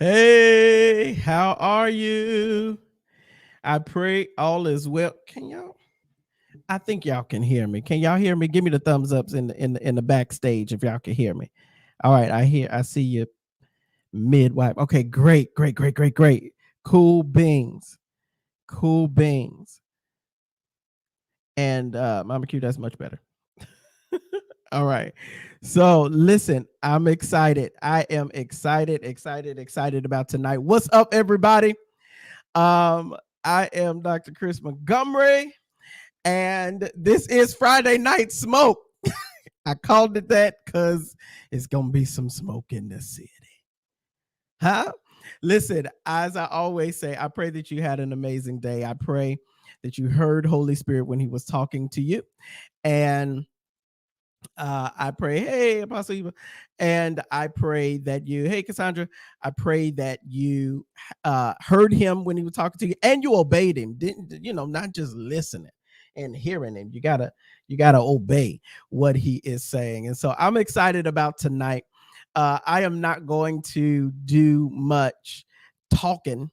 Hey, how are you? I pray all is well. Can y'all? I think y'all can hear me. Can y'all hear me? Give me the thumbs ups in the backstage if y'all can hear me. All right, I see you midwife. Okay, great. Cool beans. Cool beans. And Mama Q, that's much better. All right. So listen, I'm excited. I am excited about tonight. What's up, everybody? Um, I am Dr. Chris Montgomery, and this is Friday Night Smoke. I called it that because it's gonna be some smoke in the city. Huh? Listen, as I always say, I pray that you had an amazing day. I pray that you heard Holy Spirit when he was talking to you. And I pray, hey, Apostle Eva, and I pray that you, hey, Cassandra, I pray that you heard him when he was talking to you, and you obeyed him. Didn't not just listening and hearing him. You gotta obey what he is saying. And so I'm excited about tonight. I am not going to do much talking,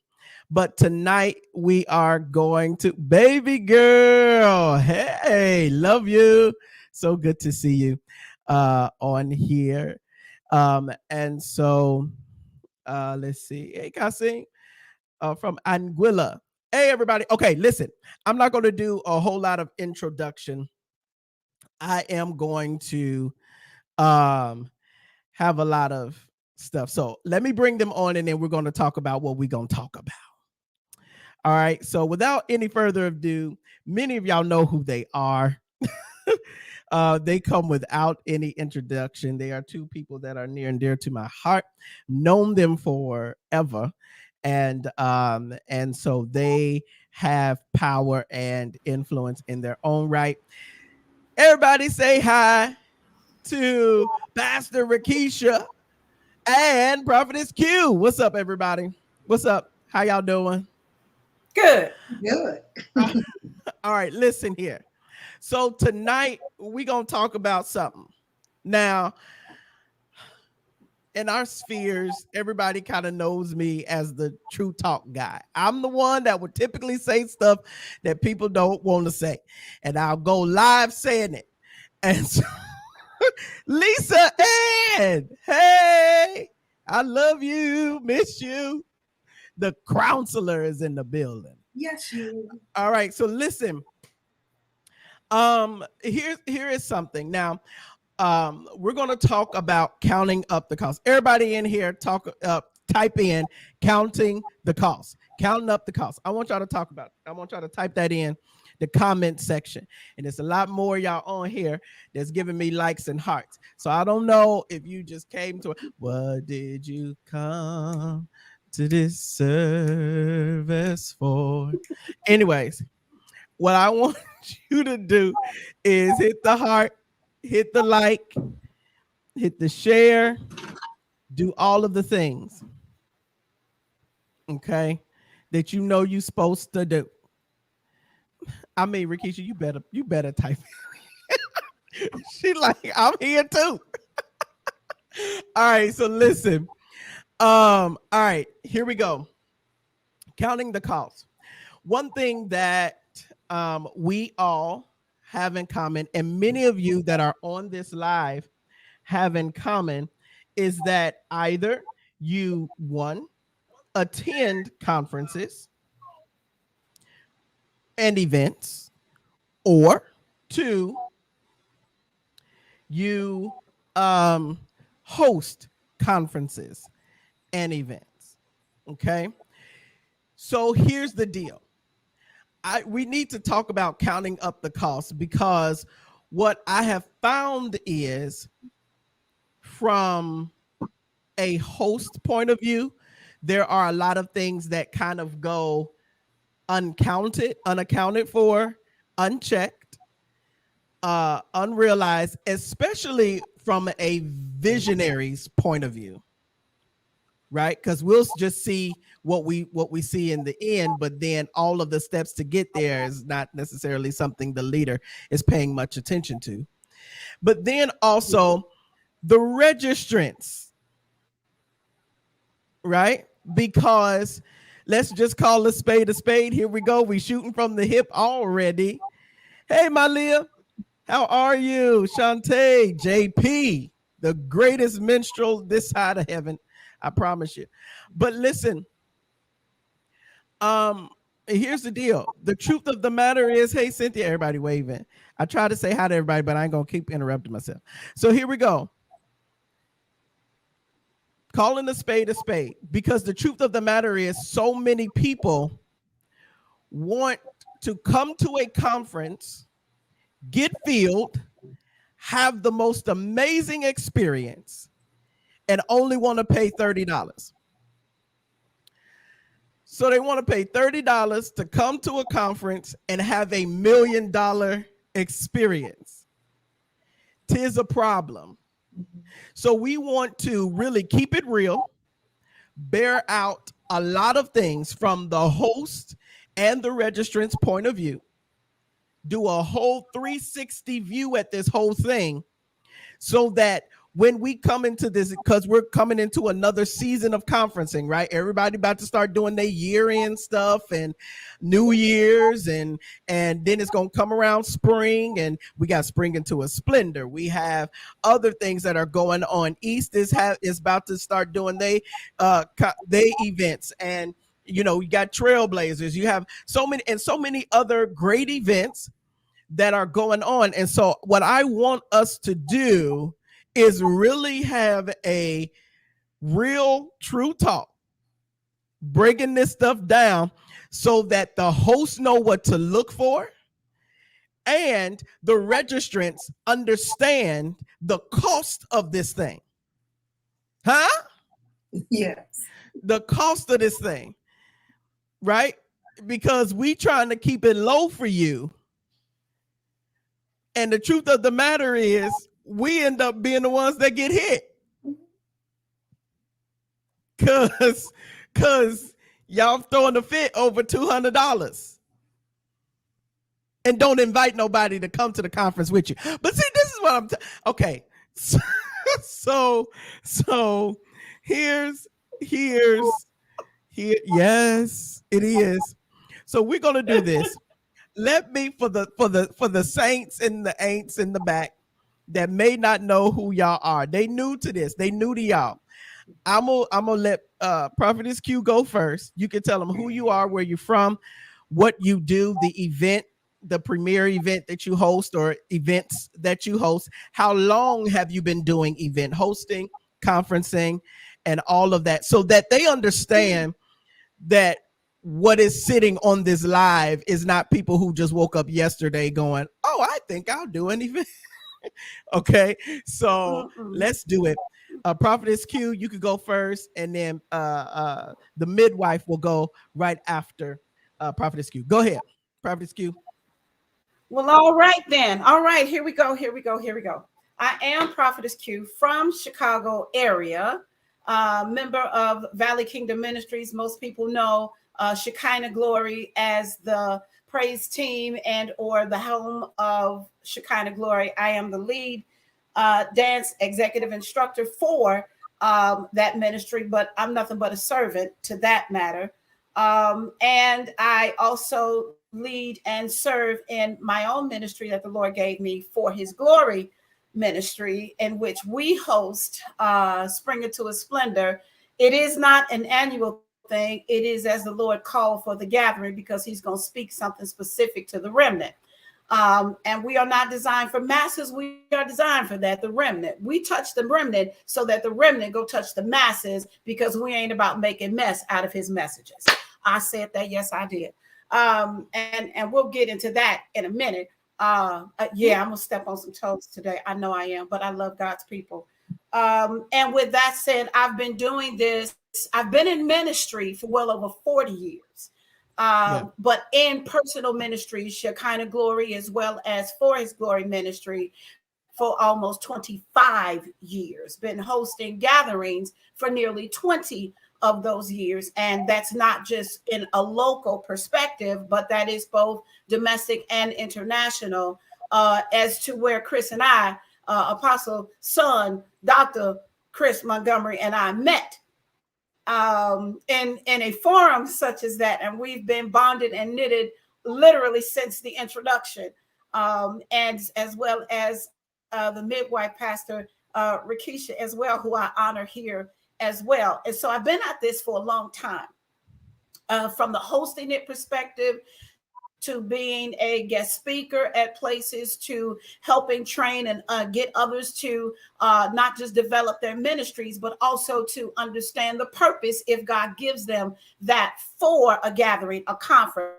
but tonight we are going to, baby girl, hey, love you. So good to see you on here. And so let's see. Hey, Kasim from Anguilla. Hey, everybody. Okay, listen, I'm not going to do a whole lot of introduction. I am going to have a lot of stuff. So let me bring them on, and then we're going to talk about what we're going to talk about. All right. So without any further ado, many of y'all know who they are. They come without any introduction. They are two people that are near and dear to my heart. Known them forever, and so they have power and influence in their own right. Everybody say hi to Pastor Rakisha and Prophetess Q. What's up, everybody? What's up? How y'all doing? Good. All right, listen here. So tonight we're going to talk about something. Now, in our spheres, everybody kind of knows me as the true talk guy. I'm the one that would typically say stuff that people don't want to say. And I'll go live saying it. And so, Lisa Ann, hey, I love you, miss you. The counselor is in the building. Yes, you. All right, so listen. Here is something. Now, we're going to talk about counting up the cost. Everybody in here, type in counting the cost. Counting up the cost. I want y'all to talk about it. I want y'all to type that in the comment section. And there's a lot more y'all on here that's giving me likes and hearts. So I don't know if you just came to, what did you come to this service for? Anyways, what I want you to do is hit the heart, hit the like, hit the share, do all of the things, okay, that you know you're supposed to do. I mean, Rakisha, you better type. She like, I'm here too. All right, so listen. All right, here we go. Counting the cost. One thing that we all have in common, and many of you that are on this live have in common, is that either you, one, attend conferences and events, or two, you host conferences and events. Okay. So here's the deal. We need to talk about counting up the cost, because what I have found is, from a host point of view, there are a lot of things that kind of go unaccounted for, unchecked, unrealized, especially from a visionary's point of view, right? Because we'll just see what we see in the end, but then all of the steps to get there is not necessarily something the leader is paying much attention to. But then also the registrants, right? because let's just call a spade a spade. Here we go. We shooting from the hip already. Hey, my Leah, how are you? Shantae, JP, the greatest minstrel this side of heaven. I promise you. But listen, um, here's the deal. The truth of the matter is, hey, Cynthia, everybody waving. I try to say hi to everybody, but I ain't gonna keep interrupting myself. So here we go. Calling a spade, because the truth of the matter is, so many people want to come to a conference, get filled, have the most amazing experience, and only want to pay $30. So they want to pay $30 to come to a conference and have $1,000,000 experience. Tis a problem. So we want to really keep it real, bear out a lot of things from the host and the registrant's point of view, do a whole 360 view at this whole thing, so that when we come into this, because we're coming into another season of conferencing, right? Everybody about to start doing their year-end stuff and New Year's, and then it's gonna come around spring, and we got spring into a splendor. We have other things that are going on. East is about to start doing they events, and you got Trailblazers. You have so many other great events that are going on. And so what I want us to do is really have a real true talk, breaking this stuff down so that the hosts know what to look for and the registrants understand the cost of this thing. Huh? Yes. The cost of this thing, right? Because we trying to keep it low for you. And the truth of the matter is, we end up being the ones that get hit. Cause y'all throwing a fit over $200 and don't invite nobody to come to the conference with you. But see, this is what okay. So here's here. Yes, it is. So we're gonna do this. Let me, for the saints and the ain'ts in the back that may not know who y'all are. They new to this. They new to y'all. I'm gonna let Prophetess Q go first. You can tell them who you are, where you're from, what you do, the event, the premier event that you host or events that you host. How long have you been doing event hosting, conferencing, and all of that, so that they understand that what is sitting on this live is not people who just woke up yesterday going, oh, I think I'll do an event. Okay, so let's do it. Prophetess Q, you could go first, and then the midwife will go right after Prophetess Q. Go ahead, Prophetess Q. Well, all right then. All right, here we go. I am Prophetess Q from Chicago area, member of Valley Kingdom Ministries. Most people know Shekinah Glory as the praise team and or the home of Shekinah Glory. I am the lead dance executive instructor for that ministry, but I'm nothing but a servant to that matter. And I also lead and serve in my own ministry that the Lord gave me for his glory ministry, in which we host Spring into a Splendor. It is not an annual thing. It is as the Lord called for the gathering, because he's going to speak something specific to the remnant. And we are not designed for masses. We are designed for that, the remnant. We touch the remnant so that the remnant go touch the masses, because we ain't about making mess out of his messages. I said that. Yes, I did. And we'll get into that in a minute. Yeah, I'm going to step on some toes today. I know I am, but I love God's people. And with that said, I've been doing this. I've been in ministry for well over 40 years. But in personal ministry, Shekinah Glory, as well as for his glory ministry, for almost 25 years, been hosting gatherings for nearly 20 of those years. And that's not just in a local perspective, but that is both domestic and international, as to where Chris and I, Apostle son, Dr. Chris Montgomery and I met in a forum such as that, and we've been bonded and knitted literally since the introduction, and as well as the midwife pastor Rakisha as well, who I honor here as well. And so I've been at this for a long time, from the hosting it perspective to being a guest speaker at places to helping train and get others to not just develop their ministries, but also to understand the purpose if God gives them that for a gathering, a conference,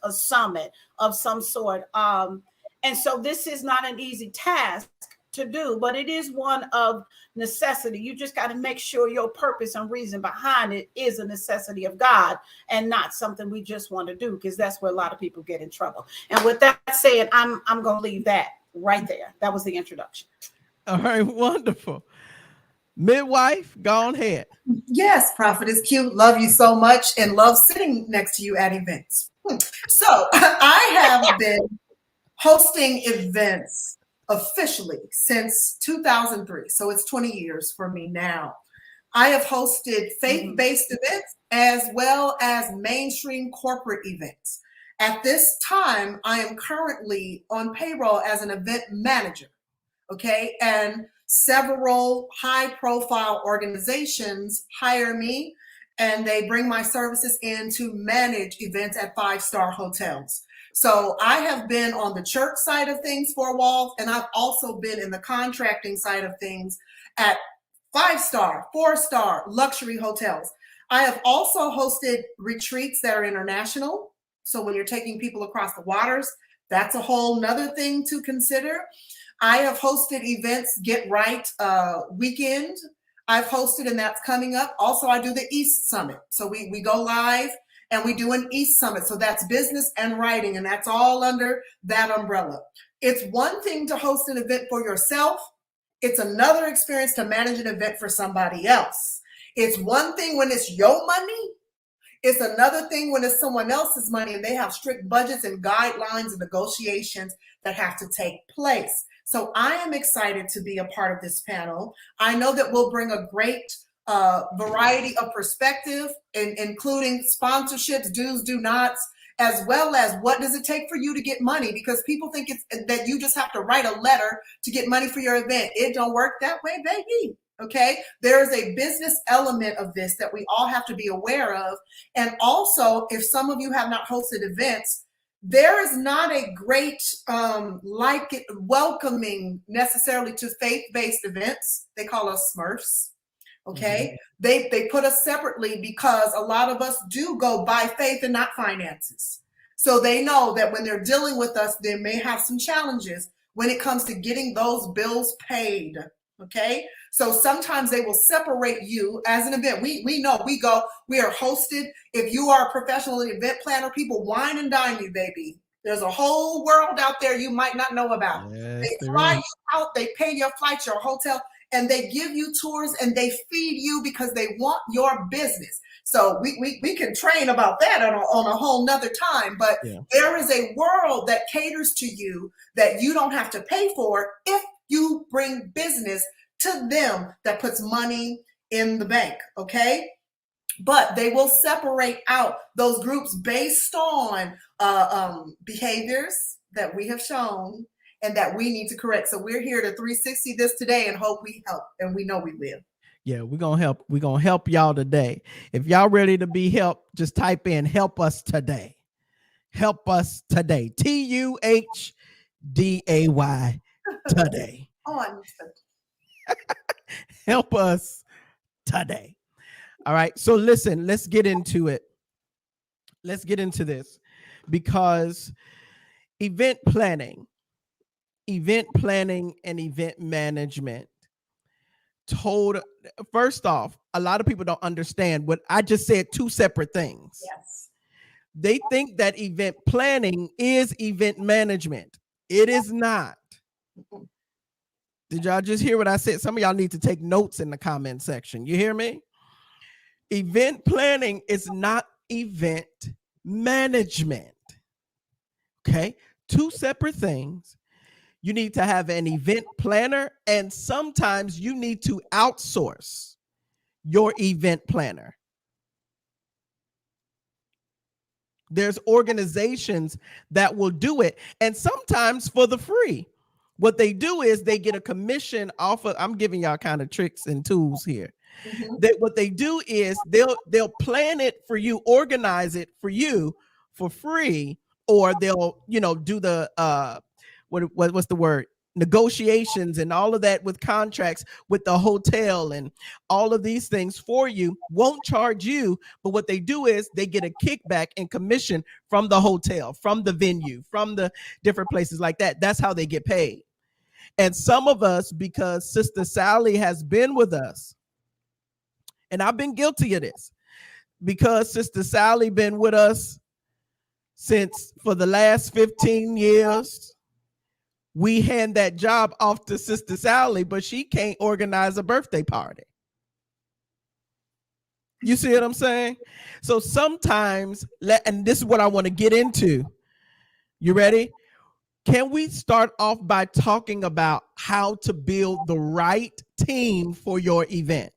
a summit of some sort. And so this is not an easy task to do, but it is one of necessity. You just got to make sure your purpose and reason behind it is a necessity of God and not something we just want to do, because that's where a lot of people get in trouble. And with that said, I'm going to leave that right there. That was the introduction. All right, wonderful. Midwife, go on ahead. Yes, Prophetess Q, love you so much and love sitting next to you at events. So I have been hosting events officially since 2003. So it's 20 years for me now. I have hosted faith-based events as well as mainstream corporate events. At this time, I am currently on payroll as an event manager. Okay. And several high-profile organizations hire me and they bring my services in to manage events at 5-star hotels. So I have been on the church side of things for a while, and I've also been in the contracting side of things at 5-star, 4-star luxury hotels. I have also hosted retreats that are international. So when you're taking people across the waters, that's a whole nother thing to consider. I have hosted events, Get Right weekend. I've hosted, and that's coming up. Also, I do the East Summit. So we go live and we do an East Summit. So that's business and writing, and that's all under that umbrella. It's one thing to host an event for yourself. It's another experience to manage an event for somebody else. It's one thing when it's your money. It's another thing when it's someone else's money and they have strict budgets and guidelines and negotiations that have to take place. So I am excited to be a part of this panel. I know that we'll bring a great variety of perspective, including sponsorships, do's, do nots, as well as what does it take for you to get money? Because people think it's that you just have to write a letter to get money for your event. It don't work that way, baby. Okay, there is a business element of this that we all have to be aware of. And also, if some of you have not hosted events, there is not a great welcoming necessarily to faith-based events. They call us Smurfs. Okay, they put us separately because a lot of us do go by faith and not finances. So they know that when they're dealing with us, they may have some challenges when it comes to getting those bills paid. Okay, so sometimes they will separate you as an event. We know we are hosted. If you are a professional event planner, people wine and dine you, baby. There's a whole world out there you might not know about. Yes, they fly you out, they pay your flights, your hotel, and they give you tours and they feed you because they want your business. So we can train about that on a whole nother time. But there is a world that caters to you that you don't have to pay for if you bring business to them that puts money in the bank, okay? But they will separate out those groups based on behaviors that we have shown and that we need to correct. So we're here to 360 this today and hope we help, and we know we will. Yeah, we're gonna help. We're gonna help y'all today. If y'all ready to be helped, just type in "help us today." Help us today. TUHDAY today. Help us today. All right. So listen, let's get into it. Let's get into this because event planning and event management first off, a lot of people don't understand what I just said, two separate things. Yes. They think that event planning is event management. It is not. Did y'all just hear what I said? Some of y'all need to take notes in the comment section. You hear me? Event planning is not event management. Okay? Two separate things. You need to have an event planner, and sometimes you need to outsource your event planner. There's organizations that will do it, and sometimes for the free. What they do is they get a commission off of, I'm giving y'all kind of tricks and tools here. What they do is they'll plan it for you, organize it for you for free, or they'll do the what's the word, negotiations and all of that with contracts with the hotel and all of these things for you. Won't charge you, but what they do is they get a kickback and commission from the hotel, from the venue, from the different places like that. That's how they get paid. And some of us, because Sister Sally has been with us, and I've been guilty of this, because Sister Sally been with us since for the last 15 years, we hand that job off to Sister Sally, but she can't organize a birthday party. You see what I'm saying? So sometimes, and this is what I want to get into. You ready? Can we start off by talking about how to build the right team for your event?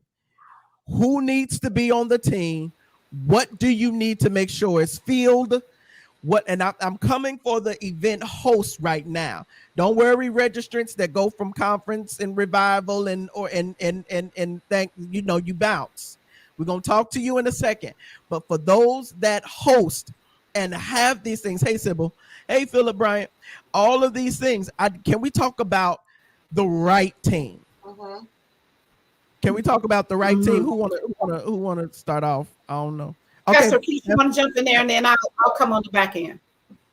Who needs to be on the team? What do you need to make sure is filled? And I'm coming for the event host right now. Don't worry, registrants that go from conference and revival and thank you bounce. We're gonna talk to you in a second. But for those that host and have these things, hey Sybil, hey Philip Bryant, all of these things, can we talk about the right team? Mm-hmm. Can we talk about the right team? Who wanna start off? I don't know. Okay. Pastor Keith, you want to jump in there, and then I'll come on the back end.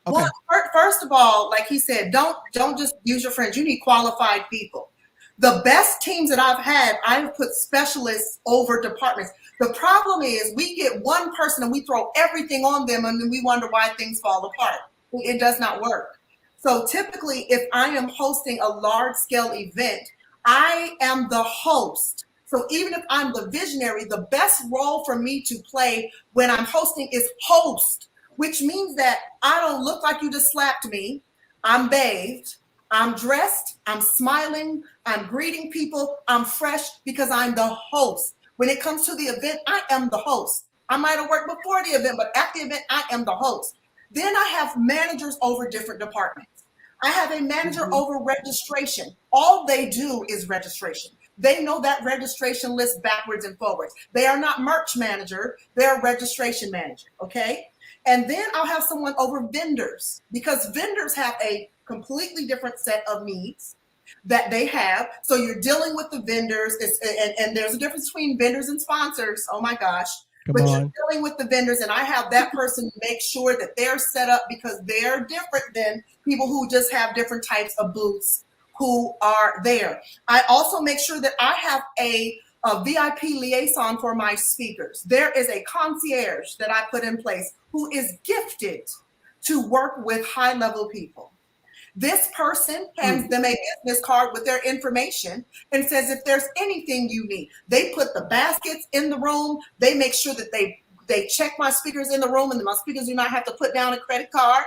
Okay. Well, first of all, like he said, don't just use your friends. You need qualified people. The best teams that I've put specialists over departments. The problem is we get one person and we throw everything on them, and then we wonder why things fall apart. It does not work. So typically, if I am hosting a large-scale event, I am the host. So even if I'm the visionary, the best role for me to play when I'm hosting is host, which means that I don't look like you just slapped me. I'm bathed, I'm dressed, I'm smiling, I'm greeting people, I'm fresh because I'm the host. When it comes to the event, I am the host. I might have worked before the event, but at the event, I am the host. Then I have managers over different departments. I have a manager over registration. All they do is registration. They know that registration list backwards and forwards. They are not merch manager, they're registration manager, okay? And then I'll have someone over vendors, because vendors have a completely different set of needs that they have. So you're dealing with the vendors, and there's a difference between vendors and sponsors, oh my gosh. But you're dealing with the vendors, and I have that person make sure that they're set up, because they're different than people who just have different types of booths who are there. I also make sure that I have a VIP liaison for my speakers. There is a concierge that I put in place who is gifted to work with high-level people. This person hands them a business card with their information and says, if there's anything you need, they put the baskets in the room. They make sure that they check my speakers in the room, and my speakers do not have to put down a credit card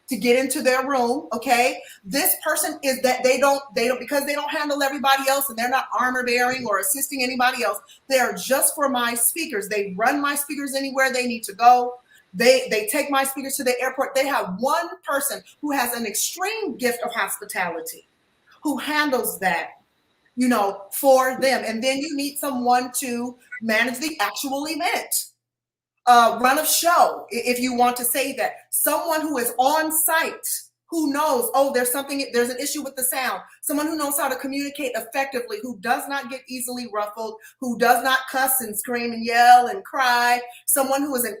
to get into their room. Okay. This person is that they don't, because they don't handle everybody else, and they're not armor bearing or assisting anybody else. They're just for my speakers. They run my speakers anywhere they need to go. They take my speakers to the airport. They have one person who has an extreme gift of hospitality, who handles that, for them. And then you need someone to manage the actual event. Run of show, if you want to say that. Someone who is on site, who knows, there's an issue with the sound. Someone who knows how to communicate effectively, who does not get easily ruffled, who does not cuss and scream and yell and cry. Someone who is an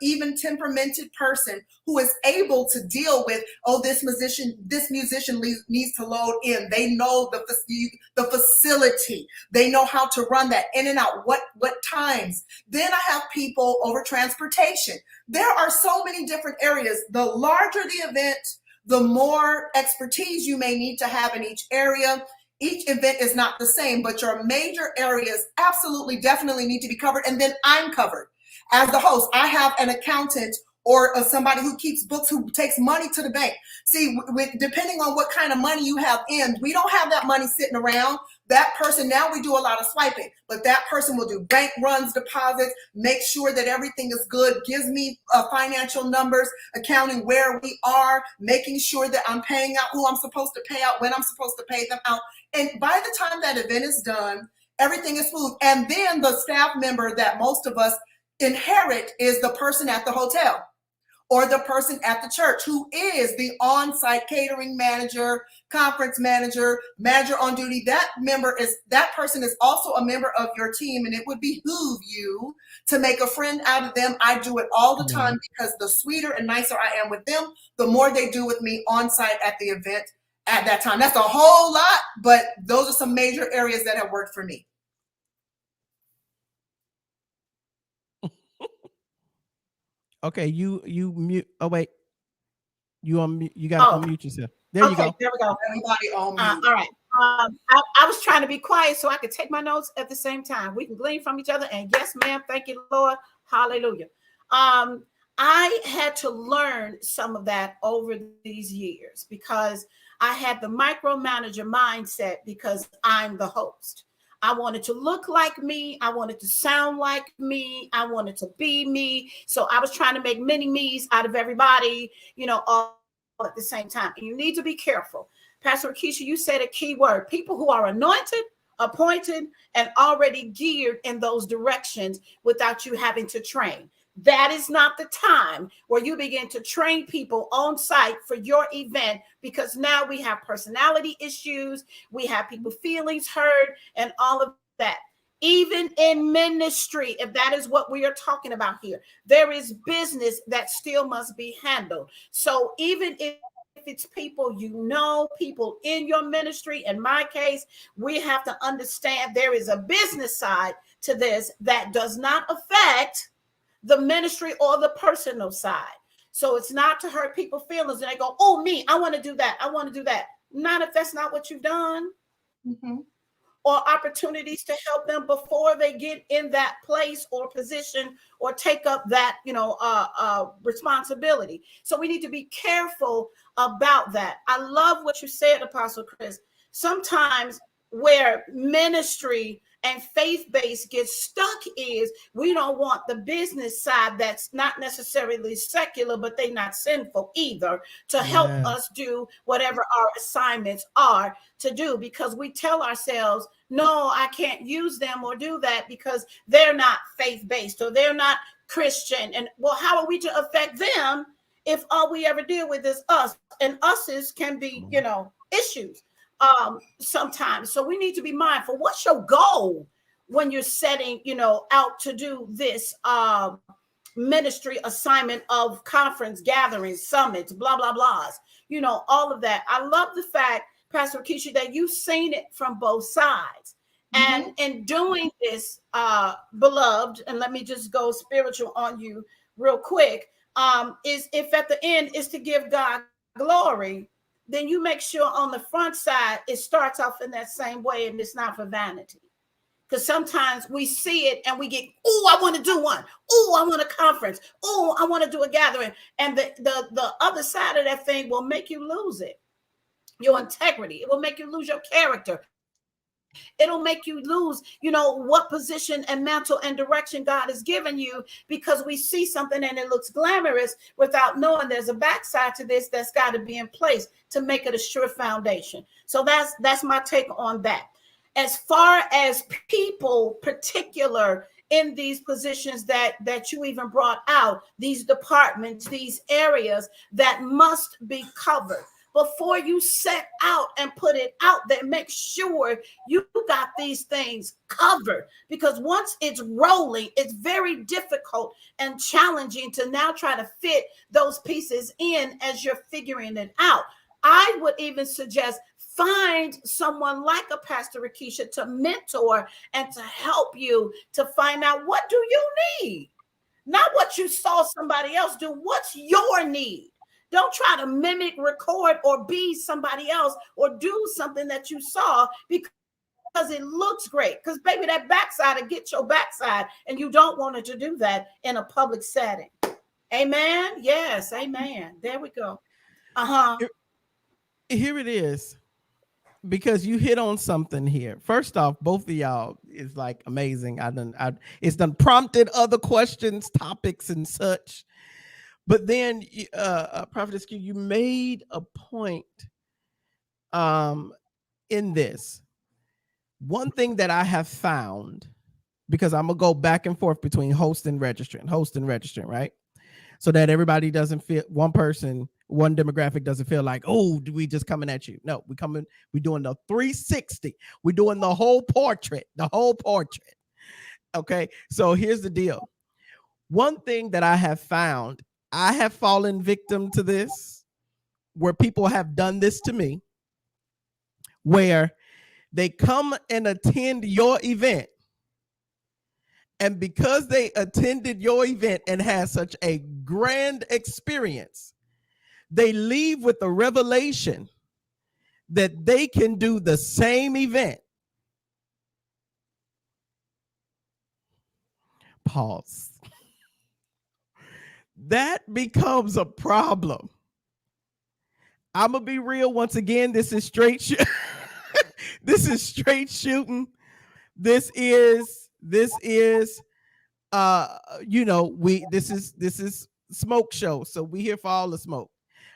even temperamented person, who is able to deal with, this musician needs to load in. They know the facility. They know how to run that in and out, what times. Then I have people over transportation. There are so many different areas. The larger the event, the more expertise you may need to have in each area. Each event is not the same, but your major areas absolutely, definitely need to be covered. And then I'm covered. As the host, I have an accountant or somebody who keeps books, who takes money to the bank. See, depending on what kind of money you have in, we don't have that money sitting around. That person, now we do a lot of swiping, but that person will do bank runs, deposits, make sure that everything is good, gives me financial numbers, accounting where we are, making sure that I'm paying out who I'm supposed to pay out, when I'm supposed to pay them out. And by the time that event is done, everything is smooth. And then the staff member that most of us inherit is the person at the hotel or the person at the church who is the on-site catering manager, conference manager, manager on duty. That person is also a member of your team, and it would behoove you to make a friend out of them. I do it all the time, because the sweeter and nicer I am with them, the more they do with me on-site at the event at that time. That's a whole lot, but those are some major areas that have worked for me. Okay, you mute. Oh wait, you got to unmute yourself. There you go. There we go. Everybody on mute. All right. I was trying to be quiet so I could take my notes at the same time. We can glean from each other. And yes, ma'am. Thank you, Lord. Hallelujah. I had to learn some of that over these years, because I had the micromanager mindset, because I'm the host. I wanted to look like me. I wanted to sound like me. I wanted to be me. So I was trying to make mini me's out of everybody, all at the same time. And you need to be careful. Pastor Keisha, you said a key word: people who are anointed, appointed, and already geared in those directions without you having to train. That is not the time where you begin to train people on site for your event, because now we have personality issues, we have people feelings hurt, and all of that. Even in ministry, if that is what we are talking about here, there is business that still must be handled. So even if it's people people in your ministry, in my case, we have to understand there is a business side to this that does not affect the ministry or the personal side. So it's not to hurt people's feelings and they go, oh, me, I want to do that. I want to do that. Not if that's not what you've done. Mm-hmm. Or opportunities to help them before they get in that place or position or take up that, responsibility. So we need to be careful about that. I love what you said, Apostle Chris. Sometimes where ministry and faith-based gets stuck is we don't want the business side that's not necessarily secular, but they're not sinful either, to help us do whatever our assignments are to do, because we tell ourselves, no, I can't use them or do that because they're not faith-based or they're not Christian. And well, how are we to affect them if all we ever deal with is us? And us's can be, issues. Sometimes. So we need to be mindful. What's your goal when you're setting, out to do this ministry assignment of conference gatherings, summits, blah, blah, blahs, all of that. I love the fact, Pastor Keisha, that you've seen it from both sides. Mm-hmm. And in doing this, beloved, and let me just go spiritual on you real quick, is if at the end is to give God glory, then you make sure on the front side, it starts off in that same way, and it's not for vanity. Because sometimes we see it and we get, oh, I want to do one. Oh, I want a conference. Oh, I want to do a gathering. And the other side of that thing will make you lose it. Your integrity. It will make you lose your character. It'll make you lose, what position and mantle and direction God has given you, because we see something and it looks glamorous without knowing there's a backside to this that's got to be in place to make it a sure foundation. So that's my take on that. As far as people particular in these positions that you even brought out, these departments, these areas that must be covered. Before you set out and put it out there, make sure you got these things covered, because once it's rolling, it's very difficult and challenging to now try to fit those pieces in as you're figuring it out. I would even suggest find someone like a Pastor Rakisha to mentor and to help you to find out, what do you need? Not what you saw somebody else do. What's your need? Don't try to mimic, record, or be somebody else or do something that you saw because it looks great. Because, baby, that backside will get your backside, and you don't want it to do that in a public setting. Amen. Yes. Amen. There we go. Uh-huh. Here it is, because you hit on something here. First off, both of y'all is like amazing. It's done prompted other questions, topics, and such. But then, Prophetess Q, you made a point in this. One thing that I have found, because I'm gonna go back and forth between host and registrant, right? So that everybody doesn't feel, one person, one demographic doesn't feel like, oh, we just coming at you. No, we're doing the 360. We're doing the whole portrait. Okay. So here's the deal. One thing that I have found, I have fallen victim to this, where people have done this to me, where they come and attend your event, and because they attended your event and had such a grand experience, they leave with the revelation that they can do the same event. Pause. That becomes a problem. I'm gonna be real once again. This is straight. This is straight shooting. This is this is smoke show. So we here for all the smoke,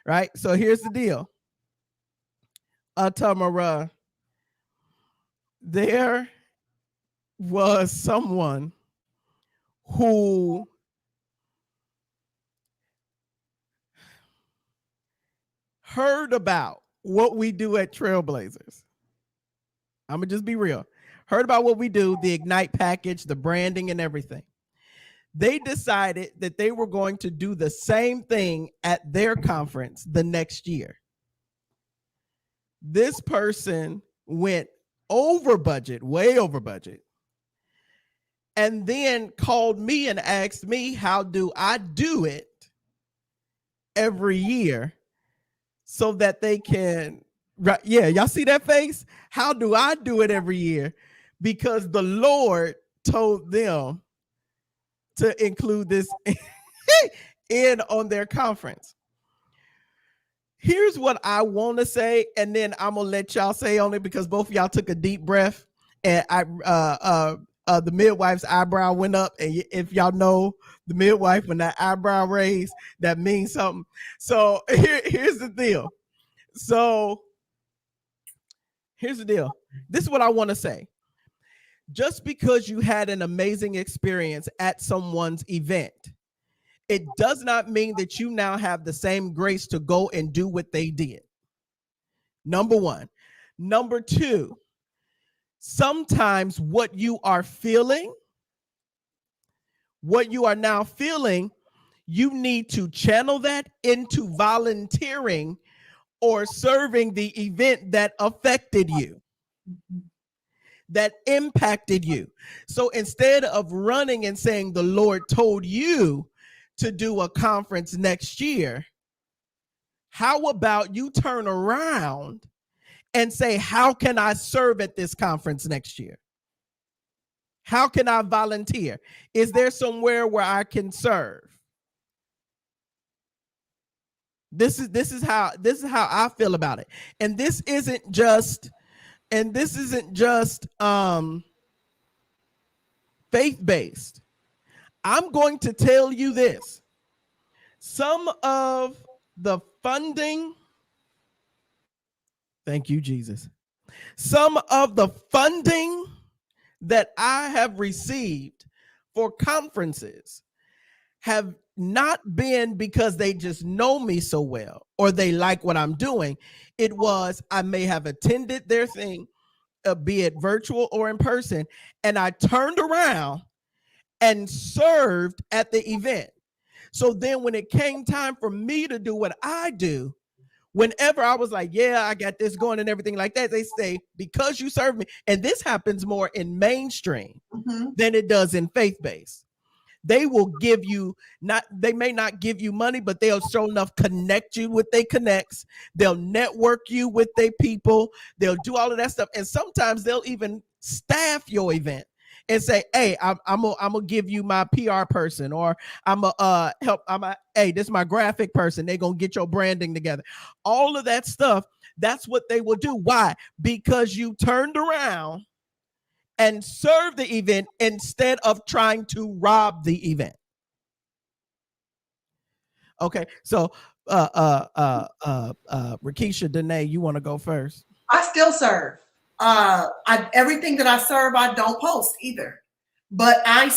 right? So here's the deal. Tamara, there was someone who heard about what we do at Trailblazers. I'm gonna just be real. Heard about what we do, the Ignite package, the branding, and everything. They decided that they were going to do the same thing at their conference the next year. This person went over budget, way over budget, and then called me and asked me, how do I do it every year so that they can, right? Yeah, y'all see that face? How do I do it every year? Because the Lord told them to include this in on their conference. Here's what I want to say, and then I'm gonna let y'all say on it, because both of y'all took a deep breath, and the midwife's eyebrow went up, and if y'all know the midwife, when that eyebrow raised, that means something. So here's the deal. This is what I want to say. Just because you had an amazing experience at someone's event, it does not mean that you now have the same grace to go and do what they did. Number one. Number two, sometimes what you are now feeling, you need to channel that into volunteering or serving the event that affected you, that impacted you. So instead of running and saying the Lord told you to do a conference next year, how about you turn around and say, how can I serve at this conference next year? How can I volunteer? Is there somewhere where I can serve? This is how I feel about it. And this isn't just faith-based. I'm going to tell you this. Some of the funding, thank you, Jesus. Some of the funding that I have received for conferences have not been because they just know me so well or they like what I'm doing. It was, I may have attended their thing, be it virtual or in person, and I turned around and served at the event. So then when it came time for me to do what I do, whenever I was like, yeah, I got this going and everything like that, they say, because you serve me, and this happens more in mainstream than it does in faith-based. They will give you they may not give you money, but they'll sure enough connect you with their connects. They'll network you with their people. They'll do all of that stuff. And sometimes they'll even staff your event. and say, hey, I'm gonna give you my PR person, or I'm a help. Hey, this is my graphic person. They're gonna get your branding together. All of that stuff. That's what they will do. Why? Because you turned around and served the event instead of trying to rob the event. Okay, so Rakisha, Danae, you want to go first? I still serve. Everything that I serve, I don't post either. But I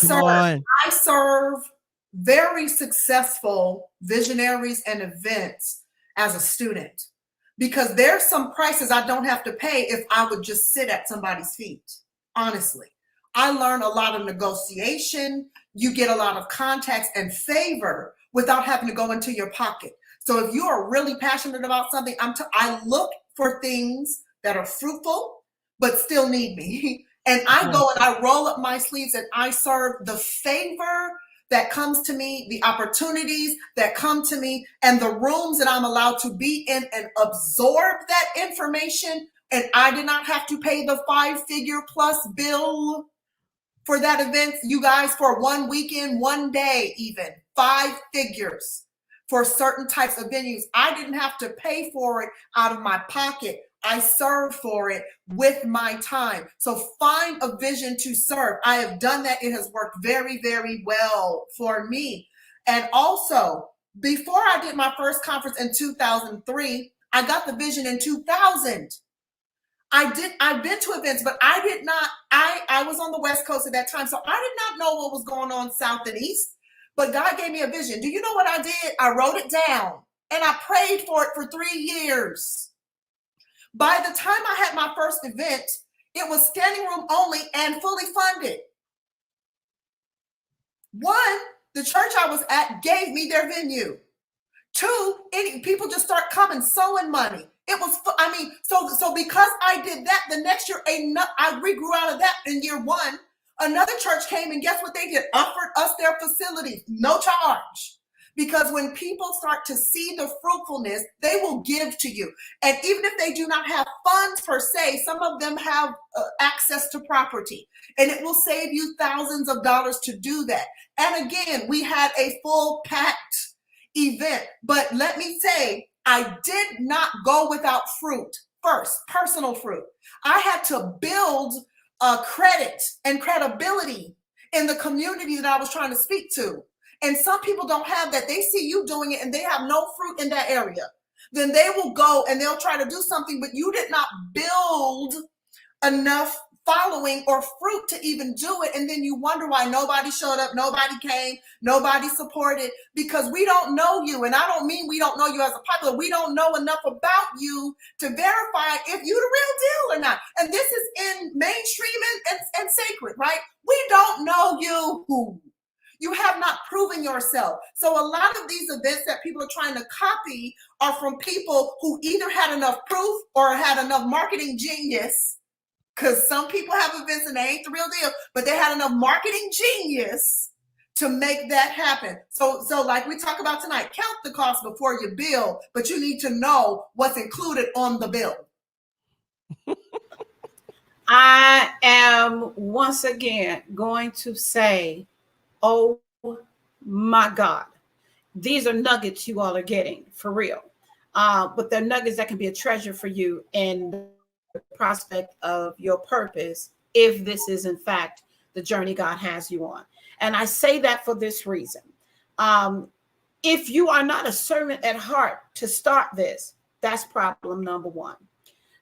serve very successful visionaries and events as a student, because there's some prices I don't have to pay if I would just sit at somebody's feet. Honestly, I learn a lot of negotiation. You get a lot of contacts and favor without having to go into your pocket. So if you are really passionate about something, I look for things that are fruitful but still need me. And I go and I roll up my sleeves and I serve the favor that comes to me, the opportunities that come to me, and the rooms that I'm allowed to be in and absorb that information. And I did not have to pay the 5-figure plus bill for that event, you guys, for one weekend, one day, even 5 figures for certain types of venues. I didn't have to pay for it out of my pocket. I serve for it with my time. So find a vision to serve. I have done that. It has worked very, very well for me. And also, before I did my first conference in 2003, I got the vision in 2000. I've been to events, but I was on the West Coast at that time. So I did not know what was going on South and East, but God gave me a vision. Do you know what I did? I wrote it down and I prayed for it for 3 years. By the time I had my first event, it was standing room only and fully funded. One, the church I was at gave me their venue. Two, people just start coming, sowing money. It was, so because I did that, the next year, I regrew out of that in year one. Another church came and guess what they did? Offered us their facilities, no charge. Because when people start to see the fruitfulness, they will give to you. And even if they do not have funds per se, some of them have access to property. And it will save you thousands of dollars to do that. And again, we had a full packed event. But let me say, I did not go without fruit. First, personal fruit. I had to build credit and credibility in the community that I was trying to speak to. And some people don't have that. They see you doing it and they have no fruit in that area. Then they will go and they'll try to do something, but you did not build enough following or fruit to even do it. And then you wonder why nobody showed up, nobody came, nobody supported, because we don't know you. And I don't mean we don't know you as a popular. We don't know enough about you to verify if you're the real deal or not. And this is in mainstream and sacred, right? We don't know you. You have not proven yourself. So a lot of these events that people are trying to copy are from people who either had enough proof or had enough marketing genius, because some people have events and they ain't the real deal, but they had enough marketing genius to make that happen. So like we talk about tonight, count the cost before you bill, but you need to know what's included on the bill. I am once again going to say, oh my God, these are nuggets you all are getting for real. But they're nuggets that can be a treasure for you in the prospect of your purpose, if this is in fact the journey God has you on. And I say that for this reason. If you are not a servant at heart to start this, that's problem number one.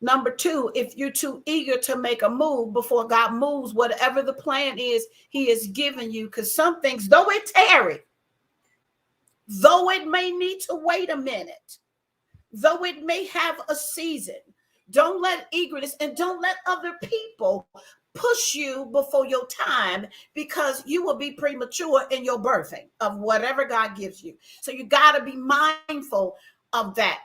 Number two, if you're too eager to make a move before God moves, whatever the plan is, he has given you, because some things, though it tarry, though it may need to wait a minute, though it may have a season, don't let eagerness and don't let other people push you before your time, because you will be premature in your birthing of whatever God gives you. So you got to be mindful of that.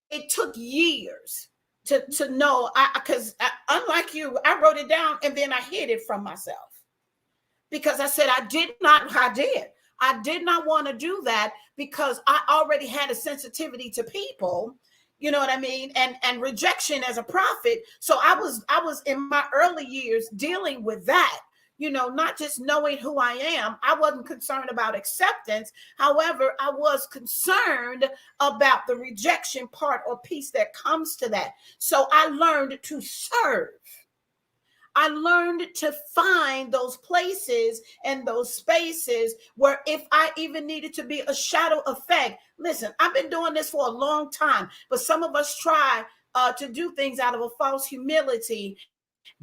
It took years to know, because unlike you, I wrote it down and then I hid it from myself, because I said I did not want to do that, because I already had a sensitivity to people You know what I mean? And rejection as a prophet. So I was in my early years dealing with that, not just knowing who I am. I wasn't concerned about acceptance. However, I was concerned about the rejection part or piece that comes to that. So I learned to serve. I learned to find those places and those spaces where if I even needed to be a shadow effect. Listen, I've been doing this for a long time, but some of us try to do things out of a false humility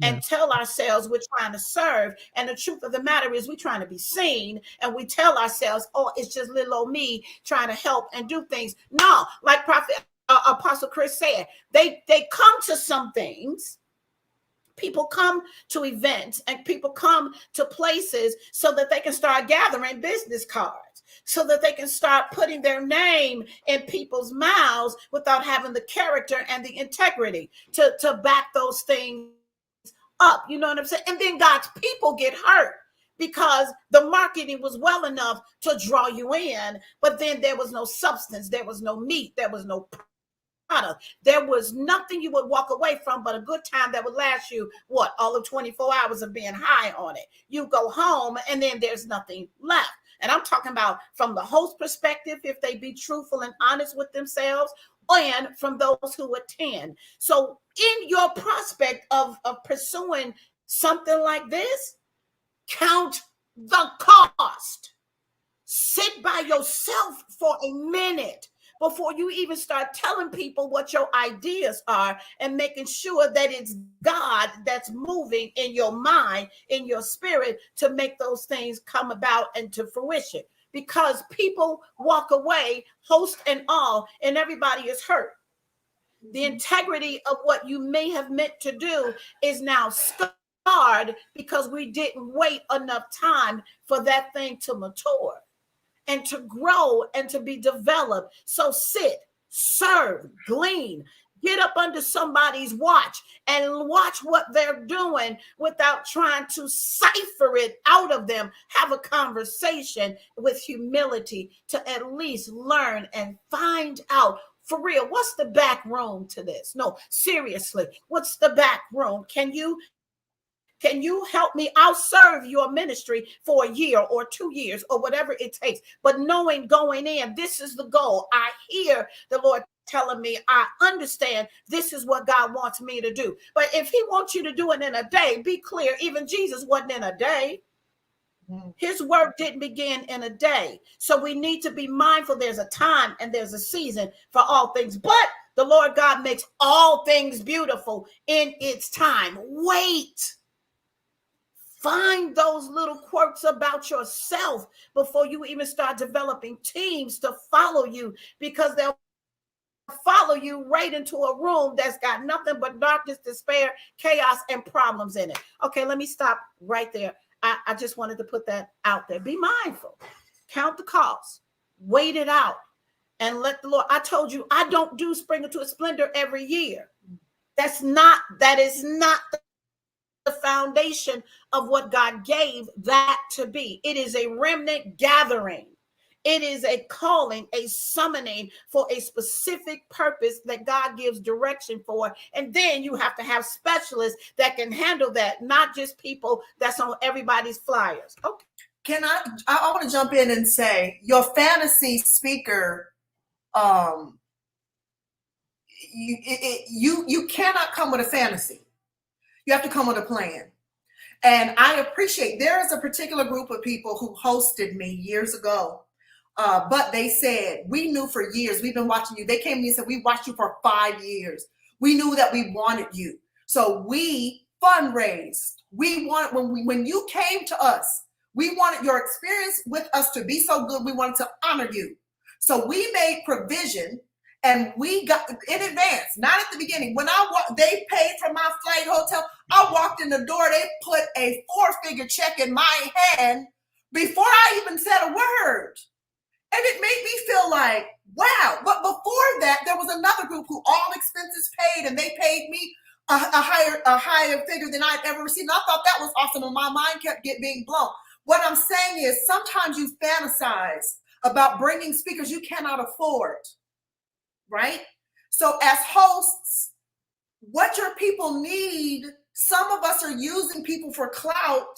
and Yeah. tell ourselves we're trying to serve. And the truth of the matter is we're trying to be seen, and we tell ourselves, oh, it's just little old me trying to help and do things. No, like Prophet Apostle Chris said, they come to some things. People come to events and people come to places so that they can start gathering business cards, so that they can start putting their name in people's mouths without having the character and the integrity to back those things up. You know what I'm saying? And then God's people get hurt because the marketing was well enough to draw you in, but then there was no substance, there was no meat, there was no product. There was nothing you would walk away from but a good time that would last you, what, all of 24 hours of being high on it. You go home and then there's nothing left. And I'm talking about from the host perspective, if they be truthful and honest with themselves, and from those who attend. So in your prospect of pursuing something like this, count the cost. Sit by yourself for a minute before you even start telling people what your ideas are, and making sure that it's God that's moving in your mind, in your spirit, to make those things come about and to fruition. Because people walk away, host and all, and everybody is hurt. The integrity of what you may have meant to do is now scarred because we didn't wait enough time for that thing to mature and to grow and to be developed. So sit, serve, glean, get up under somebody's watch and watch what they're doing without trying to cipher it out of them. Have a conversation with humility to at least learn and find out, for real, what's the back room to this? No, seriously, what's the back room? Can you help me? I'll serve your ministry for a year or 2 years or whatever it takes. But knowing going in, this is the goal. I hear the Lord telling me, I understand this is what God wants me to do. But if he wants you to do it in a day, be clear, even Jesus wasn't in a day. His work didn't begin in a day. So we need to be mindful there's a time and there's a season for all things. But the Lord God makes all things beautiful in its time. Wait. Find those little quirks about yourself before you even start developing teams to follow you, because they'll follow you right into a room that's got nothing but darkness, despair, chaos, and problems in it. Okay, let me stop right there. I just wanted to put that out there. Be mindful. Count the cost. Wait it out. And let the Lord, I told you, I don't do Spring into a Splendor every year. That is not the foundation of what God gave that to be. It is a remnant gathering. It is a calling, a summoning for a specific purpose that God gives direction for. And then you have to have specialists that can handle that, not just people that's on everybody's flyers. Okay. I want to jump in and say, your fantasy speaker, you cannot come with a fantasy. You have to come with a plan. And I appreciate, there is a particular group of people who hosted me years ago. But they said, we knew for years, we've been watching you. They came to me and said, we watched you for 5 years. We knew that we wanted you. So we fundraised. We wanted, when you came to us, we wanted your experience with us to be so good. We wanted to honor you. So we made provision, and we got in advance, not at the beginning. When they paid for my flight, hotel. I walked in the door. They put a 4-figure check in my hand before I even said a word. And it made me feel like, wow. But before that, there was another group who all expenses paid, and they paid me a higher figure than I'd ever received. And I thought that was awesome, and my mind kept being blown. What I'm saying is, sometimes you fantasize about bringing speakers you cannot afford, right? So as hosts, what your people need, some of us are using people for clout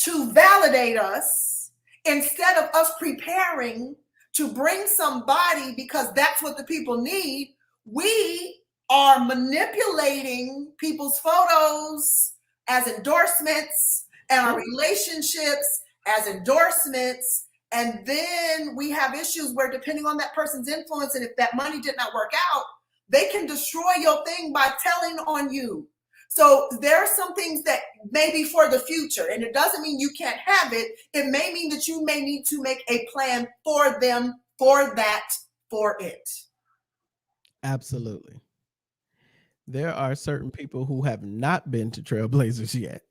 to validate us instead of us preparing to bring somebody because that's what the people need. We are manipulating people's photos as endorsements and our relationships as endorsements. And then we have issues where, depending on that person's influence, and if that money did not work out, they can destroy your thing by telling on you. So there are some things that may be for the future, and it doesn't mean you can't have it. It may mean that you may need to make a plan for them, for that, for it. Absolutely. There are certain people who have not been to Trailblazers yet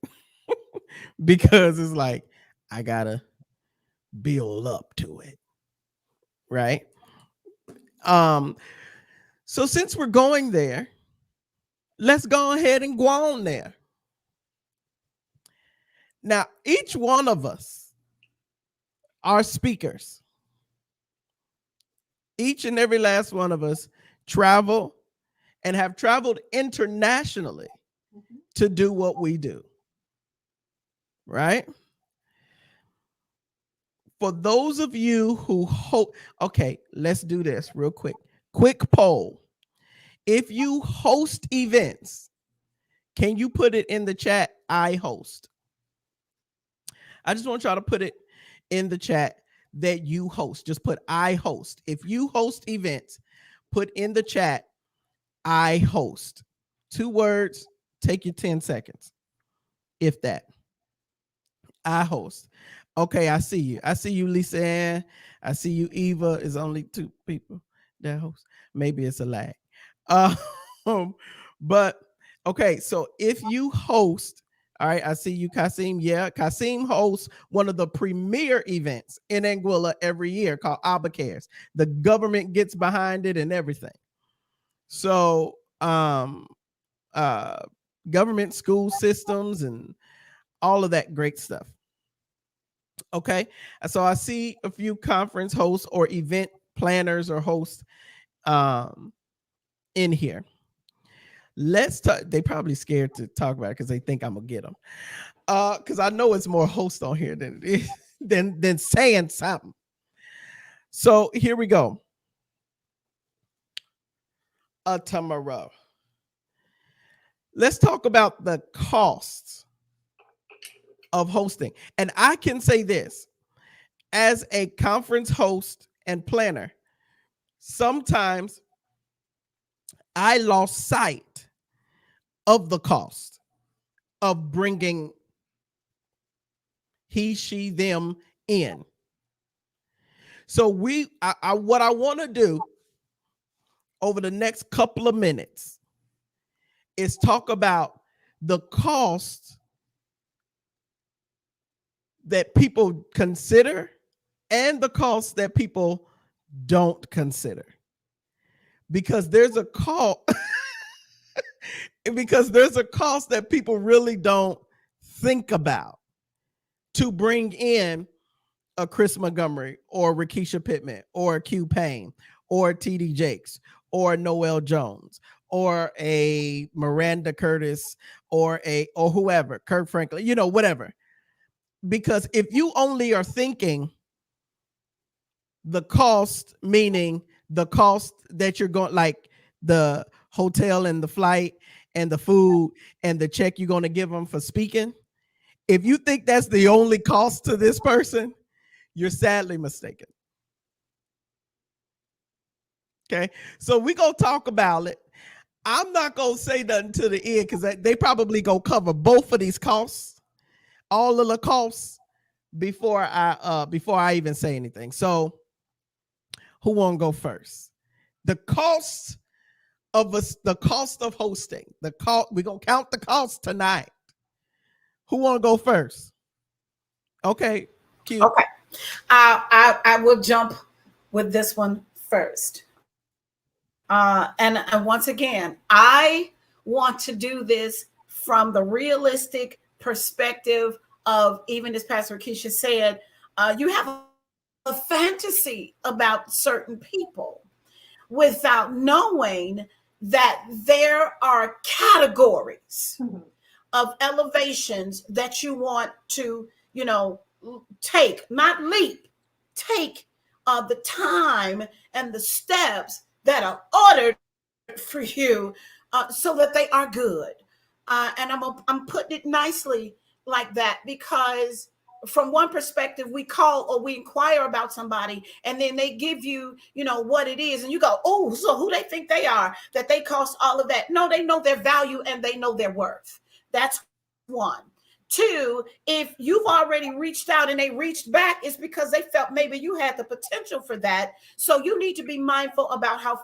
because it's like, I gotta build up to it. Right. So since we're going there, let's go ahead and go on there. Now, each one of us are speakers. Each and every last one of us travel and have traveled internationally to do what we do. Right? For those of you who hope, okay, let's do this real quick. Quick poll. If you host events, can you put it in the chat? I host. I just want y'all to put it in the chat that you host. Just put I host. If you host events, put in the chat I host. 2 words, take your 10 seconds. If that. I host. Okay, I see you. I see you, Lisa Ann. I see you, Eva. Is only 2 people that host. Maybe it's a lag. But okay, so if you host, all right, I see you, Kasim. Yeah, Kasim hosts one of the premier events in Anguilla every year called ABBA Cares. The government gets behind it and everything. So, government school systems and all of that great stuff. Okay, so I see a few conference hosts or event planners or hosts in here. Let's talk. They probably scared to talk about it because they think I'm gonna get them. Because I know it's more hosts on here than it is than saying something. So here we go. Tomorrow. Let's talk about the costs of hosting. And I can say this as a conference host and planner, sometimes I lost sight of the cost of bringing he, she, them in. So what I want to do over the next couple of minutes is talk about the cost that people consider and the cost that people don't consider. Because there's a cost that people really don't think about to bring in a Chris Montgomery or Rakisha Pittman or Q Payne or TD Jakes or Noel Jones or a Miranda Curtis or whoever, Kirk Franklin, whatever. Because if you only are thinking the cost, meaning the cost that you're going, like the hotel and the flight and the food and the check you're going to give them for speaking, if you think that's the only cost to this person, you're sadly mistaken. Okay, so we're going to talk about it. I'm not going to say nothing to the end because they probably going to cover both of these costs, all of the costs, before I even say anything. So who won't go first? The cost of hosting. We're going to count the cost tonight. Who want to go first? Okay, Q. Okay. I will jump with this one first. And once again, I want to do this from the realistic perspective of, even as Pastor Keisha said, you have a fantasy about certain people. without knowing that there are categories of elevations that you want to, take, not leap, take the time and the steps that are ordered for you so that they are good. And I'm putting it nicely like that because from one perspective we call or we inquire about somebody and then they give you what it is and you go, oh, so who they think they are that they cost all of that. No, they know their value and they know their worth. That's one. Two, if you've already reached out and they reached back, it's because they felt maybe you had the potential for that. So you need to be mindful about how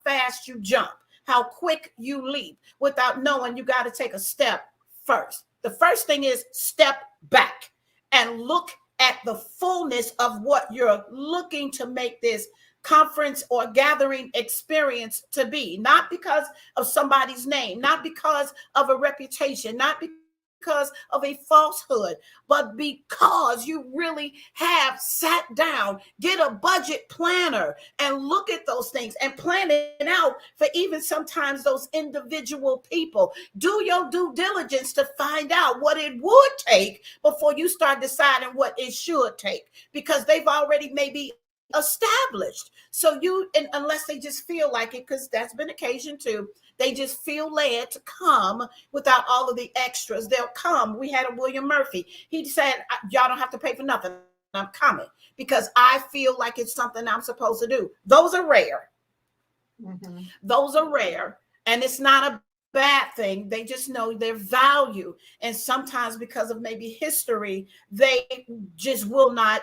fast you jump, how quick you leap without knowing you got to take a step first. The first thing is step back and look at the fullness of what you're looking to make this conference or gathering experience to be, not because of somebody's name, not because of a reputation, not because of a falsehood, but because you really have sat down, get a budget planner and look at those things and plan it out for even sometimes those individual people. Do your due diligence to find out what it would take before you start deciding what it should take, because they've already maybe established. So unless they just feel like it, because that's been occasion too, they just feel led to come without all of the extras. They'll come. We had a William Murphy. He said, y'all don't have to pay for nothing. I'm coming because I feel like it's something I'm supposed to do. Those are rare. Mm-hmm. Those are rare. And it's not a bad thing. They just know their value. And sometimes because of maybe history, they just will not,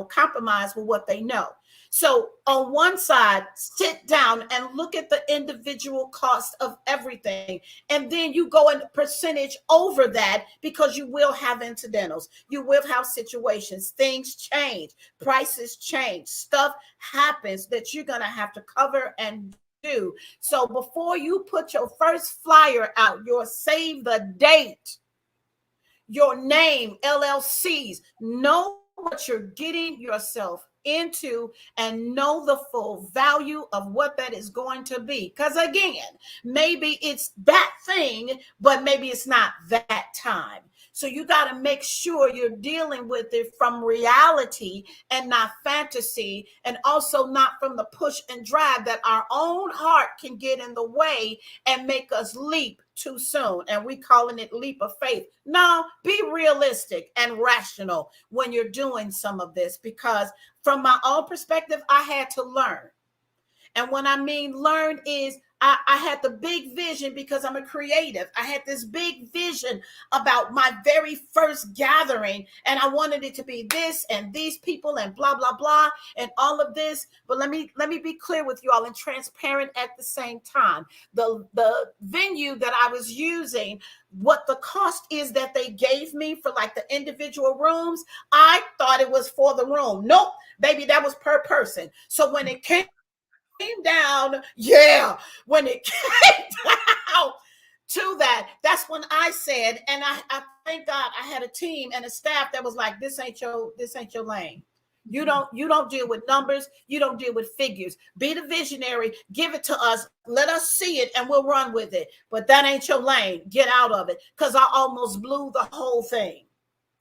compromise with what they know. So on one side, sit down and look at the individual cost of everything. And then you go in percentage over that because you will have incidentals. You will have situations. Things change. Prices change. Stuff happens that you're going to have to cover and do. So before you put your first flyer out, your save the date, your name, LLCs, know what you're getting yourself into and know the full value of what that is going to be. Because again, maybe it's that thing, but maybe it's not that time. So you got to make sure you're dealing with it from reality and not fantasy, and also not from the push and drive that our own heart can get in the way and make us leap too soon. And we calling it leap of faith. No, be realistic and rational when you're doing some of this, because from my own perspective, I had to learn. And when I mean learn is I had the big vision because I'm a creative. I had this big vision about my very first gathering, and I wanted it to be this and these people and blah, blah, blah, and all of this. But let me be clear with you all and transparent at the same time. The venue that I was using, what the cost is that they gave me for like the individual rooms, I thought it was for the room. Nope, baby, that was per person. So when it came down, when it came down to that, that's when I said, and I thank God I had a team and a staff that was like, this ain't your lane. You don't deal with numbers. You don't deal with figures. Be the visionary. Give it to us. Let us see it and we'll run with it. But that ain't your lane. Get out of it. Because I almost blew the whole thing.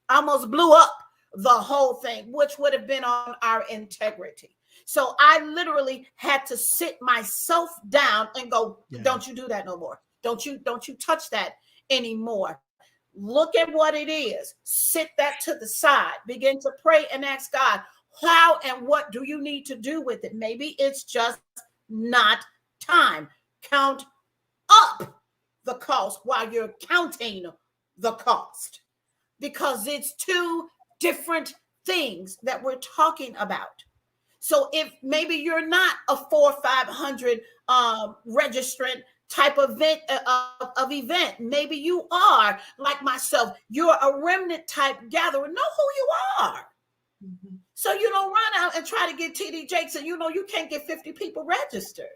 I almost blew up the whole thing, which would have been on our integrity. So I literally had to sit myself down and go, don't you do that no more. Don't you touch that anymore. Look at what it is. Sit that to the side. Begin to pray and ask God, how and what do you need to do with it? Maybe it's just not time. Count up the cost while you're counting the cost, because it's two different things that we're talking about. So if maybe you're not a 400 or 500 registrant type of event, maybe you are like myself. You're a remnant type gatherer. Know who you are. Mm-hmm. So you don't run out and try to get TD Jakes and you can't get 50 people registered.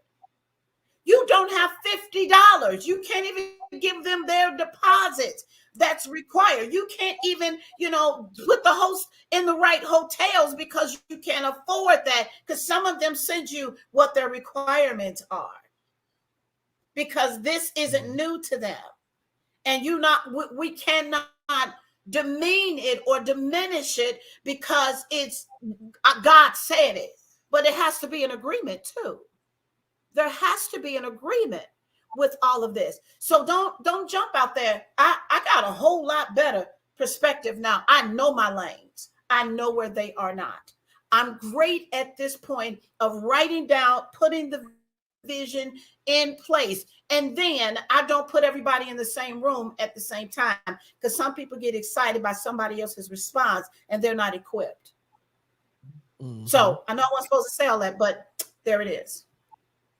You don't have $50. You can't even give them their deposits. that's required. You can't even, put the host in the right hotels because you can't afford that, because some of them send you what their requirements are, because this isn't new to them. And we cannot demean it or diminish it because it's God said it, but it has to be an agreement too. There has to be an agreement with all of this. So don't jump out there. I got a whole lot better perspective now. I know my lanes. I know where they are not. I'm great at this point of writing down, putting the vision in place. And then I don't put everybody in the same room at the same time, because some people get excited by somebody else's response and they're not equipped. Mm-hmm. So I know I wasn't supposed to say all that, but there it is.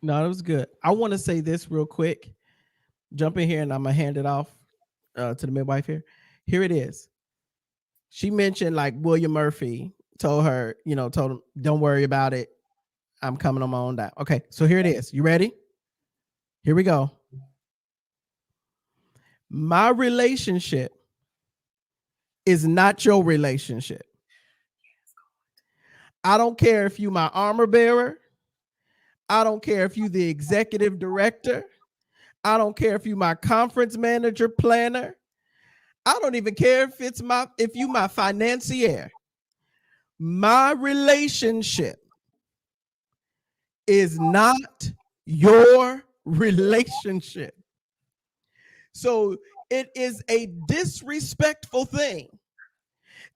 No, it was good. I want to say this real quick. Jump in here and I'm going to hand it off to the midwife here. Here it is. She mentioned like William Murphy told her, told him, don't worry about it. I'm coming on my own down. Okay, so here it is. You ready? Here we go. My relationship is not your relationship. I don't care if you my armor bearer. I don't care if you the executive director. I don't care if you my conference manager, planner. I don't even care if you my financier. My relationship is not your relationship. So it is a disrespectful thing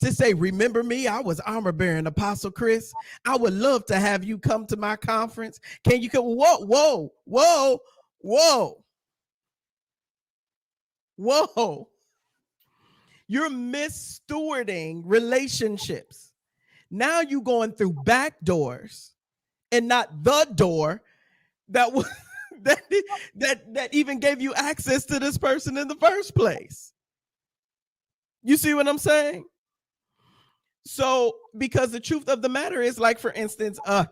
to say, remember me? I was armor bearing Apostle Chris. I would love to have you come to my conference. Can you come? Whoa. You're misstewarding relationships. Now you're going through back doors and not the door that was that even gave you access to this person in the first place. You see what I'm saying? So, because the truth of the matter is, like, for instance, I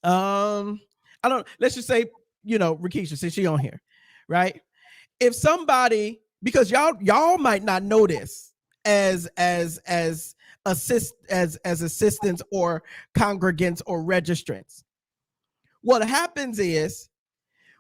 don't, let's just say, Rakisha, since she on here, right? If somebody, because y'all might not know this as assistants or congregants or registrants. What happens is,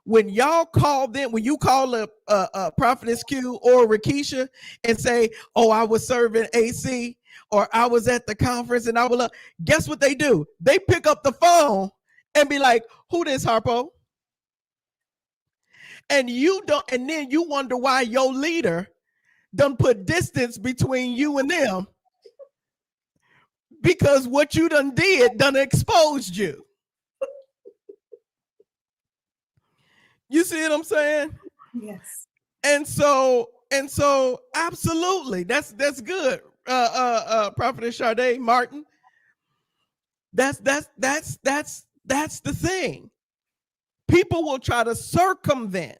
when y'all call them, when you call a Prophetess Q or Rakisha and say, oh, I was serving AC, or I was at the conference and I will, guess what they do? They pick up the phone and be like, who this, Harpo? And you don't, and then you wonder why your leader done put distance between you and them, because what you done exposed you. You see what I'm saying? Yes. And so absolutely, that's good. Prophetess Sade Martin. That's the thing. People will try to circumvent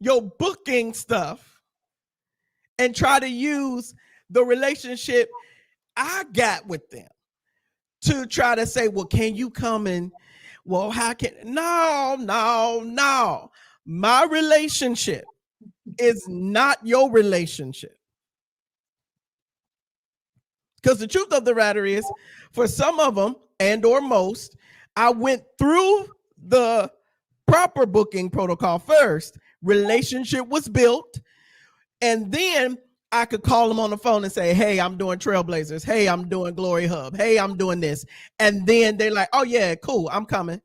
your booking stuff and try to use the relationship I got with them to try to say, well, can you come and, well, how can, no. My relationship is not your relationship. Because the truth of the matter is, for some of them and or most, I went through the proper booking protocol first. Relationship was built, and then I could call them on the phone and say, hey, I'm doing Trailblazers. Hey, I'm doing Glory Hub. Hey, I'm doing this. And then they're like, oh yeah, cool, I'm coming.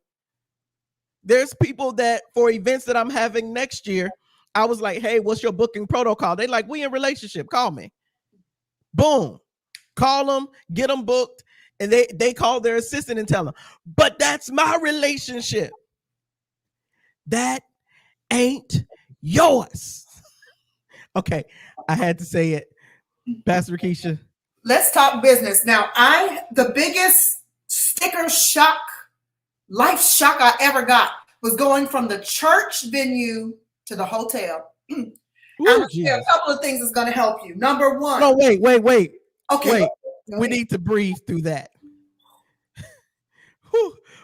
There's people that for events that I'm having next year, I was like, hey, what's your booking protocol? They like, we in relationship, call me. Boom. Call them, get them booked, and they call their assistant and tell them, but that's my relationship. That ain't yours. Okay, I had to say it. Pastor Keisha. Let's talk business. Now, the biggest sticker shock, life shock I ever got was going from the church venue to the hotel. I'm going to share a couple of things that's going to help you. Number one. No, wait. Okay. Wait, we need to breathe through that.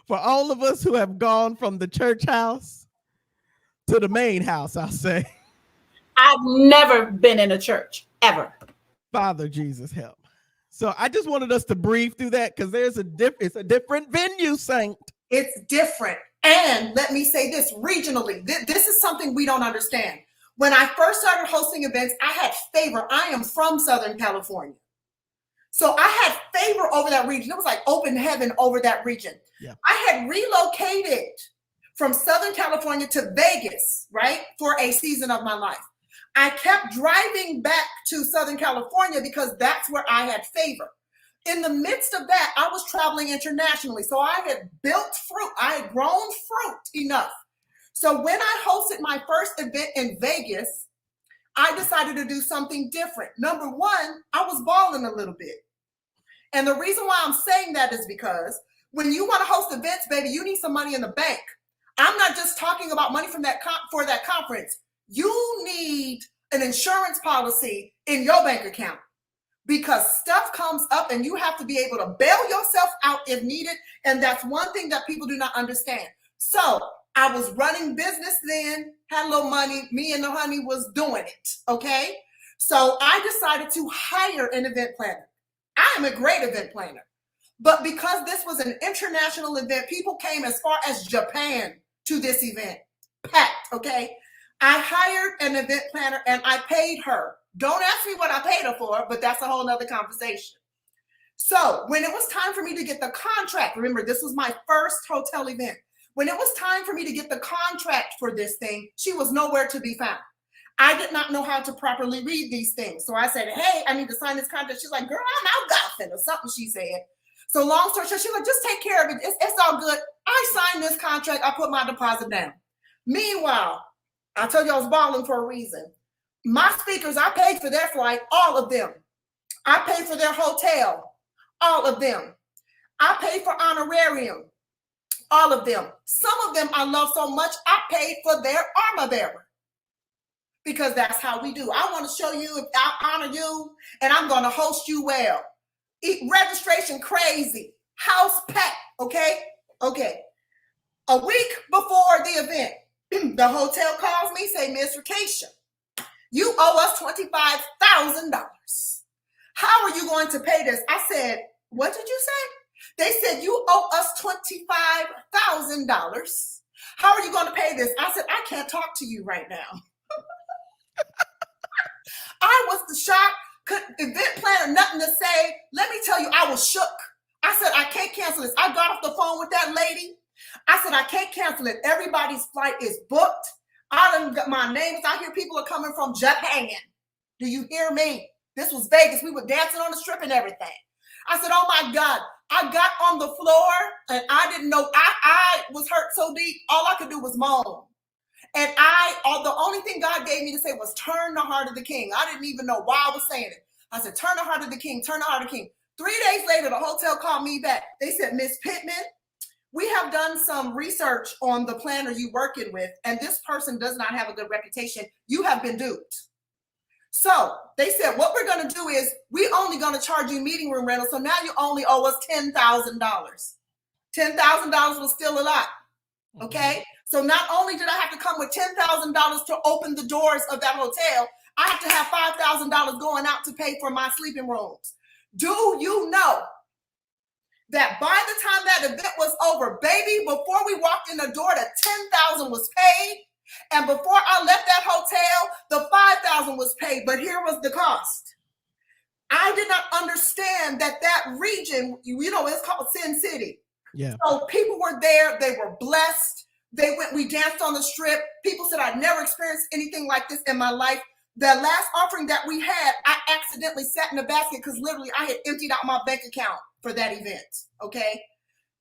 For all of us who have gone from the church house to the main house, I'll say. I've never been in a church, ever. Father Jesus, help. So I just wanted us to breathe through that because it's a different venue, Saint. It's different. And let me say this, regionally, this is something we don't understand. When I first started hosting events, I had favor. I am from Southern California. So I had favor over that region. It was like open heaven over that region. Yeah. I had relocated from Southern California to Vegas, right, for a season of my life. I kept driving back to Southern California because that's where I had favor. In the midst of that, I was traveling internationally. So I had built fruit. I had grown fruit enough. So when I hosted my first event in Vegas, I decided to do something different. Number one, I was balling a little bit. And the reason why I'm saying that is because when you want to host events, baby, you need some money in the bank. I'm not just talking about money from for that conference. You need an insurance policy in your bank account because stuff comes up and you have to be able to bail yourself out if needed. And that's one thing that people do not understand. So I was running business then, had a little money. Me and the honey was doing it, okay? So I decided to hire an event planner. I am a great event planner. But because this was an international event, people came as far as Japan to this event. Packed, okay? I hired an event planner and I paid her. Don't ask me what I paid her for, but that's a whole nother conversation. So when it was time for me to get the contract, remember, this was my first hotel event. When it was time for me to get the contract for this thing, she was nowhere to be found. I did not know how to properly read these things. So I said, hey, I need to sign this contract. She's like, girl, I'm out golfing or something, she said. So long story short, she's like, just take care of it. It's all good. I signed this contract. I put my deposit down. Meanwhile, I told you I was balling for a reason. My speakers, I paid for their flight, all of them. I paid for their hotel, all of them. I paid for honorarium, all of them. Some of them I love so much, I paid for their armor bearer. Because that's how we do. I want to show you, if I honor you, and I'm going to host you well. Registration crazy. House packed, okay? Okay. A week before the event, the hotel calls me, say, Miss Rakeisha, you owe us $25,000. How are you going to pay this? I said, what did you say? They said, you owe us $25,000. How are you going to pay this? I said, I can't talk to you right now. I was shocked, event planner, nothing to say. Let me tell you, I was shook. I said, I can't cancel this. I got off the phone with that lady. I said, I can't cancel it. Everybody's flight is booked. I done got my names. I hear people are coming from Japan. Do you hear me? This was Vegas. We were dancing on the strip and everything. I said, oh my God. I got on the floor and I didn't know. I was hurt so deep. All I could do was moan. And the only thing God gave me to say was turn the heart of the king. I didn't even know why I was saying it. I said, turn the heart of the king, turn the heart of the king. 3 days later, the hotel called me back. They said, Miss Pittman, we have done some research on the planner you're working with, and this person does not have a good reputation. You have been duped. So they said, what we're going to do is we only going to charge you meeting room rental. So now you only owe us $10,000. $10,000 was still a lot. Okay. So not only did I have to come with $10,000 to open the doors of that hotel, I have to have $5,000 going out to pay for my sleeping rooms. Do you know that by the time that event was over, baby, before we walked in the door, the $10,000 was paid. And before I left that hotel, the $5,000 was paid. But here was the cost. I did not understand that region, it's called Sin City. Yeah. So people were there. They were blessed. We danced on the strip. People said, I'd never experienced anything like this in my life. The last offering that we had, I accidentally sat in the basket because literally I had emptied out my bank account for that event. Okay.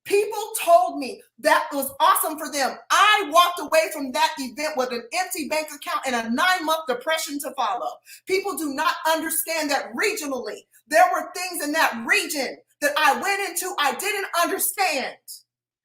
People told me that was awesome for them. I walked away from that event with an empty bank account and a 9-month depression to follow. People do not understand that regionally, there were things in that region that I went into, I didn't understand.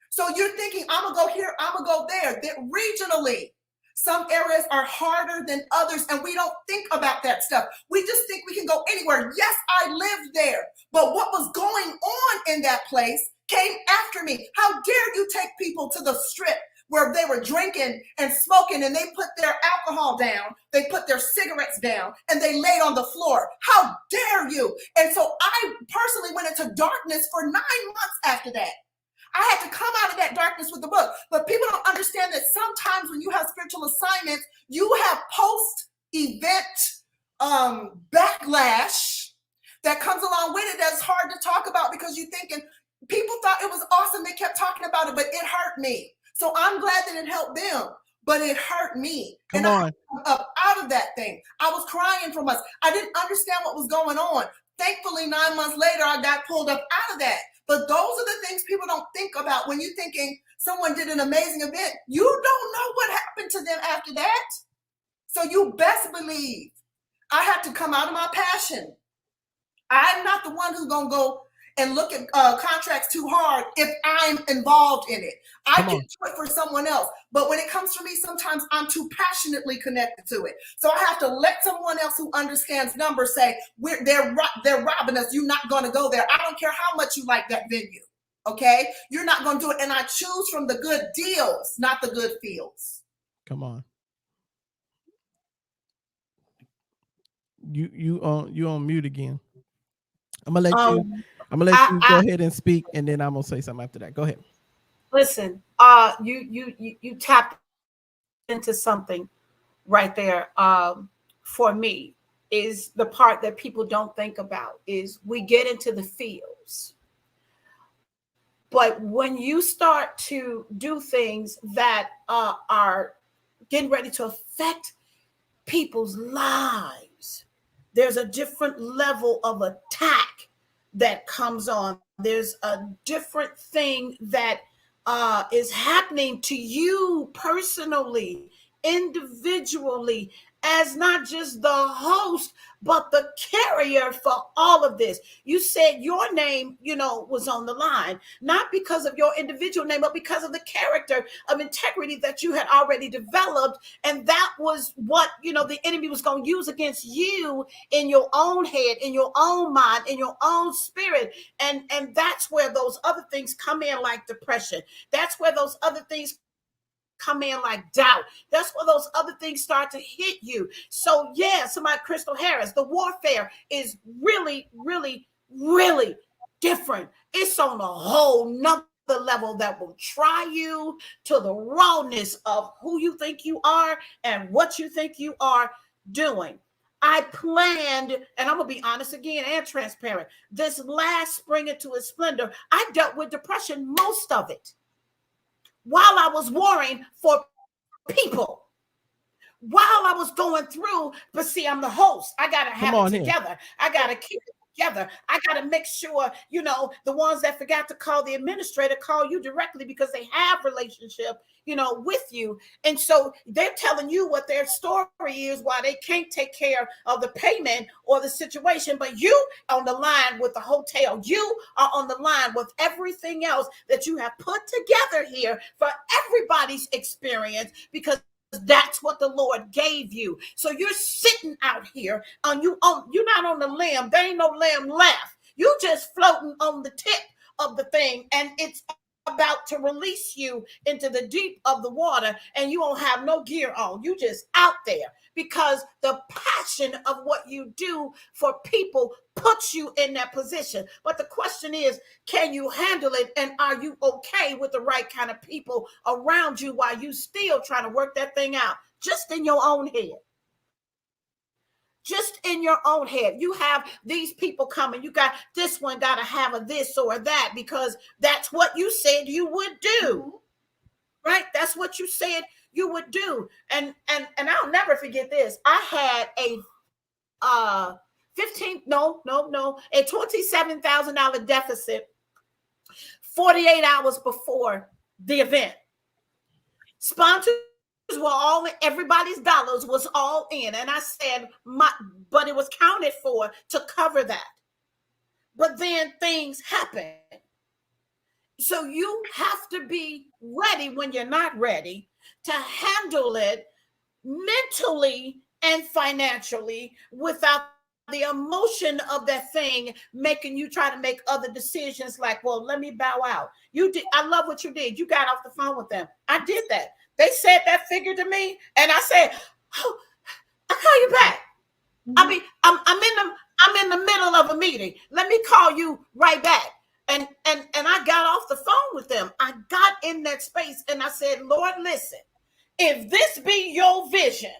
So you're thinking, I'm going to go here, I'm going to go there. That regionally, some areas are harder than others, and we don't think about that stuff. We just think we can go anywhere. Yes, I lived there, but what was going on in that place came after me. How dare you take people to the strip where they were drinking and smoking, and they put their alcohol down, they put their cigarettes down, and they laid on the floor. How dare you? And so I personally went into darkness for 9 months after that. I had to come out of that darkness with the book. But people don't understand that sometimes when you have spiritual assignments, you have post-event backlash that comes along with it that's hard to talk about, because you're thinking, people thought it was awesome. They kept talking about it, but it hurt me. So I'm glad that it helped them, but it hurt me. Come on. I came up out of that thing. I was crying for months. I didn't understand what was going on. Thankfully, 9 months later, I got pulled up out of that. But those are the things people don't think about when you're thinking someone did an amazing event. You don't know what happened to them after that. So you best believe I had to come out of my passion. I'm not the one who's going to go and look at contracts too hard if I'm involved in it. I can do it for someone else. But when it comes to me, sometimes I'm too passionately connected to it. So I have to let someone else who understands numbers say, they're robbing us. You're not going to go there. I don't care how much you like that venue. Okay? You're not going to do it. And I choose from the good deals, not the good fields. Come on. You on mute again. I'm gonna let you go ahead and speak, and then I'm gonna say something after that. Go ahead. Listen, you tapped into something right there. For me, is the part that people don't think about is we get into the fields, but when you start to do things that are getting ready to affect people's lives, there's a different level of attack that comes on. There's a different thing that is happening to you personally, individually, as not just the host, but the carrier for all of this. You said your name, was on the line, not because of your individual name, but because of the character of integrity that you had already developed. And that was what, the enemy was going to use against you in your own head, in your own mind, in your own spirit. And that's where those other things come in, like depression. That's where those other things come in, like doubt. That's where those other things start to hit you. So yeah, somebody, Crystal Harris, the warfare is really, really, really different. It's on a whole nother level that will try you to the rawness of who you think you are and what you think you are doing. I planned, and I'm going to be honest again and transparent, this last spring into its splendor, I dealt with depression, most of it, while I was warring for people, while I was going through. But see, I'm the host. I got to have it together. I got to keep it together. I got to make sure, the ones that forgot to call the administrator call you directly because they have relationship, with you. And so they're telling you what their story is, why they can't take care of the payment or the situation. But you on the line with the hotel, you are on the line with everything else that you have put together here for everybody's experience, because that's what the Lord gave you. So you're sitting out here you're not on the limb. There ain't no limb left. You just floating on the tip of the thing, and it's about to release you into the deep of the water, and you don't have no gear on. You just out there because the passion of what you do for people puts you in that position. But the question is, can you handle it? And are you okay with the right kind of people around you while you still trying to work that thing out just in your own head? Just in your own head. You have these people coming. You got this one got to have a this or that because that's what you said you would do. Right? That's what you said you would do. And I'll never forget this. I had a a $27,000 deficit 48 hours before the event. Sponsors were all in, everybody's dollars was all in. And I said, but it was counted for to cover that. But then things happen. So you have to be ready when you're not ready to handle it mentally and financially without the emotion of that thing making you try to make other decisions like, well, let me bow out. You did. I love what you did. You got off the phone with them. I did that. They said that figure to me, and I said, oh, I'll call you back. I mean, I'm in the middle of a meeting. Let me call you right back. And I got off the phone with them. I got in that space and I said, Lord, listen, if this be your vision,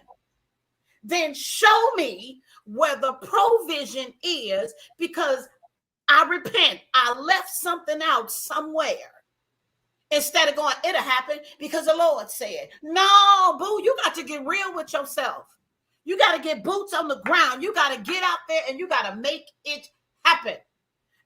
then show me where the provision is, because I repent. I left something out somewhere. Instead of going, it'll happen because the Lord said. No, boo, you got to get real with yourself. You got to get boots on the ground. You got to get out there and you got to make it happen.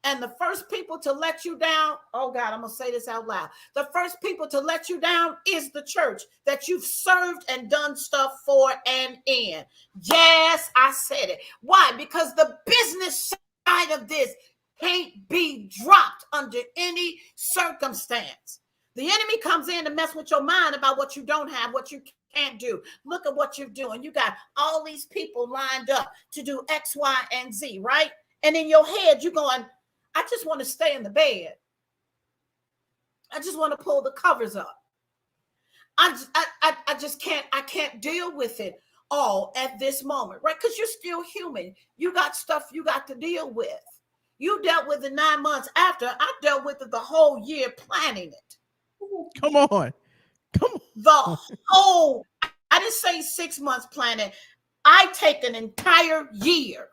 And the first people to let you down, oh God, I'm going to say this out loud. The first people to let you down is the church that you've served and done stuff for and in. Yes, I said it. Why? Because the business side of this can't be dropped under any circumstance. The enemy comes in to mess with your mind about what you don't have, what you can't do. Look at what you're doing. You got all these people lined up to do X, Y, and Z, right? And in your head, you're going, I just want to stay in the bed. I just want to pull the covers up. I just can't, I can't deal with it all at this moment, right? Because you're still human. You got stuff you got to deal with. You dealt with it 9 months after. I dealt with it the whole year planning it. Come on. The whole, I didn't say 6 months planning. I take an entire year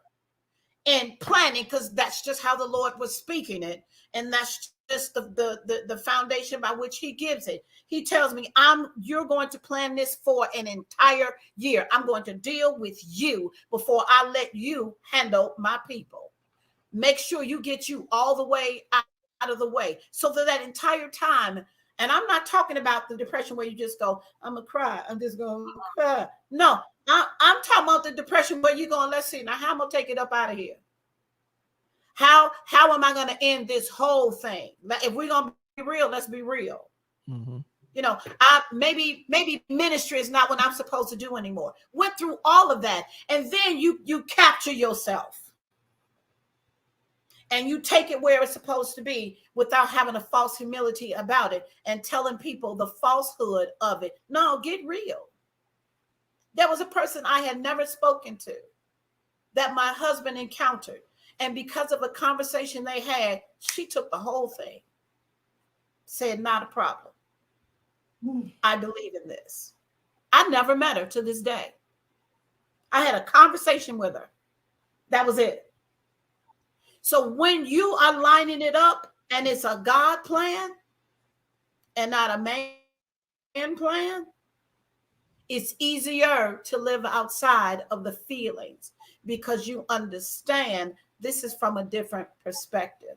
in planning, because that's just how the Lord was speaking it. And that's just the foundation by which he gives it. He tells me, you're going to plan this for an entire year. I'm going to deal with you before I let you handle my people. Make sure you get you all the way out of the way. So for that entire time, and I'm not talking about the depression where you just go, I'm going to cry. I'm just going to cry. No, I'm talking about the depression where you're going, let's see, now how am I going to take it up out of here? How am I going to end this whole thing? If we're going to be real, let's be real. Mm-hmm. You know, maybe ministry is not what I'm supposed to do anymore. Went through all of that. And then you capture yourself. And you take it where it's supposed to be without having a false humility about it and telling people the falsehood of it. No, get real. There was a person I had never spoken to that my husband encountered. And because of a conversation they had, she took the whole thing. Said, not a problem. I believe in this. I never met her to this day. I had a conversation with her. That was it. So when you are lining it up and it's a God plan and not a man plan, it's easier to live outside of the feelings because you understand this is from a different perspective.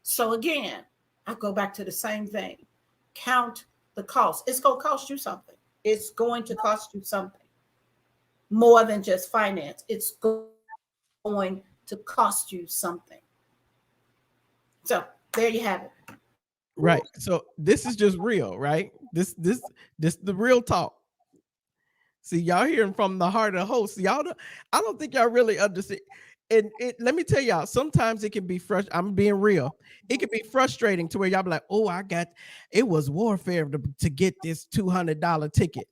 So again, I go back to the same thing. Count the cost. It's going to cost you something. It's going to cost you something more than just finance. It's going to cost you something. So there you have it. Right. So this is just real, right? This the real talk. See, y'all hearing from the heart of the host. I don't think y'all really understand. And let me tell y'all, sometimes it can be frustrating. I'm being real. It can be frustrating to where y'all be like, oh, it was warfare to get this $200 ticket.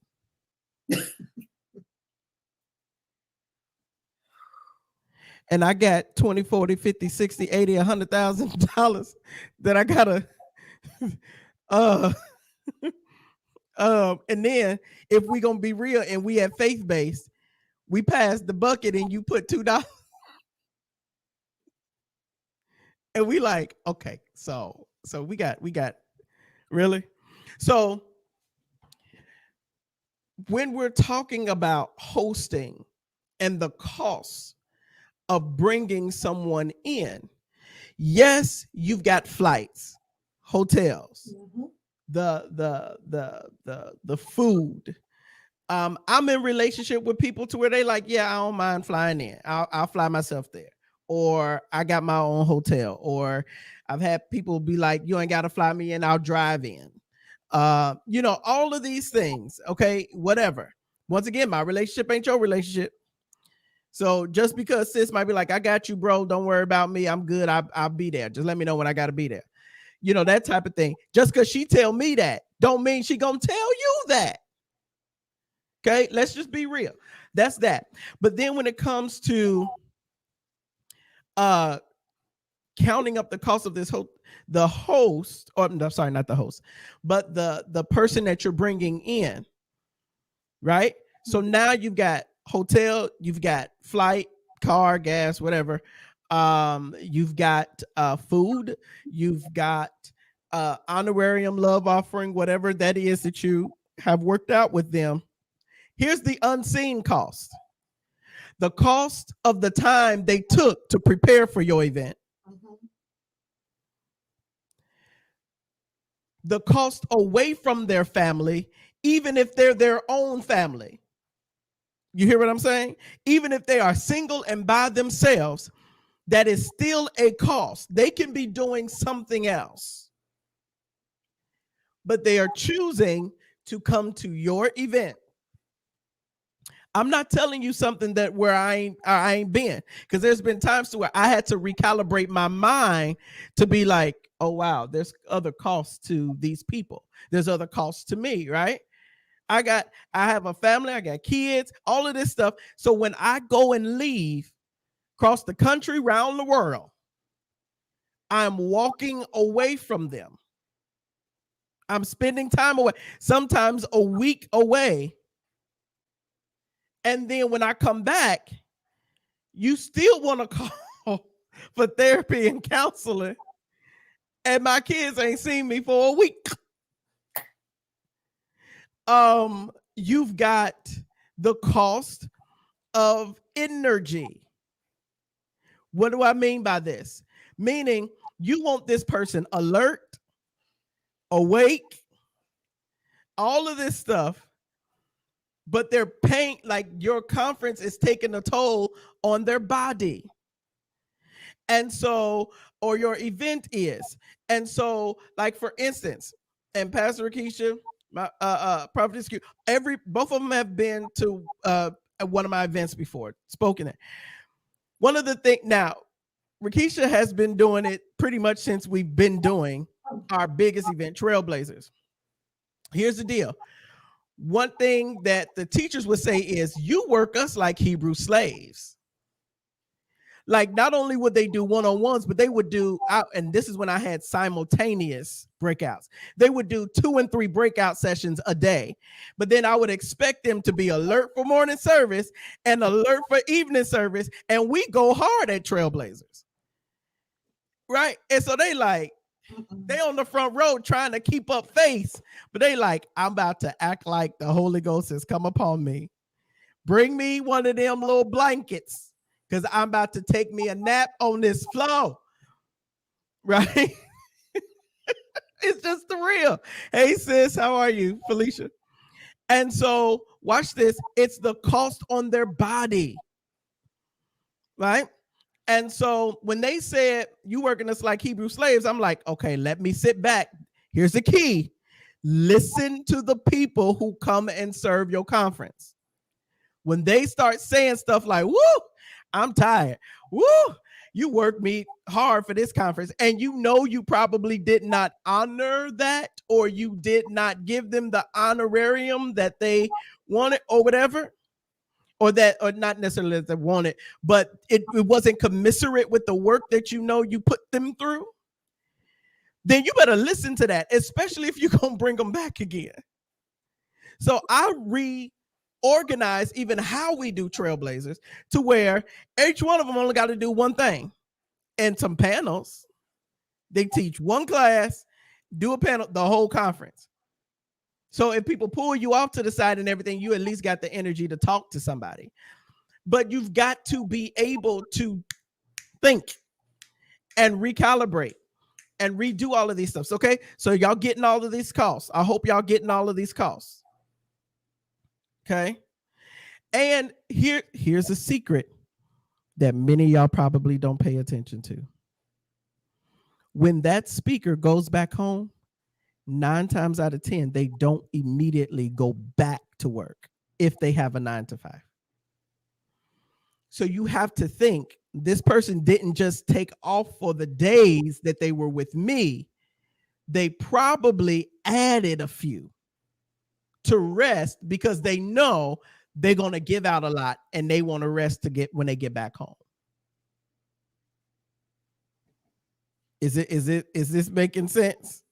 And I got 20, 40, 50, 60, 80, $100,000 that I gotta and then if we gonna be real and we at faith-based, we pass the bucket and you put $2. And we like, okay, so we got really. So when we're talking about hosting and the cost of bringing someone in, yes, you've got flights, hotels, mm-hmm. the food. I'm in relationship with people to where they like, yeah, I don't mind flying in. I'll fly myself there. Or I got my own hotel. Or I've had people be like, you ain't got to fly me in, I'll drive in. All of these things. Okay, whatever. Once again, my relationship ain't your relationship. So just because sis might be like, I got you, bro. Don't worry about me. I'm good. I'll be there. Just let me know when I got to be there. You know, that type of thing. Just because she tell me that don't mean she going to tell you that. Okay. Let's just be real. That's that. But then when it comes to counting up the cost of this the host, or I'm sorry, not the host, but the person that you're bringing in, right? So now you've got hotel, you've got flight, car, gas, whatever. You've got food, you've got honorarium, love offering, whatever that is that you have worked out with them. Here's the unseen cost. The cost of the time they took to prepare for your event. The cost away from their family, even if they're their own family. You hear what I'm saying? Even if they are single and by themselves, that is still a cost. They can be doing something else, but they are choosing to come to your event. I'm not telling you something that where I ain't been, because there's been times to where I had to recalibrate my mind to be like, oh wow, there's other costs to these people. There's other costs to me, right? I have a family, I got kids, all of this stuff. So when I go and leave across the country, around the world, I'm walking away from them. I'm spending time away, sometimes a week away. And then when I come back, you still want to call for therapy and counseling. And my kids ain't seen me for a week. You've got the cost of energy. What do I mean by this? Meaning you want this person alert, awake, all of this stuff, but they're paying, like your conference is taking a toll on their body. And so, or your event is. And so, like for instance, and Pastor Akeisha, my Prophetess Q, both of them have been to one of my events before, spoken at. One of the things now, Rakisha has been doing it pretty much since we've been doing our biggest event, Trailblazers. Here's the deal. One thing that the teachers would say is, you work us like Hebrew slaves. Like not only would they do one-on-ones, but they would do, and this is when I had simultaneous breakouts. They would do 2 and 3 breakout sessions a day. But then I would expect them to be alert for morning service and alert for evening service. And we go hard at Trailblazers. Right? And so they on the front row trying to keep up face, but they like, I'm about to act like the Holy Ghost has come upon me. Bring me one of them little blankets, because I'm about to take me a nap on this floor. Right? It's just the real. Hey, sis, how are you, Felicia? And so, watch this. It's the cost on their body. Right? And so, when they said, you working us like Hebrew slaves, I'm like, okay, let me sit back. Here's the key. Listen to the people who come and serve your conference. When they start saying stuff like, woo, I'm tired. Woo, you worked me hard for this conference. And you know you probably did not honor that, or you did not give them the honorarium that they wanted or whatever. Or not necessarily that they wanted, but it wasn't commiserate with the work that you know you put them through. Then you better listen to that, especially if you're going to bring them back again. So I reorganize even how we do Trailblazers to where each one of them only got to do one thing. And some panels, they teach one class, do a panel, the whole conference. So if people pull you off to the side and everything, you at least got the energy to talk to somebody. But you've got to be able to think and recalibrate and redo all of these stuff. Okay, so y'all getting all of these costs. I hope y'all getting all of these costs. Okay, and here's a secret that many of y'all probably don't pay attention to. When that speaker goes back home, 9 times out of 10, they don't immediately go back to work if they have a 9 to 5. So you have to think this person didn't just take off for the days that they were with me. They probably added a few to rest because they know they're going to give out a lot and they want to rest to get when they get back home. Is this making sense?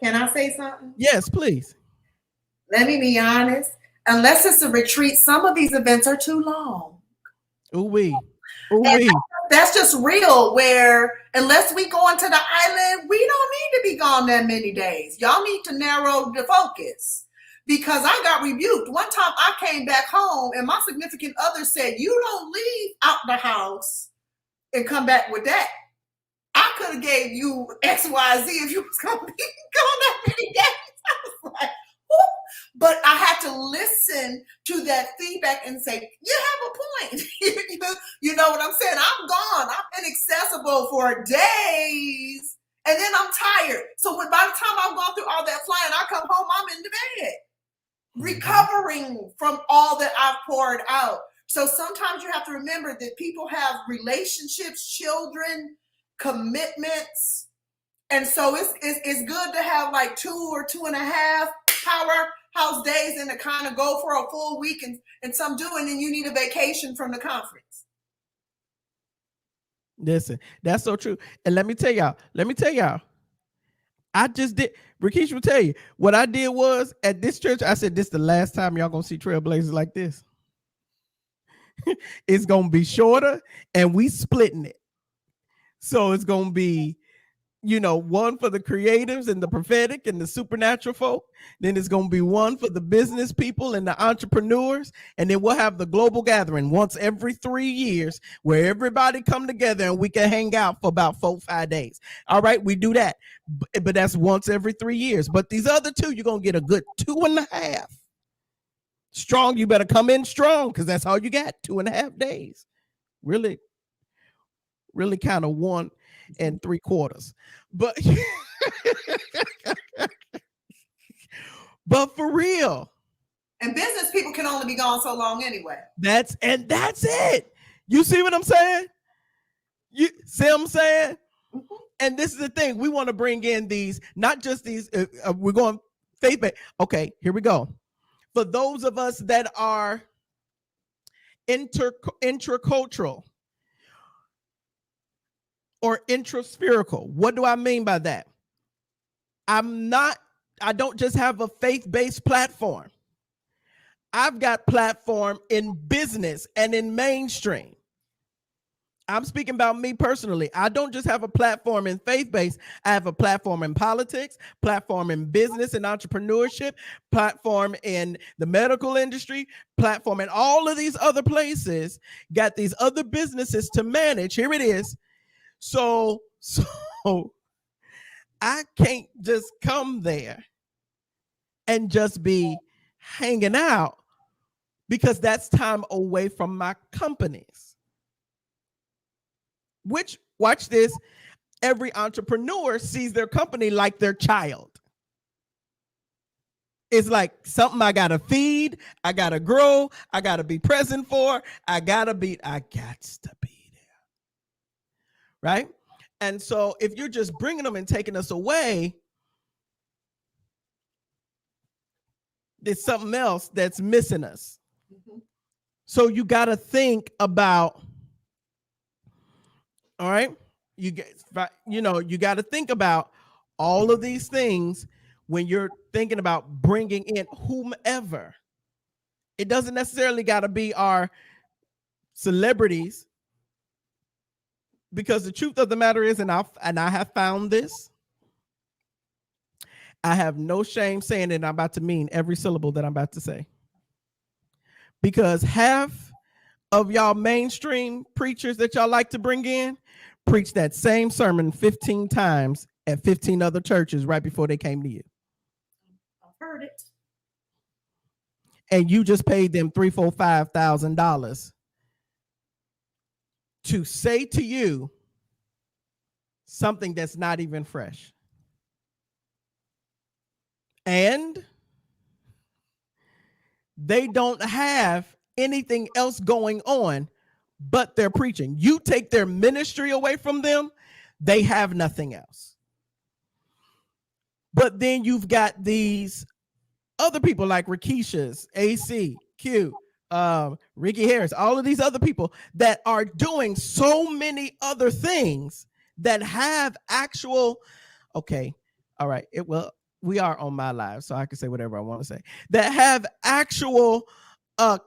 Can I say something? Yes, please. Let me be honest. Unless it's a retreat, some of these events are too long. Ooh-wee. That's just real, where unless we go into the island, we don't need to be gone that many days. Y'all need to narrow the focus, because I got rebuked. One time I came back home and my significant other said, you don't leave out the house and come back with that. I could have gave you X, Y, Z if you was going to be gone that many days. I was like, whoop. But I had to listen to that feedback and say, you have a point. You know what I'm saying? I'm gone. I'm inaccessible for days. And then I'm tired. So by the time I've gone through all that flying, I come home, I'm in the bed, recovering from all that I've poured out. So sometimes you have to remember that people have relationships, children, commitments. And so it's good to have like 2 or 2.5 powerhouse days and to kind of go for a full week and some do, and then you need a vacation from the conference. Listen, that's so true. And let me tell y'all, I just did, Rakesh will tell you, what I did was at this church, I said, this is the last time y'all gonna see trailblazers like this. It's gonna be shorter and we splitting it. So it's gonna be, one for the creatives and the prophetic and the supernatural folk. Then it's going to be one for the business people and the entrepreneurs. And then we'll have the global gathering once every 3 years where everybody come together and we can hang out for about 4-5 days. All right, we do that. But that's once every 3 years. But these other two, you're going to get a good 2.5. Strong, you better come in strong because that's all you got, 2.5 days. Really kind of 1 3/4. But but for real. And business people can only be gone so long anyway. That's it. You see what I'm saying? You see what I'm saying? Mm-hmm. And this is the thing. We want to bring in these, not just these, we're going faith-based. Okay, here we go. For those of us that are intracultural or intraspherical. What do I mean by that? I don't just have a faith-based platform. I've got platform in business and in mainstream. I'm speaking about me personally. I don't just have a platform in faith-based. I have a platform in politics, platform in business and entrepreneurship, platform in the medical industry, platform in all of these other places, got these other businesses to manage. Here it is. So I can't just come there and just be hanging out because that's time away from my companies. Which, watch this, every entrepreneur sees their company like their child. It's like something I gotta feed, I gotta grow, I gotta be present for, I gotta be there. Right? And so if you're just bringing them and taking us away, there's something else that's missing us. Mm-hmm. So you got to think about, all right, you got to think about all of these things when you're thinking about bringing in whomever. It doesn't necessarily got to be our celebrities. Because the truth of the matter is, and I have found this, I have no shame saying it, and I'm about to mean every syllable that I'm about to say. Because half of y'all mainstream preachers that y'all like to bring in preach that same sermon 15 times at 15 other churches right before they came to you. I've heard it. And you just paid them $3,000, $4,000, $5,000 to say to you something that's not even fresh. And they don't have anything else going on but they're preaching. You take their ministry away from them, they have nothing else. But then you've got these other people like Rakisha's, AC, Q, Ricky Harris, all of these other people that are doing so many other things that have actual, okay, all right, we are on my live, so I can say whatever I want to say, that have actual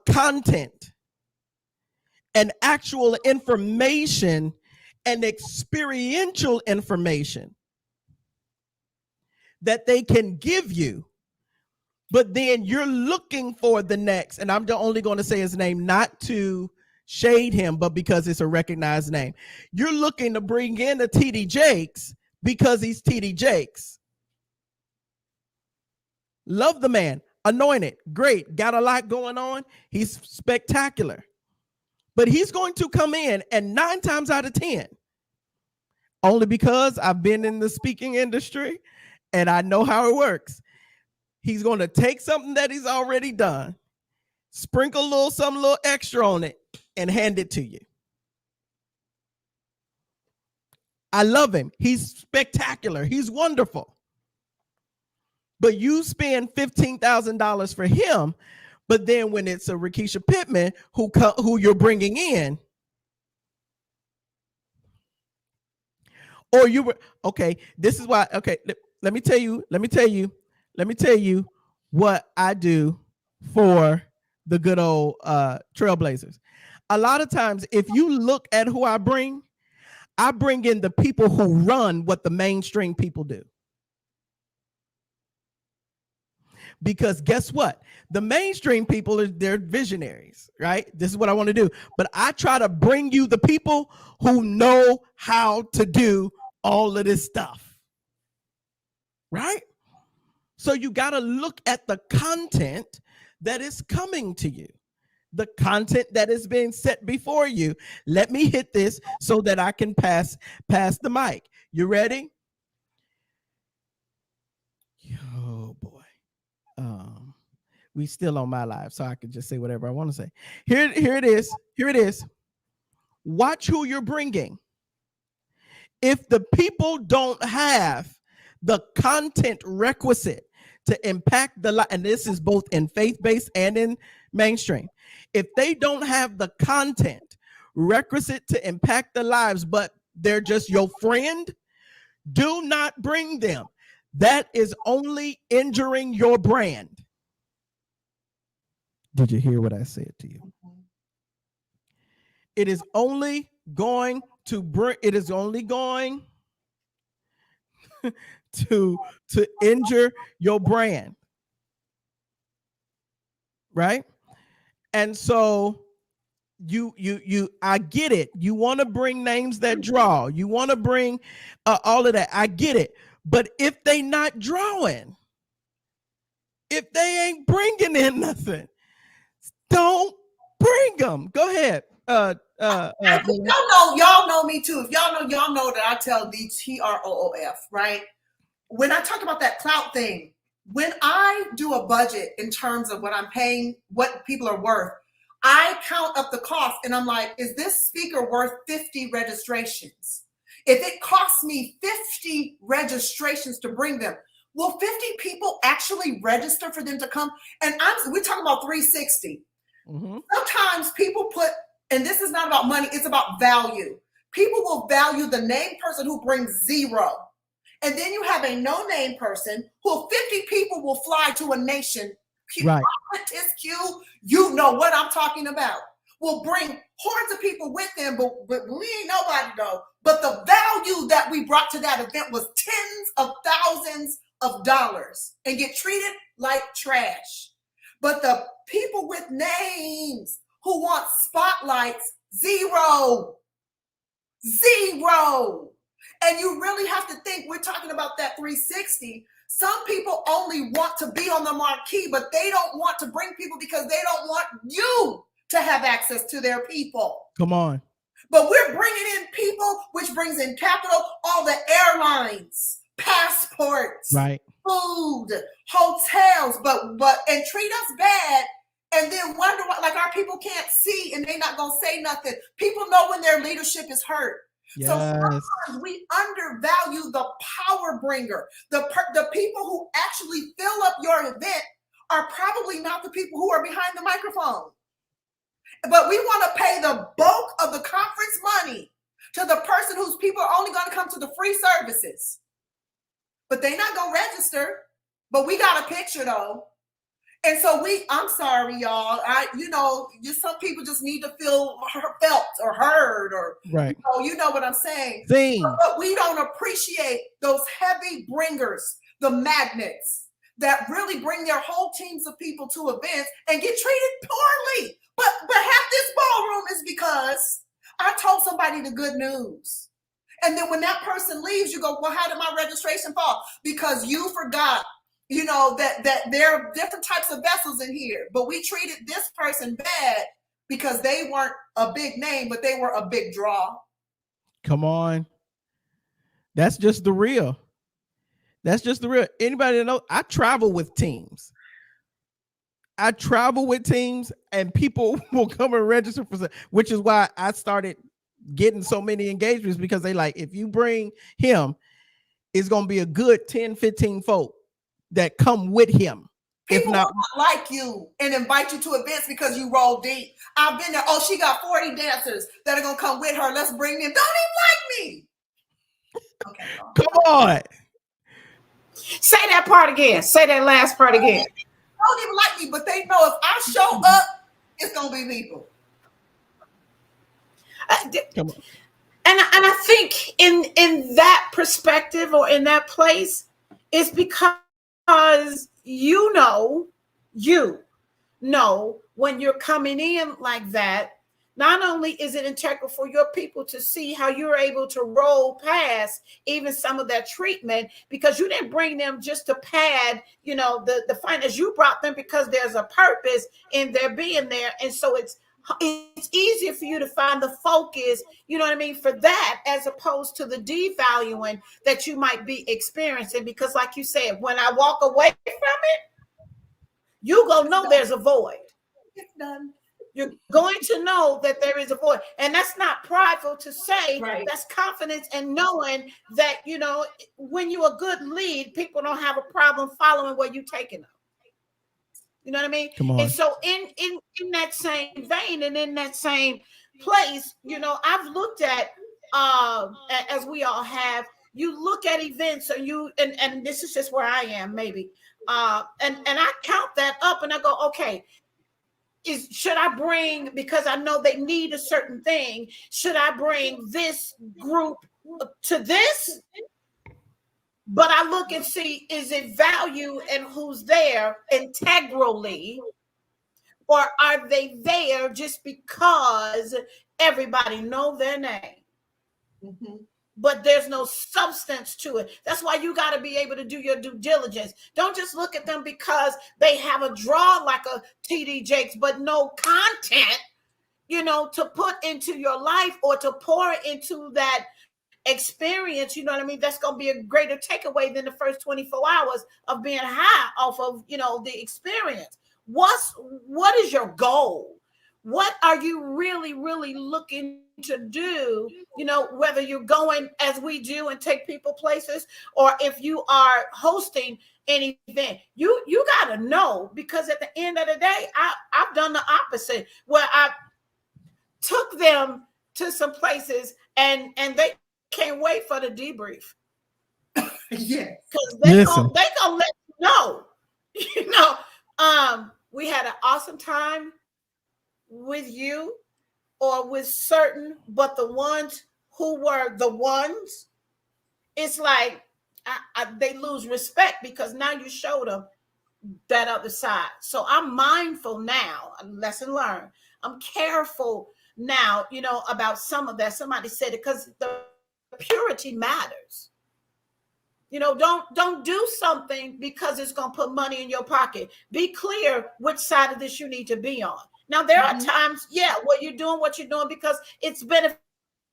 content and actual information and experiential information that they can give you. But then you're looking for the next, and I'm only going to say his name, not to shade him, but because it's a recognized name. You're looking to bring in a TD Jakes because he's TD Jakes. Love the man, anointed, great, got a lot going on. He's spectacular. But he's going to come in, and 9 times out of 10, only because I've been in the speaking industry and I know how it works, he's going to take something that he's already done, sprinkle some little extra on it, and hand it to you. I love him. He's spectacular. He's wonderful. But you spend $15,000 for him, but then when it's a Rakisha Pittman who you're bringing in, or you were, okay, this is why, okay, let me tell you what I do for the good old Trailblazers. A lot of times, if you look at who I bring in the people who run what the mainstream people do. Because guess what? The mainstream people they're visionaries, right? This is what I want to do. But I try to bring you the people who know how to do all of this stuff, right? So you got to look at the content that is coming to you, the content that is being set before you. Let me hit this so that I can pass the mic. You ready? Oh boy. We still on my live, so I can just say whatever I want to say. Here it is. Watch who you're bringing. If the people don't have the content requisite to impact the life, and this is both in faith-based and in mainstream, if they don't have the content requisite to impact the lives, but they're just your friend, do not bring them. That is only injuring your brand. Did you hear what I said to you? It is only going to injure your brand. Right? And so I get it. You want to bring names that draw. You want to bring all of that. I get it. But if they not drawing, if they ain't bringing in nothing, don't bring them. Go ahead. Y'all know me too. If y'all know that I tell the TROOF, right? When I talk about that clout thing, when I do a budget in terms of what I'm paying, what people are worth, I count up the cost and I'm like, is this speaker worth 50 registrations? If it costs me 50 registrations to bring them, will 50 people actually register for them to come? And we're talking about 360. Mm-hmm. Sometimes people and this is not about money, it's about value. People will value the named person who brings 0. And then you have a no-name person who 50 people will fly to a nation. Right. Q, you know what I'm talking about. Will bring hordes of people with them, but we ain't nobody though. But the value that we brought to that event was tens of thousands of dollars and get treated like trash. But the people with names who want spotlights, 0. And you really have to think, we're talking about that 360. Some people only want to be on the marquee, but they don't want to bring people because they don't want you to have access to their people. Come on. But we're bringing in people, which brings in capital, all the airlines, passports, right, food, hotels, but and treat us bad and then wonder why, like, our people can't see and they're not going to say nothing. People know when their leadership is hurt. Yes. So sometimes we undervalue the power bringer. The people who actually fill up your event are probably not the people who are behind the microphone. But we want to pay the bulk of the conference money to the person whose people are only going to come to the free services. But they're not going to register. But we got a picture though. And so I'm sorry, y'all. Some people just need to feel felt or heard, or right. You know what I'm saying? Sing. But we don't appreciate those heavy bringers, the magnets that really bring their whole teams of people to events and get treated poorly. But half this ballroom is because I told somebody the good news. And then when that person leaves, you go, well, how did my registration fall? Because you forgot, that there are different types of vessels in here. But we treated this person bad because they weren't a big name, but they were a big draw. Come on. That's just the real. That's just the real. Anybody that knows, I travel with teams. And people will come and register for, which is why I started getting so many engagements, because they like, if you bring him, it's going to be a good 10, 15 folk that come with him. People will not like you and invite you to events because you roll deep. I've been there. Oh, she got 40 dancers that are going to come with her. Let's bring them. Don't even like me. Okay. Come on. Say that part again. Say that last part again. Don't even like me, but they know if I show up, it's going to be people. Come on. And I think in that perspective, or in that place, it's because you know when you're coming in like that, not only is it integral for your people to see how you're able to roll past even some of that treatment, because you didn't bring them just to pad, the finance. You brought them because there's a purpose in their being there. And so it's easier for you to find the focus, for that, as opposed to the devaluing that you might be experiencing. Because like you said, when I walk away from it, you go know there's a void. It's done. You're going to know that there is a void. And that's not prideful to say. Right. That's confidence and knowing that, when you're a good lead, people don't have a problem following where you're taking them. You know what I mean? Come on. And so in that same vein and in that same place, I've looked at, as we all have, you look at events and this is just where I am maybe. And I count that up and I go, okay, should I bring, because I know they need a certain thing, should I bring this group to this? But I look and see, is it value and who's there integrally, or are they there just because everybody know their name? Mm-hmm. But there's no substance to it. That's why you got to be able to do your due diligence. Don't just look at them because they have a draw like a TD Jakes, but no content, to put into your life or to pour into that experience. You know what I mean? That's going to be a greater takeaway than the first 24 hours of being high off of, the experience. What is your goal? What are you really, really looking to do? Whether you're going as we do and take people places, or if you are hosting an event, you got to know, because at the end of the day, I've done the opposite, where I took them to some places and they can't wait for the debrief. Yeah, because they gonna let you know. We had an awesome time with you or with certain, but the ones who were the ones, it's like they lose respect because now you showed them that other side. So I'm mindful now, lesson learned. I'm careful now, about some of that. Somebody said it, because the purity matters. Don't do something because it's going to put money in your pocket. Be clear which side of this you need to be on. Now, there are times, where you're doing what you're doing because it's beneficial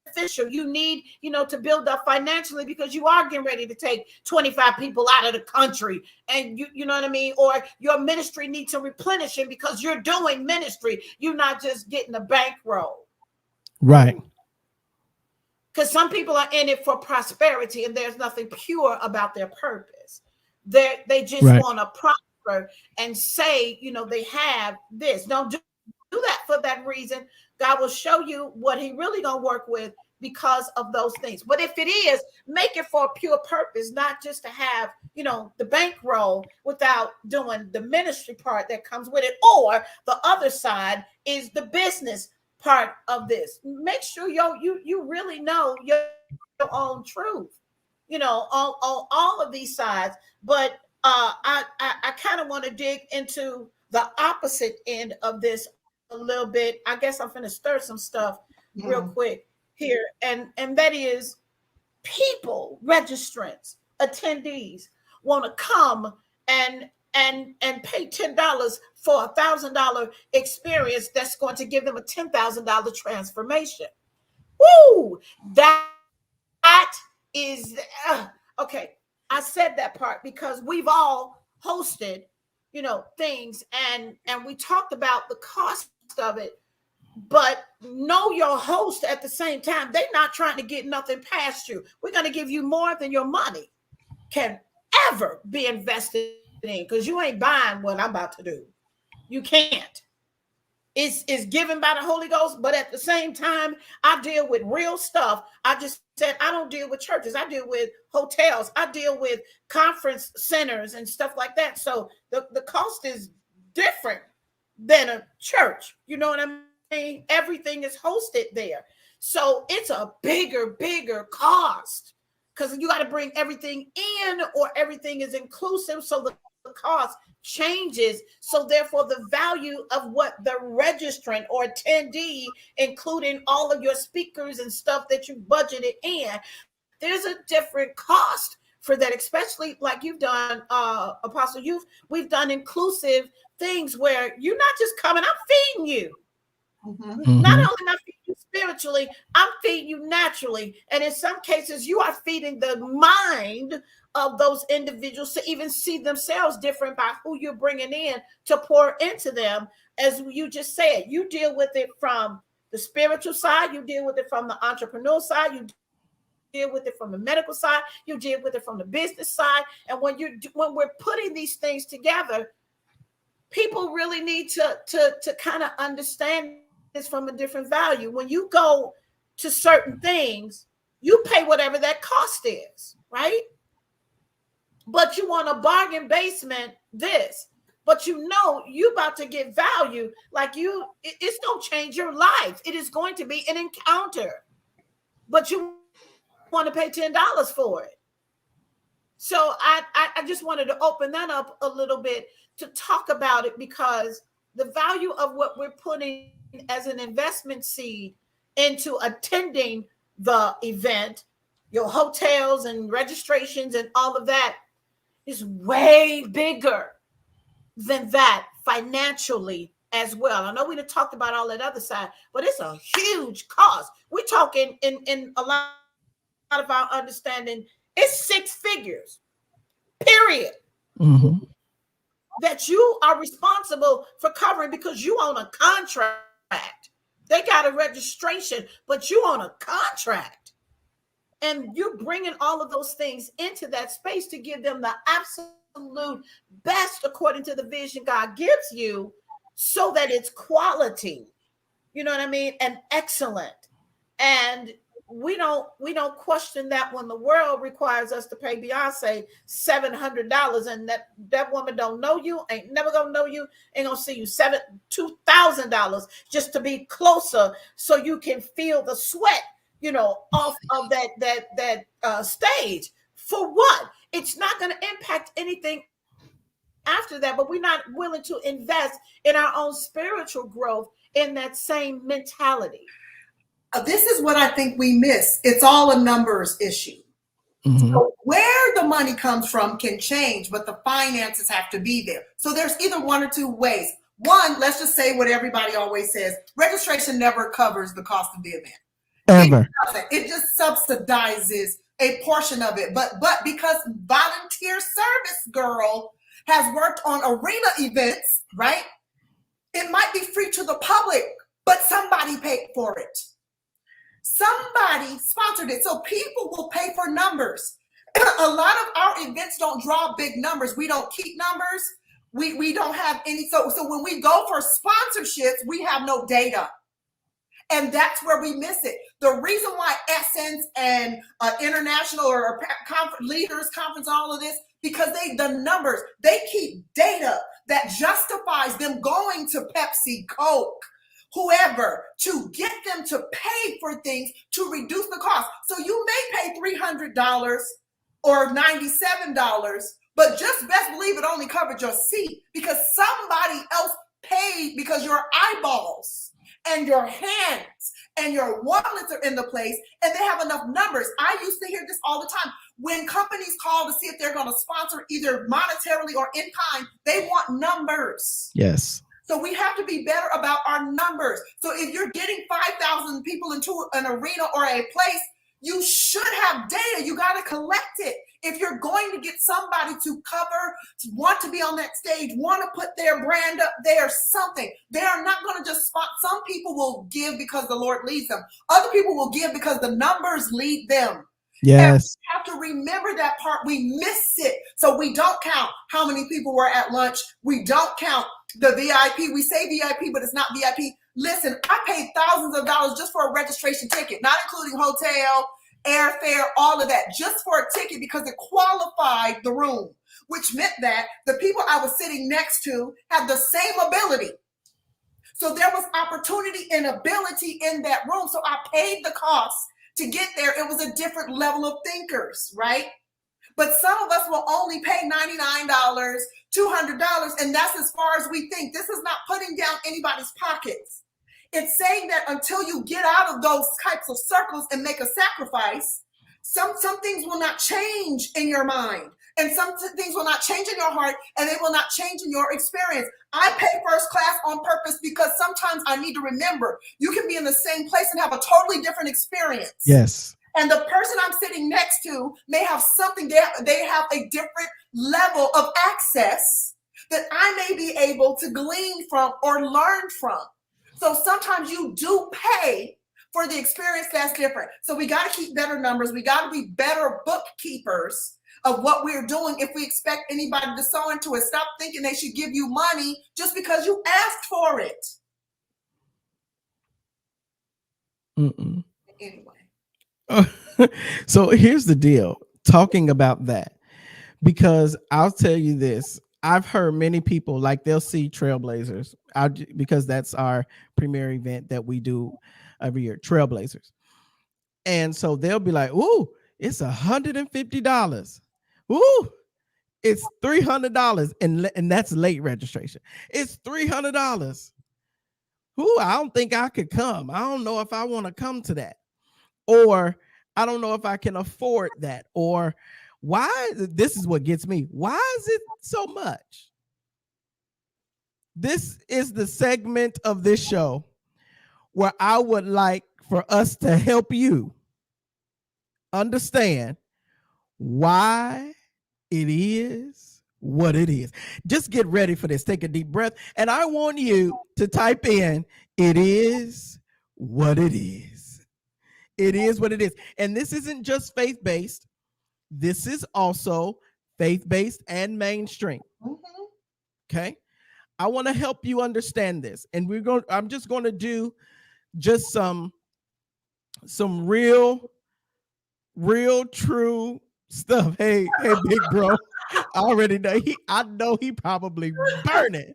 beneficial. You need, to build up financially because you are getting ready to take 25 people out of the country. And you know what I mean? Or your ministry needs some replenishing because you're doing ministry. You're not just getting a bankroll. Right. Because some people are in it for prosperity and there's nothing pure about their purpose. They just want to prosper and say, they have this. Don't do that for that reason. God will show you what he really gonna work with because of those things. But if it is, make it for a pure purpose, not just to have, the bankroll without doing the ministry part that comes with it. Or the other side is the business part of this. Make sure you really know your own truth, on all of these sides. But I kind of want to dig into the opposite end of this a little bit. I guess I'm going to stir some stuff real quick here, and that is people, registrants, attendees want to come and pay $10 for a $1,000 experience that's going to give them a $10,000 transformation. Woo! That is okay. I said that part because we've all hosted, things, and we talked about the cost of it. But know your host at the same time. They're not trying to get nothing past you. We're going to give you more than your money can ever be invested in, because you ain't buying what I'm about to do. You can't. It's given by the Holy Ghost, but at the same time, I deal with real stuff. I just said I don't deal with churches. I deal with hotels. I deal with conference centers and stuff like that. So the cost is different than a church. You know what I mean? Everything is hosted there. So it's a bigger cost because you got to bring everything in, or everything is inclusive. So the cost changes. So therefore, the value of what the registrant or attendee, including all of your speakers and stuff that you budgeted in, there's a different cost for that, especially like you've done, Apostle Youth. We've done inclusive things where you're not just coming, I'm feeding you. Mm-hmm. Not only am I feeding you spiritually, I'm feeding you naturally. And in some cases, you are feeding the mind of those individuals to even see themselves different by who you're bringing in to pour into them. As you just said, you deal with it from the spiritual side, you deal with it from the entrepreneurial side, you deal with it from the medical side, you deal with it from the business side. And when we're putting these things together, people really need to kind of understand this from a different value. When you go to certain things, you pay whatever that cost is, right? But you want a bargain basement this, but you about to get value. Like it's going to change your life. It is going to be an encounter, but you want to pay $10 for it. So I just wanted to open that up a little bit to talk about it, because the value of what we're putting as an investment seed into attending the event, your hotels and registrations and all of that, is way bigger than that financially as well. I know we done talked about all that other side, but it's a huge cost. We're talking in a lot of our understanding, it's 6 figures, period. Mm-hmm. That you are responsible for covering because you own a contract. They got a registration, but you own a contract. And you're bringing all of those things into that space to give them the absolute best according to the vision God gives you, so that it's quality, you know what I mean, and excellent. And we don't question that when the world requires us to pay Beyonce $700, and that woman don't know you, ain't never gonna know you, ain't gonna see you, $2,000 just to be closer, so you can feel the sweat, off of that stage. For what? It's not going to impact anything after that, but we're not willing to invest in our own spiritual growth in that same mentality. This is what I think we miss. It's all a numbers issue. Mm-hmm. So where the money comes from can change, but the finances have to be there. So there's either one or two ways. One, let's just say what everybody always says: registration never covers the cost of the event. Ever. It just subsidizes a portion of it. But because Volunteer Service Girl has worked on arena events, right? It might be free to the public, but somebody paid for it. Somebody sponsored it. So people will pay for numbers. A lot of our events don't draw big numbers. We don't keep numbers. We don't have any. So when we go for sponsorships, we have no data. And that's where we miss it. The reason why Essence and International or Leaders Conference, all of this, because the numbers, they keep data that justifies them going to Pepsi, Coke, whoever, to get them to pay for things to reduce the cost. So you may pay $300 or $97, but just best believe it only covered your seat because somebody else paid because your eyeballs and your hands and your wallets are in the place and they have enough numbers. I used to hear this all the time. When companies call to see if they're going to sponsor either monetarily or in kind, they want numbers. Yes. So we have to be better about our numbers. So if you're getting 5,000 people into an arena or a place, you should have data. You got to collect it. If you're going to get somebody to cover, want to be on that stage, want to put their brand up there, something, they are not going to just spot. Some people will give because the Lord leads them. Other people will give because the numbers lead them. Yes. We have to remember that part. We miss it. So we don't count how many people were at lunch. We don't count the VIP. We say VIP, but it's not VIP. Listen, I paid thousands of dollars just for a registration ticket, not including hotel, airfare, all of that, just for a ticket because it qualified the room, which meant that the people I was sitting next to had the same ability. So there was opportunity and ability in that room. So I paid the cost to get there. It was a different level of thinkers, right? But some of us will only pay $99, $200, and that's as far as we think. This is not putting down anybody's pockets. It's saying that until you get out of those types of circles and make a sacrifice, some things will not change in your mind. And some things will not change in your heart, and they will not change in your experience. I pay first class on purpose because sometimes I need to remember you can be in the same place and have a totally different experience. Yes. And the person I'm sitting next to may have something, they have a different level of access that I may be able to glean from or learn from. So sometimes you do pay for the experience that's different. So we got to keep better numbers. We got to be better bookkeepers of what we're doing. If we expect anybody to sew into it, stop thinking they should give you money just because you asked for it. Anyway. So here's the deal, talking about that, because I'll tell you this. I've heard many people, like they'll see Trailblazers because that's our premier event that we do every year, Trailblazers. And so they'll be like, ooh, it's $150. Ooh, it's $300. And that's late registration. It's $300. Ooh, I don't think I could come. I don't know if I want to come to that. Or I don't know if I can afford that. Or why? This is what gets me. Why is it so much? This is the segment of this show where I would like for us to help you understand why it is what it is. Just get ready for this. Take a deep breath. And I want you to type in, it is what it is. It is what it is. And this isn't just faith-based. This is also faith-based and mainstream. Okay. I want to help you understand this. And I'm just going to do just some real true stuff. Hey, big bro. I already know I know he probably burning.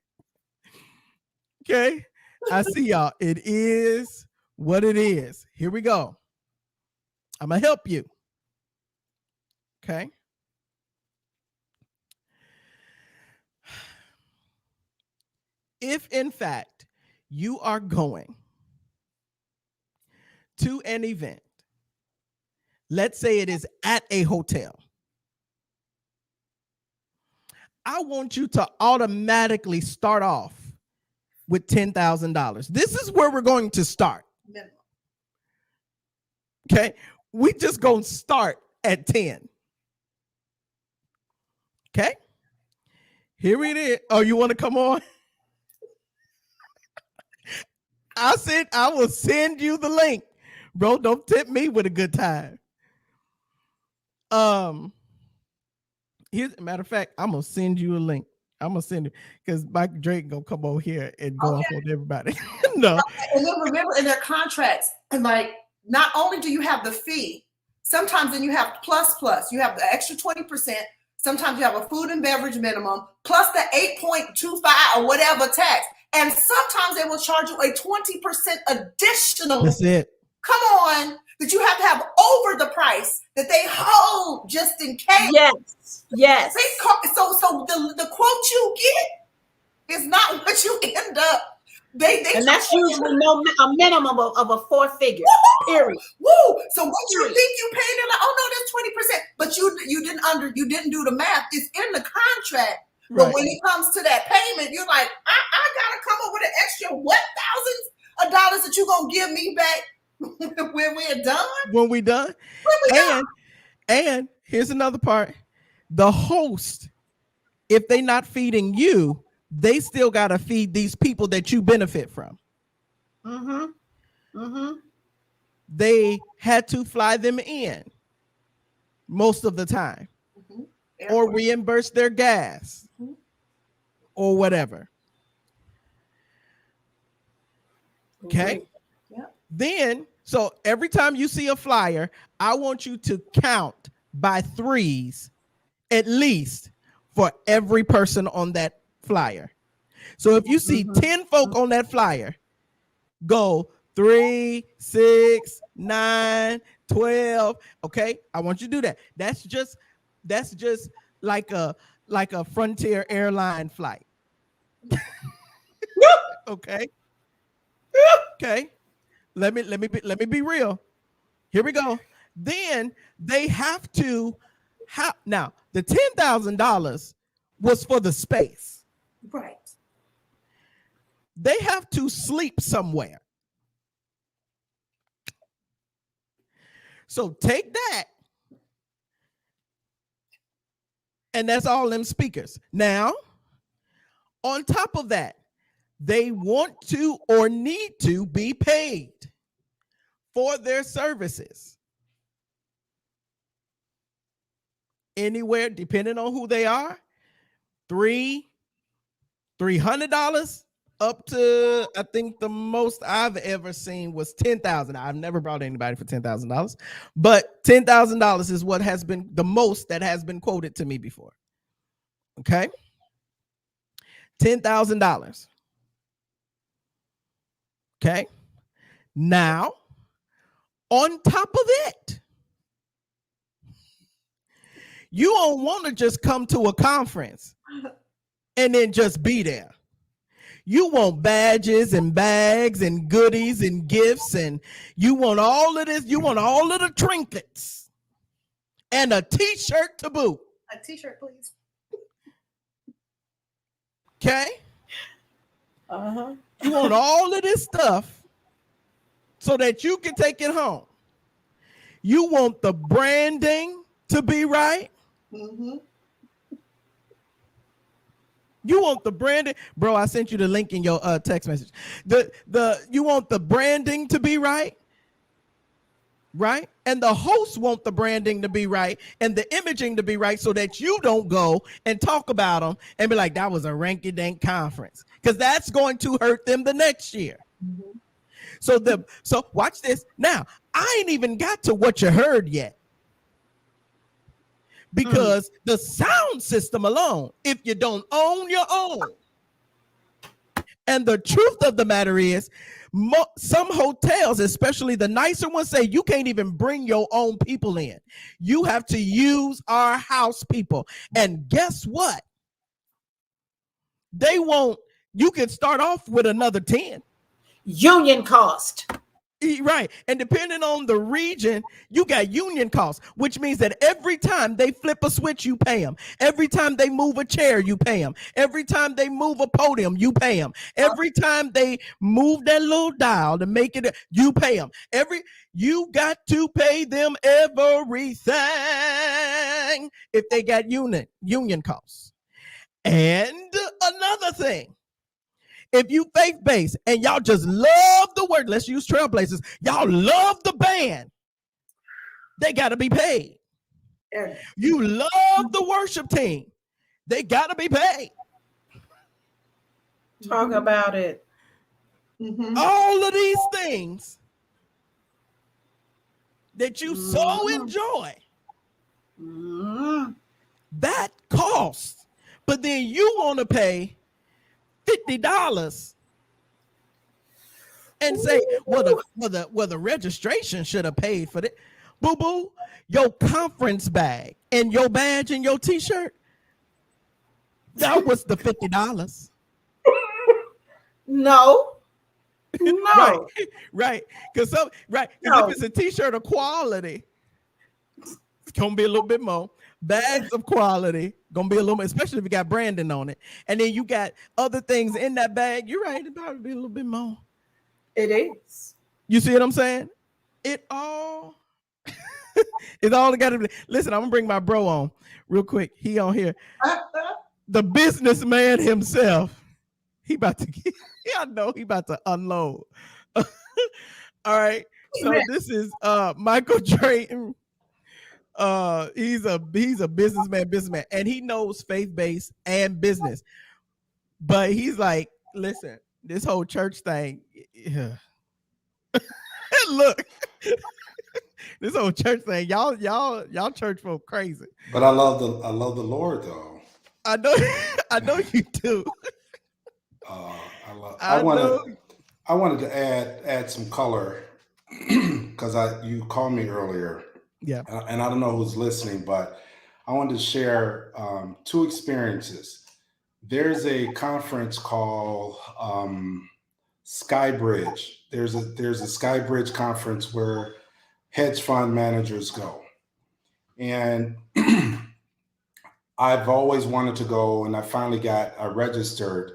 Okay. I see y'all. It is what it is. Here we go. I'm going to help you. Okay. If in fact you are going to an event, let's say it is at a hotel, I want you to automatically start off with $10,000. This is where we're going to start. Okay. We just gonna start at 10. Okay. Here it is. Oh, you want to come on? I said I will send you the link. Bro, don't tip me with a good time. Here's a matter of fact, I'm gonna send you a link. I'm gonna send it because Mike Drake gonna come over here and go off on everybody. No. And then remember in their contracts, and like not only do you have the fee, sometimes then you have plus, you have the extra 20%. Sometimes you have a food and beverage minimum plus the 8.25 or whatever tax. And sometimes they will charge you a 20% additional. That's it. Come on, that you have to have over the price that they hold just in case. Yes. So the quote you get is not what you end up. And that's usually a minimum of a 4-figure. Period. Woo! So what you think you paid? They're like, oh no, that's 20%. But you didn't do the math. It's in the contract. But when it comes to that payment, you're like, I gotta come up with an extra thousands of dollars that you gonna give me back when we're done. When we done. And here's another part. The host, if they not feeding you, they still got to feed these people that you benefit from. They had to fly them in most of the time, or reimburse their gas, or whatever. Okay. Then, so every time you see a flyer, I want you to count by 3s at least for every person on that flyer. So if you see 10 folk on that flyer, go 3, 6, 9, 12. Okay, I want you to do that. That's just like a Frontier airline flight. Okay. Okay. Let me be real. Here we go. Then they have to now the $10,000 was for the space. Right. They have to sleep somewhere. So take that. And that's all them speakers. Now, on top of that, they want to or need to be paid for their services. Anywhere, depending on who they are, $300 up to, I think the most I've ever seen was $10,000. I've never brought anybody for $10,000, but $10,000 is what has been the most that has been quoted to me before. Okay, $10,000. Okay, now on top of it, you don't want to just come to a conference and then just be there. You want badges and bags and goodies and gifts, and you want all of this. You want all of the trinkets and a t-shirt to boot. A t-shirt, please. Okay? You want all of this stuff so that you can take it home. You want the branding to be right. You want the branding, bro. I sent you the link in your text message. You want the branding to be right, and the hosts want the branding to be right and the imaging to be right, so that you don't go and talk about them and be like, that was a ranky-dank conference, because that's going to hurt them the next year. So watch this. Now, I ain't even got to what you heard yet. Because the sound system alone, if you don't own your own, and the truth of the matter is, some hotels, especially the nicer ones, say you can't even bring your own people in. You have to use our house people. And guess what? They won't. You can start off with another 10. Union cost. Right. And depending on the region, you got union costs, which means that every time they flip a switch, you pay them. Every time they move a chair, you pay them. Every time they move a podium, you pay them. Every time they move that little dial to make it, you pay them. You got to pay them everything if they got union costs. And another thing, if you faith-based and y'all just love the word, let's use Trailblazers, y'all love the band, they got to be paid. Yeah. You love the worship team, they got to be paid. Talk about it. All of these things that you so enjoy, that costs. But then you want to pay $50 and say, well, the registration should have paid for it. Boo boo, your conference bag and your badge and your t-shirt, that was the $50. No. Right. Because No. if it's a t-shirt of quality, it's gonna be a little bit more. Bags of quality gonna be a little more, especially if you got branding on it, and then you got other things in that bag. You're right, it'd probably be a little bit more. It is. You see what I'm saying? It all it's all got to be. Listen, I'm gonna bring my bro on real quick. He on here, the businessman himself. He about to get. I know he about to unload. All right. So this is Michael Drayton. He's a businessman, and he knows faith-based and business. But he's like, listen, this whole church thing. Yeah. Look, this whole church thing, y'all church folk crazy. But I love the Lord though. I know you do. I wanted to add some color because you called me earlier. Yeah. And I don't know who's listening, but I wanted to share two experiences. There's a conference called Skybridge. There's a Skybridge conference where hedge fund managers go. And I've always wanted to go, and I finally got registered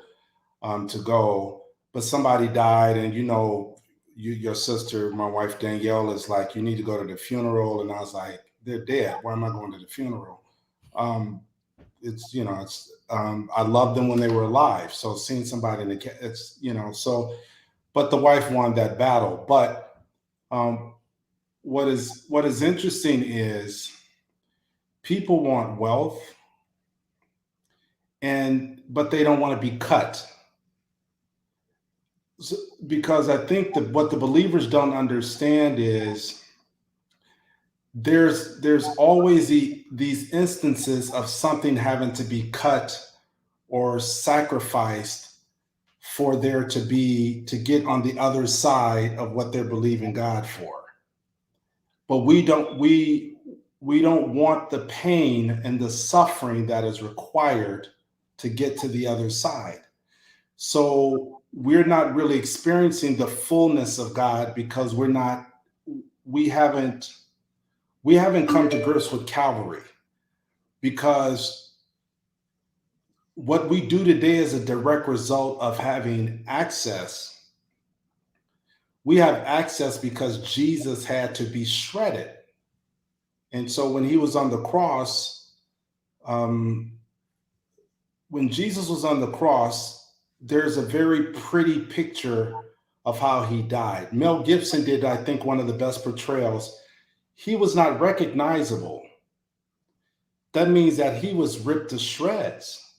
to go, but somebody died, and your sister, my wife Danielle, is like, you need to go to the funeral, and I was like, they're dead. Why am I going to the funeral? I loved them when they were alive, so seeing somebody but the wife won that battle. But what is interesting is people want wealth, but they don't want to be cut. Because I think that what the believers don't understand is there's always these instances of something having to be cut or sacrificed for there to get on the other side of what they're believing God for. But we don't want the pain and the suffering that is required to get to the other side. So we're not really experiencing the fullness of God because we haven't come to grips with Calvary, because what we do today is a direct result of having access. We have access because Jesus had to be shredded. And so when he was on the cross, when Jesus was on the cross, there's a very pretty picture of how he died. Mel Gibson did, I think, one of the best portrayals. He was not recognizable. That means that he was ripped to shreds.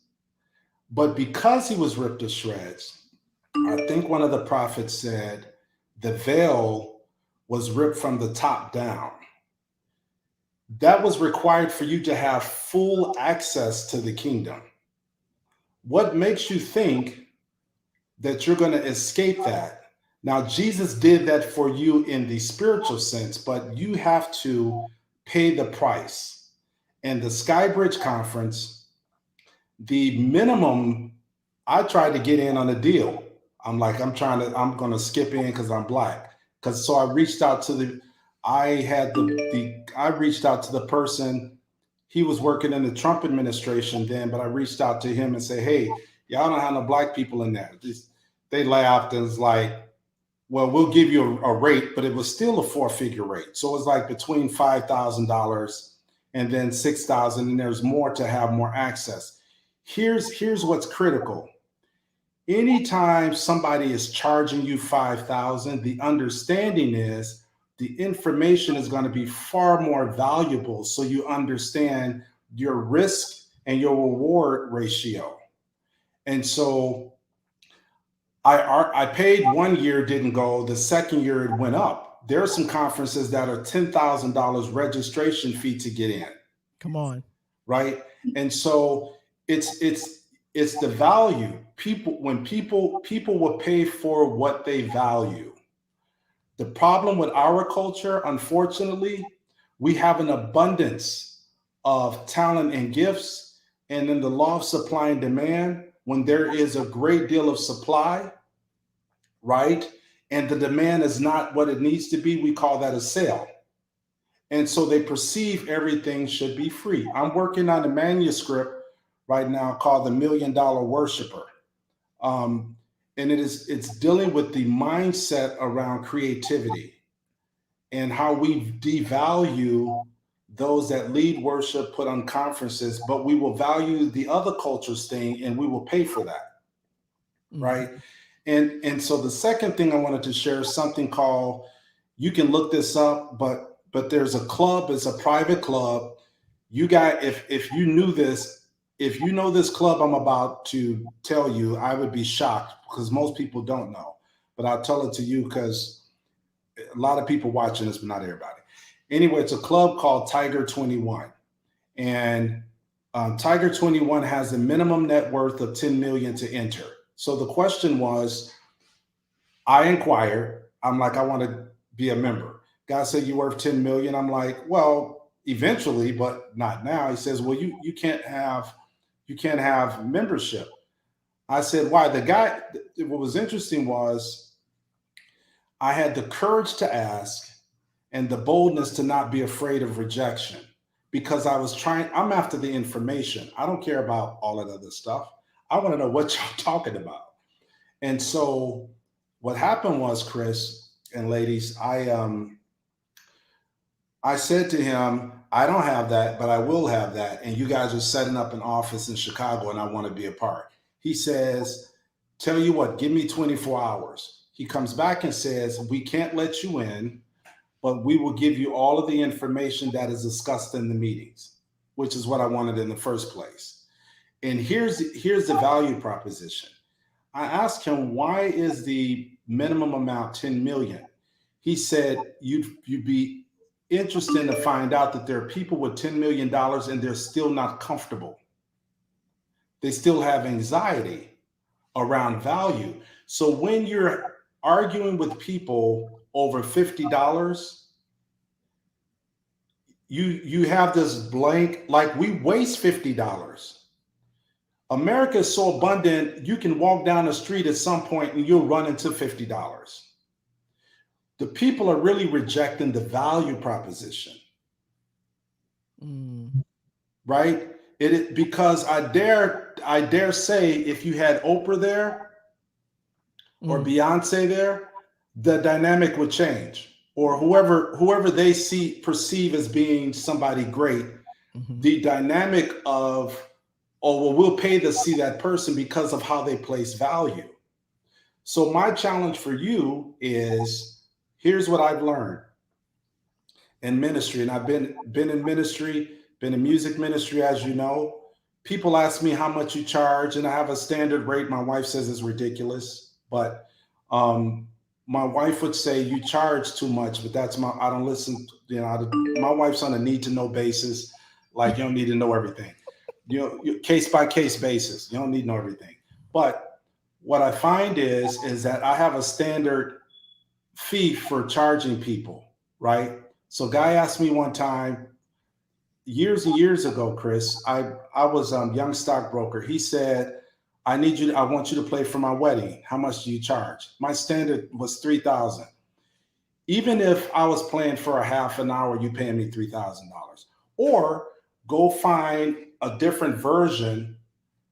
But because he was ripped to shreds, I think one of the prophets said the veil was ripped from the top down. That was required for you to have full access to the kingdom. What makes you think that you're going to escape that? Now, Jesus did that for you in the spiritual sense, but you have to pay the price. And the Skybridge conference, the minimum, I tried to get in on a deal. I'm going to skip in because I'm Black. Because so I reached out to I reached out to the person. He was working in the Trump administration then, but I reached out to him and say, hey, y'all don't have no black people in there. They laughed and was like, well, we'll give you a rate, but it was still a 4-figure rate. So it was like between $5,000 and then $6,000, and there's more to have more access. Here's what's critical. Anytime somebody is charging you $5,000, the understanding is the information is going to be far more valuable, so you understand your risk and your reward ratio. And so I paid 1 year, didn't go. The second year it went up. There are some conferences that are $10,000 registration fee to get in. Come on. Right. And so it's the value. People will pay for what they value. The problem with our culture, unfortunately, we have an abundance of talent and gifts. And in the law of supply and demand, when there is a great deal of supply, right, and the demand is not what it needs to be, we call that a sale. And so they perceive everything should be free. I'm working on a manuscript right now called The $1 Million Worshiper. And it's dealing with the mindset around creativity and how we devalue those that lead worship, put on conferences, but we will value the other culture's thing and we will pay for that. Right. And so the second thing I wanted to share is something called, you can look this up, but there's a club, it's a private club. You guys, if you knew this, if you know this club I'm about to tell you, I would be shocked because most people don't know, but I'll tell it to you because a lot of people watching this, but not everybody. Anyway, it's a club called Tiger 21. And Tiger 21 has a minimum net worth of 10 million to enter. So the question was, I inquired, I'm like, I want to be a member. Guy said, you're worth 10 million. I'm like, well, eventually, but not now. He says, well, you can't have membership. I said, why? The guy, what was interesting was I had the courage to ask and the boldness to not be afraid of rejection because I'm after the information. I don't care about all that other stuff. I want to know what y'all talking about. And so what happened was, Chris and ladies, I said to him, I don't have that, but I will have that. And you guys are setting up an office in Chicago and I want to be a part. He says, tell you what, give me 24 hours. He comes back and says, we can't let you in, but we will give you all of the information that is discussed in the meetings, which is what I wanted in the first place. And here's the value proposition. I asked him, why is the minimum amount 10 million? He said, you'd be interested to find out that there are people with $10 million and they're still not comfortable. They still have anxiety around value. So when you're arguing with people over $50, you have this blank, like we waste $50. America is so abundant, you can walk down the street at some point and you'll run into $50. The people are really rejecting the value proposition. Right? Because I dare say if you had Oprah there or Beyonce there, the dynamic would change. Or whoever they perceive as being somebody great, the dynamic of, oh, well, we'll pay to see that person because of how they place value. So my challenge for you is, here's what I've learned in ministry. And I've been in ministry, been in music ministry, as you know. People ask me how much you charge, and I have a standard rate. My wife says it's ridiculous, but my wife would say you charge too much, but I don't listen. My wife's on a need to know basis. Like, you don't need to know everything. Case by case basis. You don't need to know everything. But what I find is that I have a standard fee for charging people, right? So a guy asked me one time, years and years ago, Chris, I was a young stockbroker. He said, I want you to play for my wedding. How much do you charge? My standard was $3,000. Even if I was playing for a half an hour, you paying me $3,000. Or go find a different version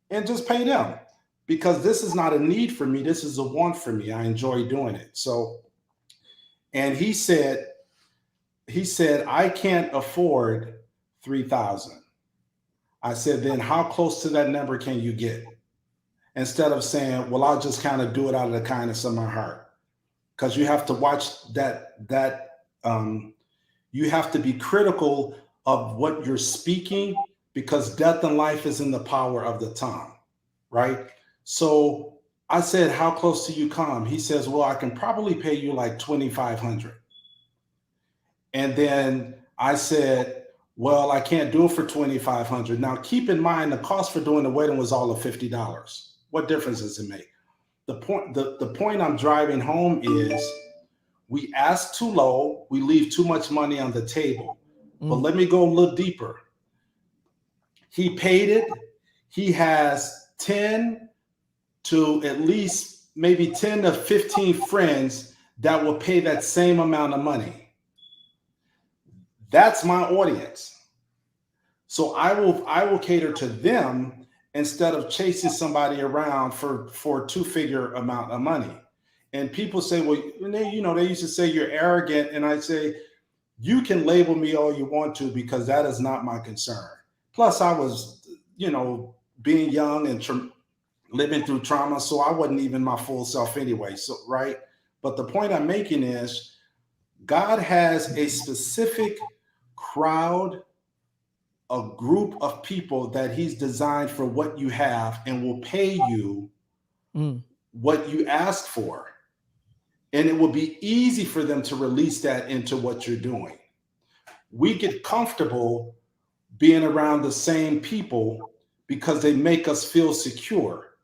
and just pay them, because this is not a need for me. This is a want for me. I enjoy doing it. So, and he said, I can't afford 3,000. I said, then how close to that number can you get? Instead of saying, well, I'll just kind of do it out of the kindness of my heart. Because you have to watch you have to be critical of what you're speaking, because death and life is in the power of the tongue, right? So I said, how close do you come? He says, well, I can probably pay you like 2,500. And then I said, well, I can't do it for 2,500. Now, keep in mind, the cost for doing the wedding was all of $50. What difference does it make? The point I'm driving home is, we ask too low, we leave too much money on the table. But let me go a little deeper. He paid it. He has 10 to at least maybe 10 to 15 friends that will pay that same amount of money. That's my audience. So I will cater to them instead of chasing somebody around for a two-figure amount of money. And people say, well, they used to say you're arrogant. And I say, you can label me all you want to, because that is not my concern. Plus, I was, being young and living through trauma, so I wasn't even my full self anyway. So, right. But the point I'm making is, God has a specific crowd, a group of people that he's designed for what you have, and will pay you what you asked for. And it will be easy for them to release that into what you're doing. We get comfortable being around the same people because they make us feel secure.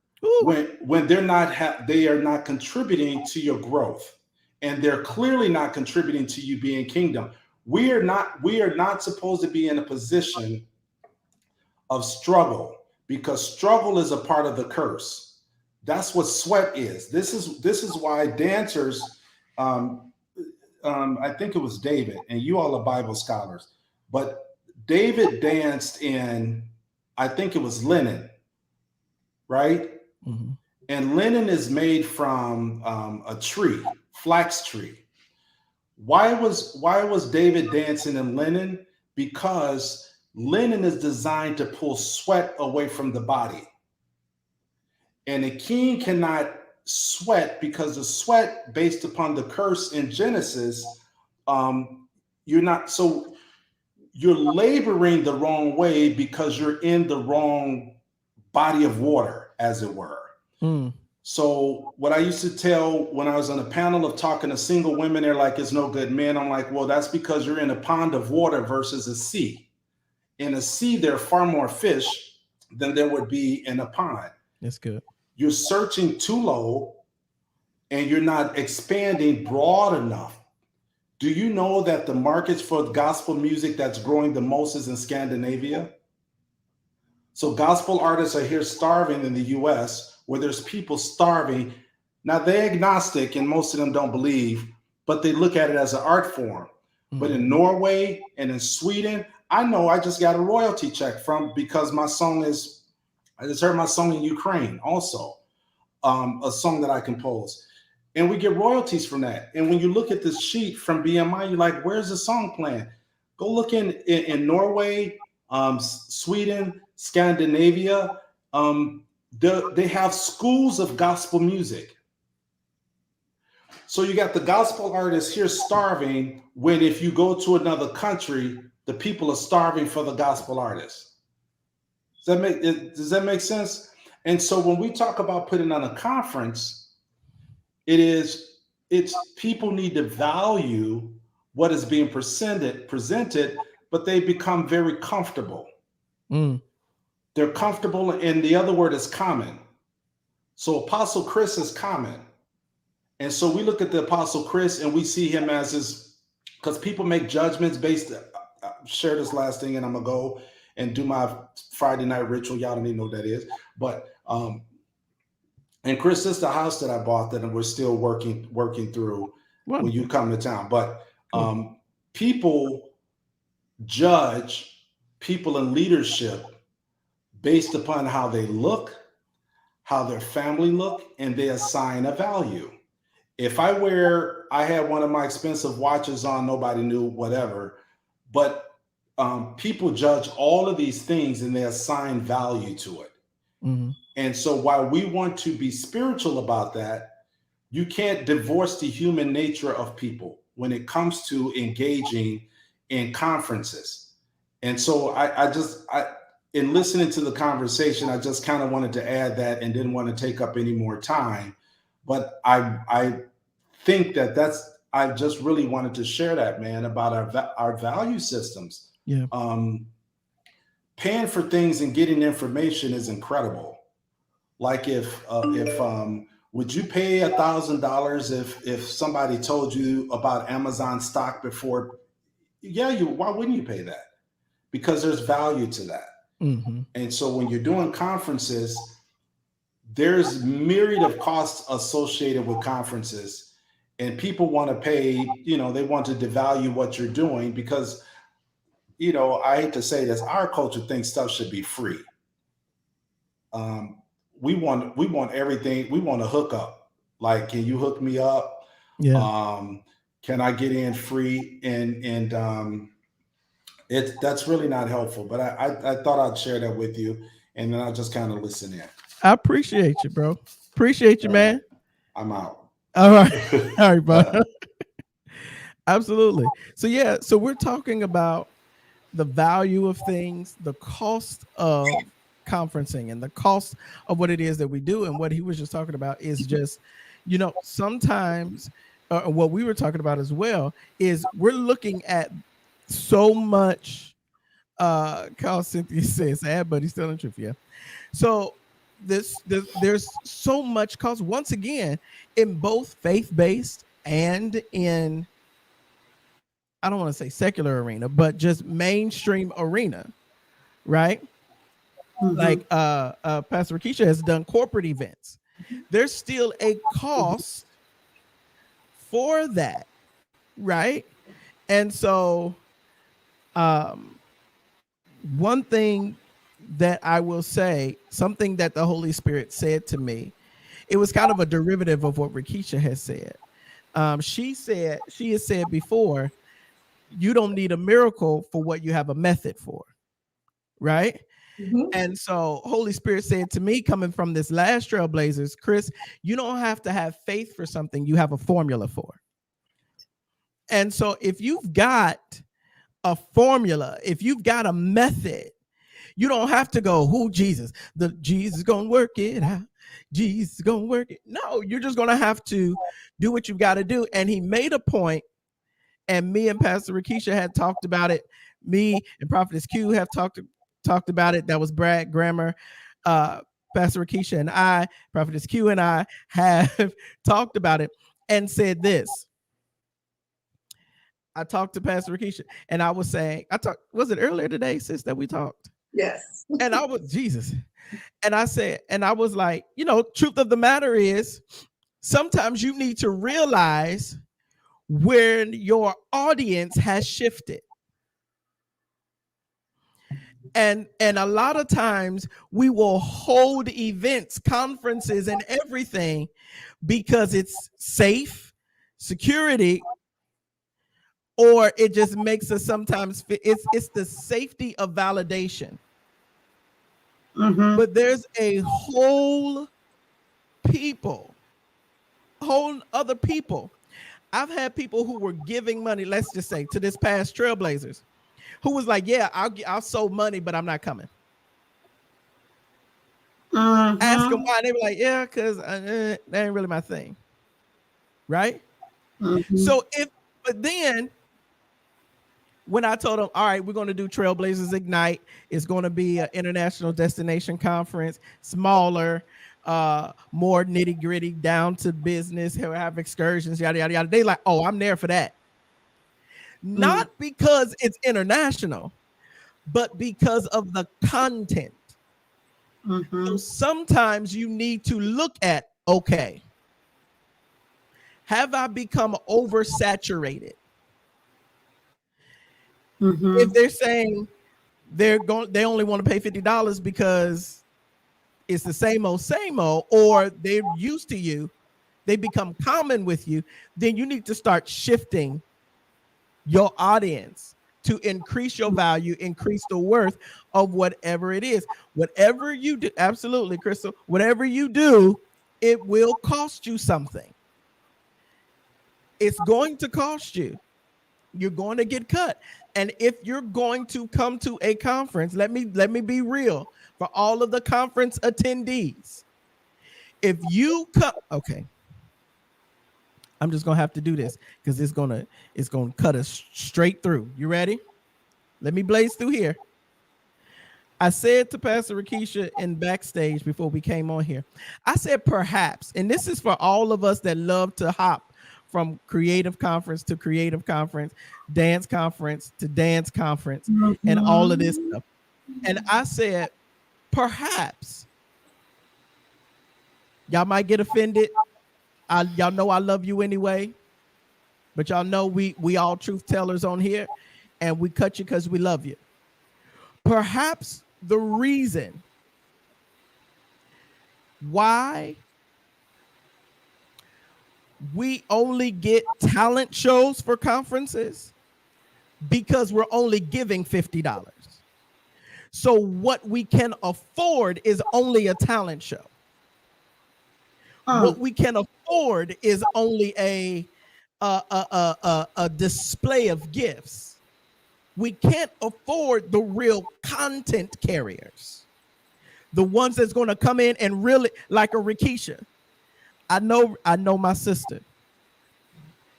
When they are not contributing to your growth, and they're clearly not contributing to you being kingdom. We are not supposed to be in a position of struggle, because struggle is a part of the curse. That's what sweat is. This is why dancers, I think it was David, and you all are Bible scholars, but David danced in, I think it was linen, right? Mm-hmm. And linen is made from a tree, flax tree. Why was David dancing in linen? Because linen is designed to pull sweat away from the body. And a king cannot sweat, because the sweat, based upon the curse in Genesis, you're laboring the wrong way because you're in the wrong body of water, as it were. So what I used to tell when I was on a panel of talking to single women, they're like, it's no good men. I'm like, well, that's because you're in a pond of water versus a sea. In a sea, there are far more fish than there would be in a pond. That's good. You're searching too low, and you're not expanding broad enough. Do you know that the markets for gospel music that's growing the most is in Scandinavia? So gospel artists are here starving in the US, where there's people starving. Now, they're agnostic, and most of them don't believe, but they look at it as an art form. Mm-hmm. But in Norway and in Sweden, I know I just got a royalty check because I just heard my song in Ukraine also, a song that I composed. And we get royalties from that. And when you look at this sheet from BMI, you're like, where's the song playing? Go look in Norway, Sweden, Scandinavia. They have schools of gospel music. So you got the gospel artists here starving, when if you go to another country, the people are starving for the gospel artists. Does that make sense? And so when we talk about putting on a conference, it's people need to value what is being presented, but they become very comfortable. They're comfortable, and the other word is common. So Apostle Chris is common. And so we look at the Apostle Chris and we see him as his, because people make judgments based, share this last thing and I'm gonna go and do my Friday night ritual. Y'all don't even know what that is. But and Chris, this is the house that I bought that we're still working through. when you come to town. But people judge people in leadership based upon how they look, how their family look, and they assign a value. If I had one of my expensive watches on, nobody knew, whatever, but people judge all of these things and they assign value to it. Mm-hmm. And so while we want to be spiritual about that, you can't divorce the human nature of people when it comes to engaging in conferences. And so I in listening to the conversation, I just kind of wanted to add that and didn't want to take up any more time. But I think I just really wanted to share that, man, about our value systems. Yeah. Paying for things and getting information is incredible. Like would you pay $1,000 if somebody told you about Amazon stock before? Yeah, why wouldn't you pay that? Because there's value to that. Mm-hmm. And so when you're doing conferences, there's myriad of costs associated with conferences, and people want to pay, they want to devalue what you're doing because, I hate to say this, our culture thinks stuff should be free. We want everything. We want to hook up. Like, can you hook me up? Yeah. Can I get in free? And that's really not helpful. But I thought I'd share that with you, and then I'll just kind of listen in. I appreciate you, bro. Appreciate you, man. I'm out. All right. All right, bro. Absolutely. So yeah, so we're talking about the value of things, the cost of conferencing, and the cost of what it is that we do. And what he was just talking about is just, sometimes what we were talking about as well is we're looking at so much. Carl Cynthia says, sad, but he's telling the truth. Yeah. So there's so much cost once again in both faith-based and in, I don't want to say secular arena, but just mainstream arena, right? Mm-hmm. Like Pastor Rakisha has done corporate events. There's still a cost for that, right? And so one thing that I will say, something that the Holy Spirit said to me, it was kind of a derivative of what Rakisha has said. She has said before, you don't need a miracle for what you have a method for, right? Mm-hmm. And so Holy Spirit said to me, coming from this last Trailblazers, Chris, you don't have to have faith for something you have a formula for. And so if you've got a formula, if you've got a method, you don't have to go, who Jesus? Jesus gonna work it out. Jesus gonna work it. No, you're just gonna have to do what you've got to do. And he made a point, and me and Pastor Rakisha had talked about it. Me and Prophetess Q have talked about it. That was Brad Grammer. Pastor Rakisha and I, Prophetess Q and I have talked about it and said this. I talked to Pastor Rakisha and I was saying, was it earlier today, sis, that we talked? Yes. And I was, Jesus. And I said, and I was like, truth of the matter is, sometimes you need to realize when your audience has shifted. And a lot of times we will hold events, conferences, and everything because it's safe, security, or it just makes us sometimes it's the safety of validation. Mm-hmm. But there's a whole other people. I've had people who were giving money, let's just say, to this past Trailblazers, who was like, yeah, I'll sow money, but I'm not coming. Mm-hmm. Ask them why. They were like, yeah, because that ain't really my thing. Right? Mm-hmm. But then when I told them, all right, we're going to do Trailblazers Ignite, it's going to be an international destination conference, smaller, more nitty gritty, down to business, have excursions, yada, yada, yada. They like, oh, I'm there for that. Not because it's international, but because of the content. Mm-hmm. So sometimes you need to look at, okay, Have I become oversaturated? Mm-hmm. If they're saying they only want to pay $50 because it's the same old, or they're used to you, they become common with you, then you need to start shifting your audience to increase your value, increase the worth of whatever it is. Whatever you do, absolutely, Crystal, whatever you do, it will cost you something. It's going to cost you. You're going to get cut. And if you're going to come to a conference, let me be real for all of the conference attendees. If you come, okay, I'm just gonna have to do this because it's gonna cut us straight through. You ready? Let me blaze through here. I said to Pastor Rakisha in backstage before we came on here, I said perhaps, and this is for all of us that love to hop from creative conference to creative conference, dance conference to dance conference, and all of this stuff. And I said, perhaps, y'all might get offended. Y'all know I love you anyway, but y'all know we all truth tellers on here, and we cut you because we love you. Perhaps the reason why we only get talent shows for conferences because we're only giving $50. So what we can afford is only a talent show. What we can afford is only a display of gifts. We can't afford the real content carriers, the ones that's going to come in and really, like a Rakisha. I know my sister.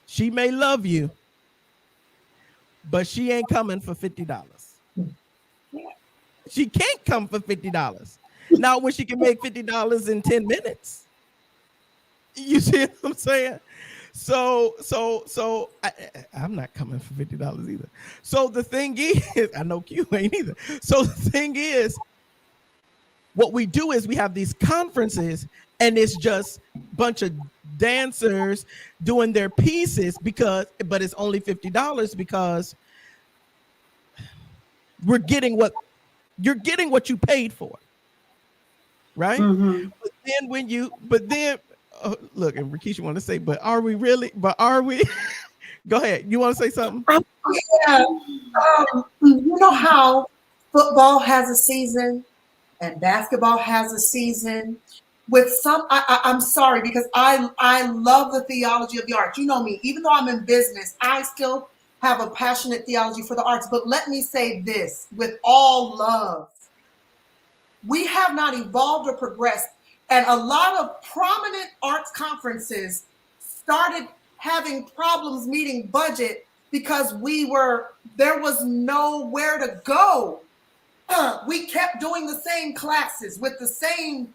She may love you, but she ain't coming for $50. She can't come for $50. Not when she can make $50 in 10 minutes. You see what I'm saying? So I'm not coming for $50 either. So the thing is, I know Q ain't either. So the thing is, what we do is we have these conferences, and it's just a bunch of dancers doing their pieces but it's only $50 because you're getting what you paid for, right? Mm-hmm. But then look, and Rakisha want to say, but are we really? But are we? Go ahead. You want to say something? Yeah. You know how football has a season and basketball has a season. With some, I'm sorry, because I love the theology of the arts. You know me, even though I'm in business, I still have a passionate theology for the arts. But let me say this with all love. We have not evolved or progressed. And a lot of prominent arts conferences started having problems meeting budget because there was nowhere to go. We kept doing the same classes with the same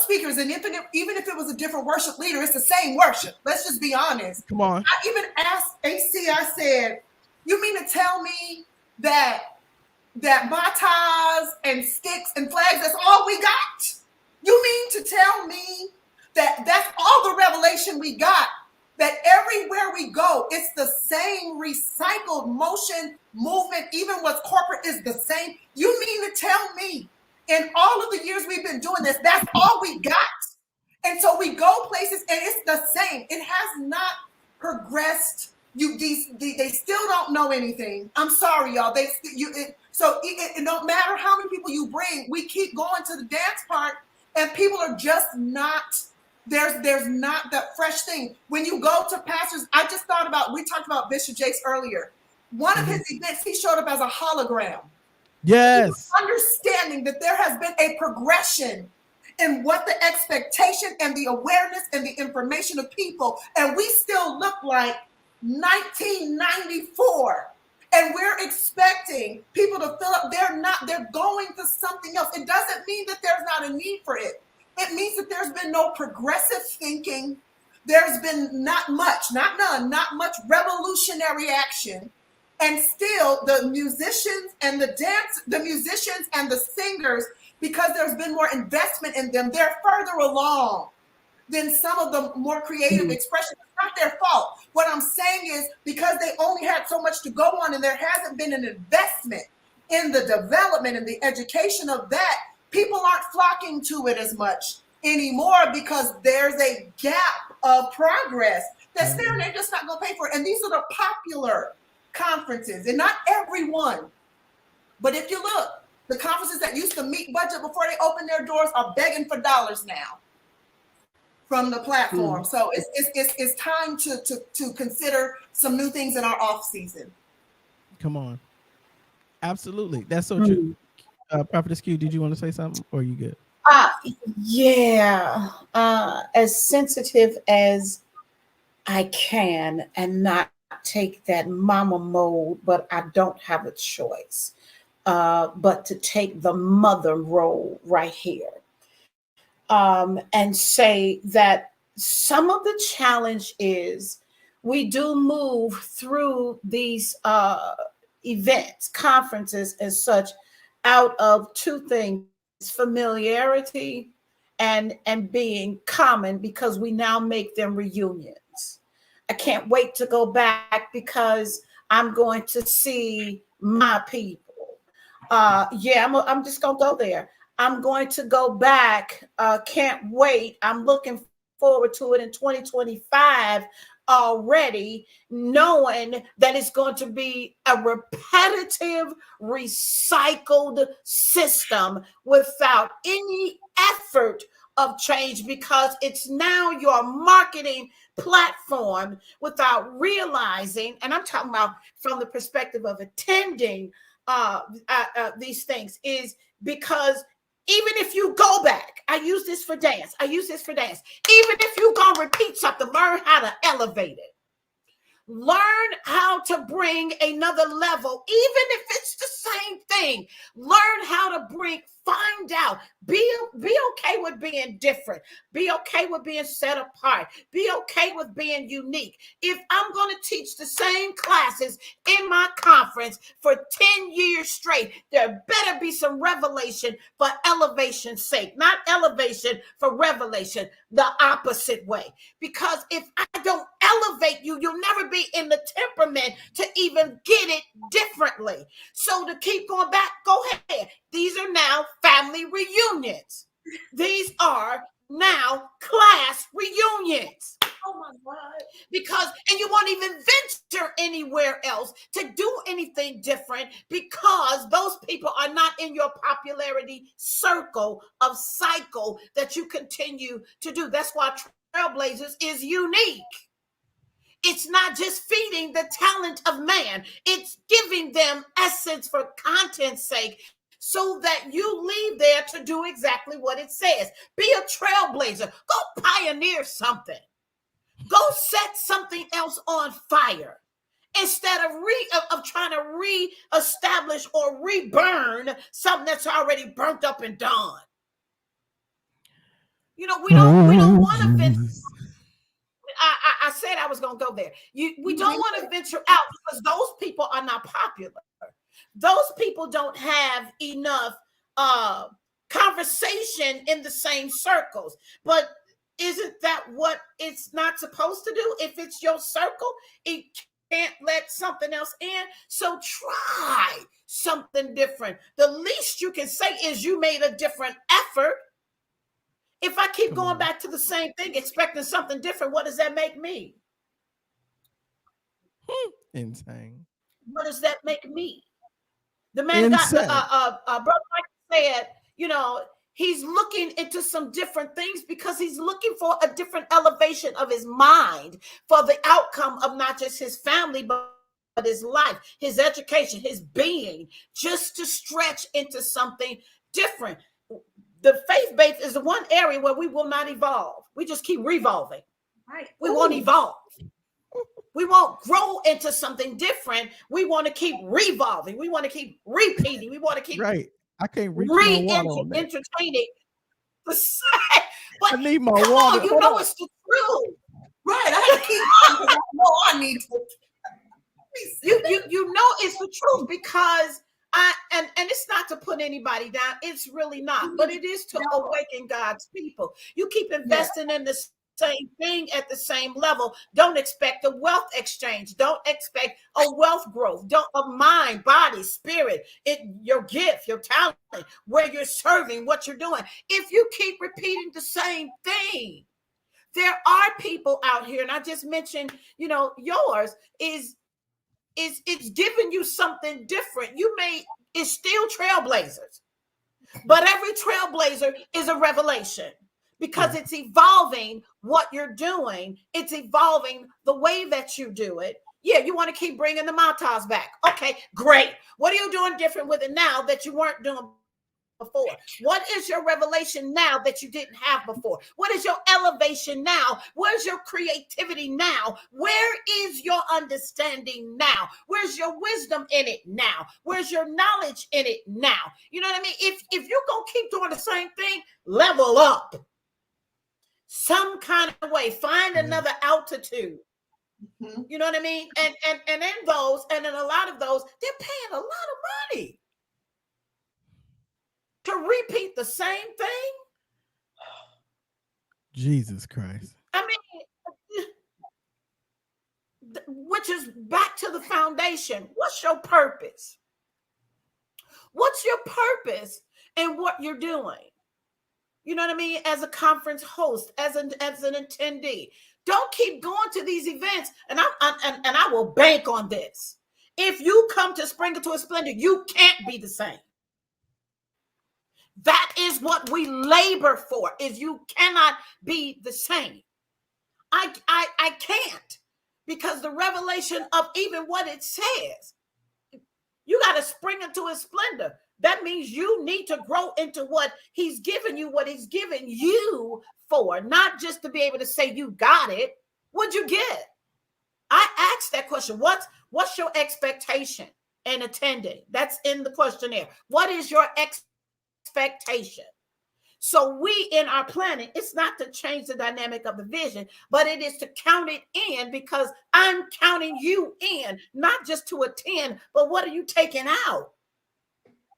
speakers. And even if it was a different worship leader, it's the same worship. Let's just be honest. Come on. I even asked AC, I said, you mean to tell me that batas and sticks and flags, that's all we got? You mean to tell me that that's all the revelation we got? That everywhere we go, it's the same recycled motion, movement, even what's corporate is the same? You mean to tell me in all of the years we've been doing this, that's all we got? And so we go places and it's the same. It has not progressed. They still don't know anything. I'm sorry, y'all. So it don't matter how many people you bring. We keep going to the dance part, and people are just not. There's not that fresh thing. When you go to pastors, I just thought about. We talked about Bishop Jakes earlier. One of his events, he showed up as a hologram. Yes. Understanding that there has been a progression in what the expectation and the awareness and the information of people, and we still look like 1994, and we're expecting people to fill up. They're going to something else. It doesn't mean that there's not a need for it. It means that there's been no progressive thinking. There's been not much revolutionary action. And still the musicians and the singers, because there's been more investment in them, they're further along. than some of the more creative expressions. It's not their fault. What I'm saying is because they only had so much to go on and there hasn't been an investment in the development and the education of that, people aren't flocking to it as much anymore because there's a gap of progress that's there and they're just not going to pay for it. And these are the popular conferences, and not everyone. But if you look, the conferences that used to meet budget before they open their doors are begging for dollars now from the platform. So it's time to consider some new things in our off season. Come on. Absolutely. That's so true. Prophetess Q, did you want to say something or are you good? Yeah. As sensitive as I can and not take that mama mode, but I don't have a choice but to take the mother role right here. And say that some of the challenge is we do move through these events, conferences, and such out of two things: familiarity and being common, because we now make them reunions. I can't wait to go back because I'm going to see my people. I'm just gonna go there. I'm going to go back. Can't wait. I'm looking forward to it in 2025 already, knowing that it's going to be a repetitive, recycled system without any effort of change, because it's now your marketing platform without realizing, and I'm talking about from the perspective of attending these things, is because even if you go back, I use this for dance. Even if you're going to repeat something, learn how to elevate it. Learn how to bring another level, even if it's the same thing. Learn how to find out, be okay with being different. Be okay with being set apart. Be okay with being unique. If I'm going to teach the same classes in my conference for 10 years straight, there better be some revelation for elevation's sake, not elevation for revelation, the opposite way. Because if I don't elevate you, you'll never be in the temperament to even get it differently. So to keep going back, go ahead. These are now family reunions. These are now class reunions. Oh my God. And you won't even venture anywhere else to do anything different because those people are not in your popularity circle of cycle that you continue to do. That's why Trailblazers is unique. It's not just feeding the talent of man. It's giving them essence for content's sake, so that you leave there to do exactly what it says. Be a trailblazer. Go pioneer something. Go set something else on fire instead of trying to reestablish or reburn something that's already burnt up and done. We don't want to venture. I said I was going to go there. We don't want to venture out because those people are not popular. Those people don't have enough conversation in the same circles. But isn't that what it's not supposed to do? If it's your circle, it can't let something else in. So try something different. The least you can say is you made a different effort. If I keep going back to the same thing, expecting something different, what does that make me? Insane. What does that make me? The man Brother Mike said, he's looking into some different things because he's looking for a different elevation of his mind for the outcome of not just his family, but his life, his education, his being, just to stretch into something different. The faith base is the one area where we will not evolve. We just keep revolving. Right. We won't evolve. We won't grow into something different. We want to keep revolving. We want to keep repeating. We want to keep I can't reach my water on that. Entertaining. But I need my water. On, you know it's the truth. Right. I have to keep on because I know I need to. You know it's the truth because And it's not to put anybody down. It's really not, but it is to awaken God's people. You keep investing in the same thing at the same level. Don't expect a wealth exchange. Don't expect a wealth growth. Don't of mind, body, spirit, your gift, your talent, where you're serving, what you're doing. If you keep repeating the same thing, there are people out here, and I just mentioned, yours is it's giving you something different. It's still trailblazers, but every trailblazer is a revelation because it's evolving what you're doing. It's evolving the way that you do it. Yeah, you want to keep bringing the Matas back. Okay, great. What are you doing different with it now that you weren't doing before? What is your revelation now that you didn't have before? What is your elevation now? Where's your creativity now? Where is your understanding now? Where's your wisdom in it now? Where's your knowledge in it now? You know what I mean? If you're gonna keep doing the same thing, level up some kind of way. Find another altitude. You know what I mean? And in those, and in a lot of those, they're paying a lot of money to repeat the same thing. Jesus Christ. I mean, which is back to the foundation. What's your purpose? What's your purpose in what you're doing? You know what I mean? As a conference host, as an attendee, don't keep going to these events. And I will bank on this. If you come to Sprinkle to a Splendor, you can't be the same. That is what we labor for, is you cannot be the same. I can't, because the revelation of even what it says, you got to spring into his splendor. That means you need to grow into what he's given you, what he's given you for, not just to be able to say you got it. What'd you get? I asked that question. What's your expectation in attending? That's in the questionnaire. What is your expectation? So we in our planning, it's not to change the dynamic of the vision, but it is to count it in, because I'm counting you in, not just to attend, but what are you taking out?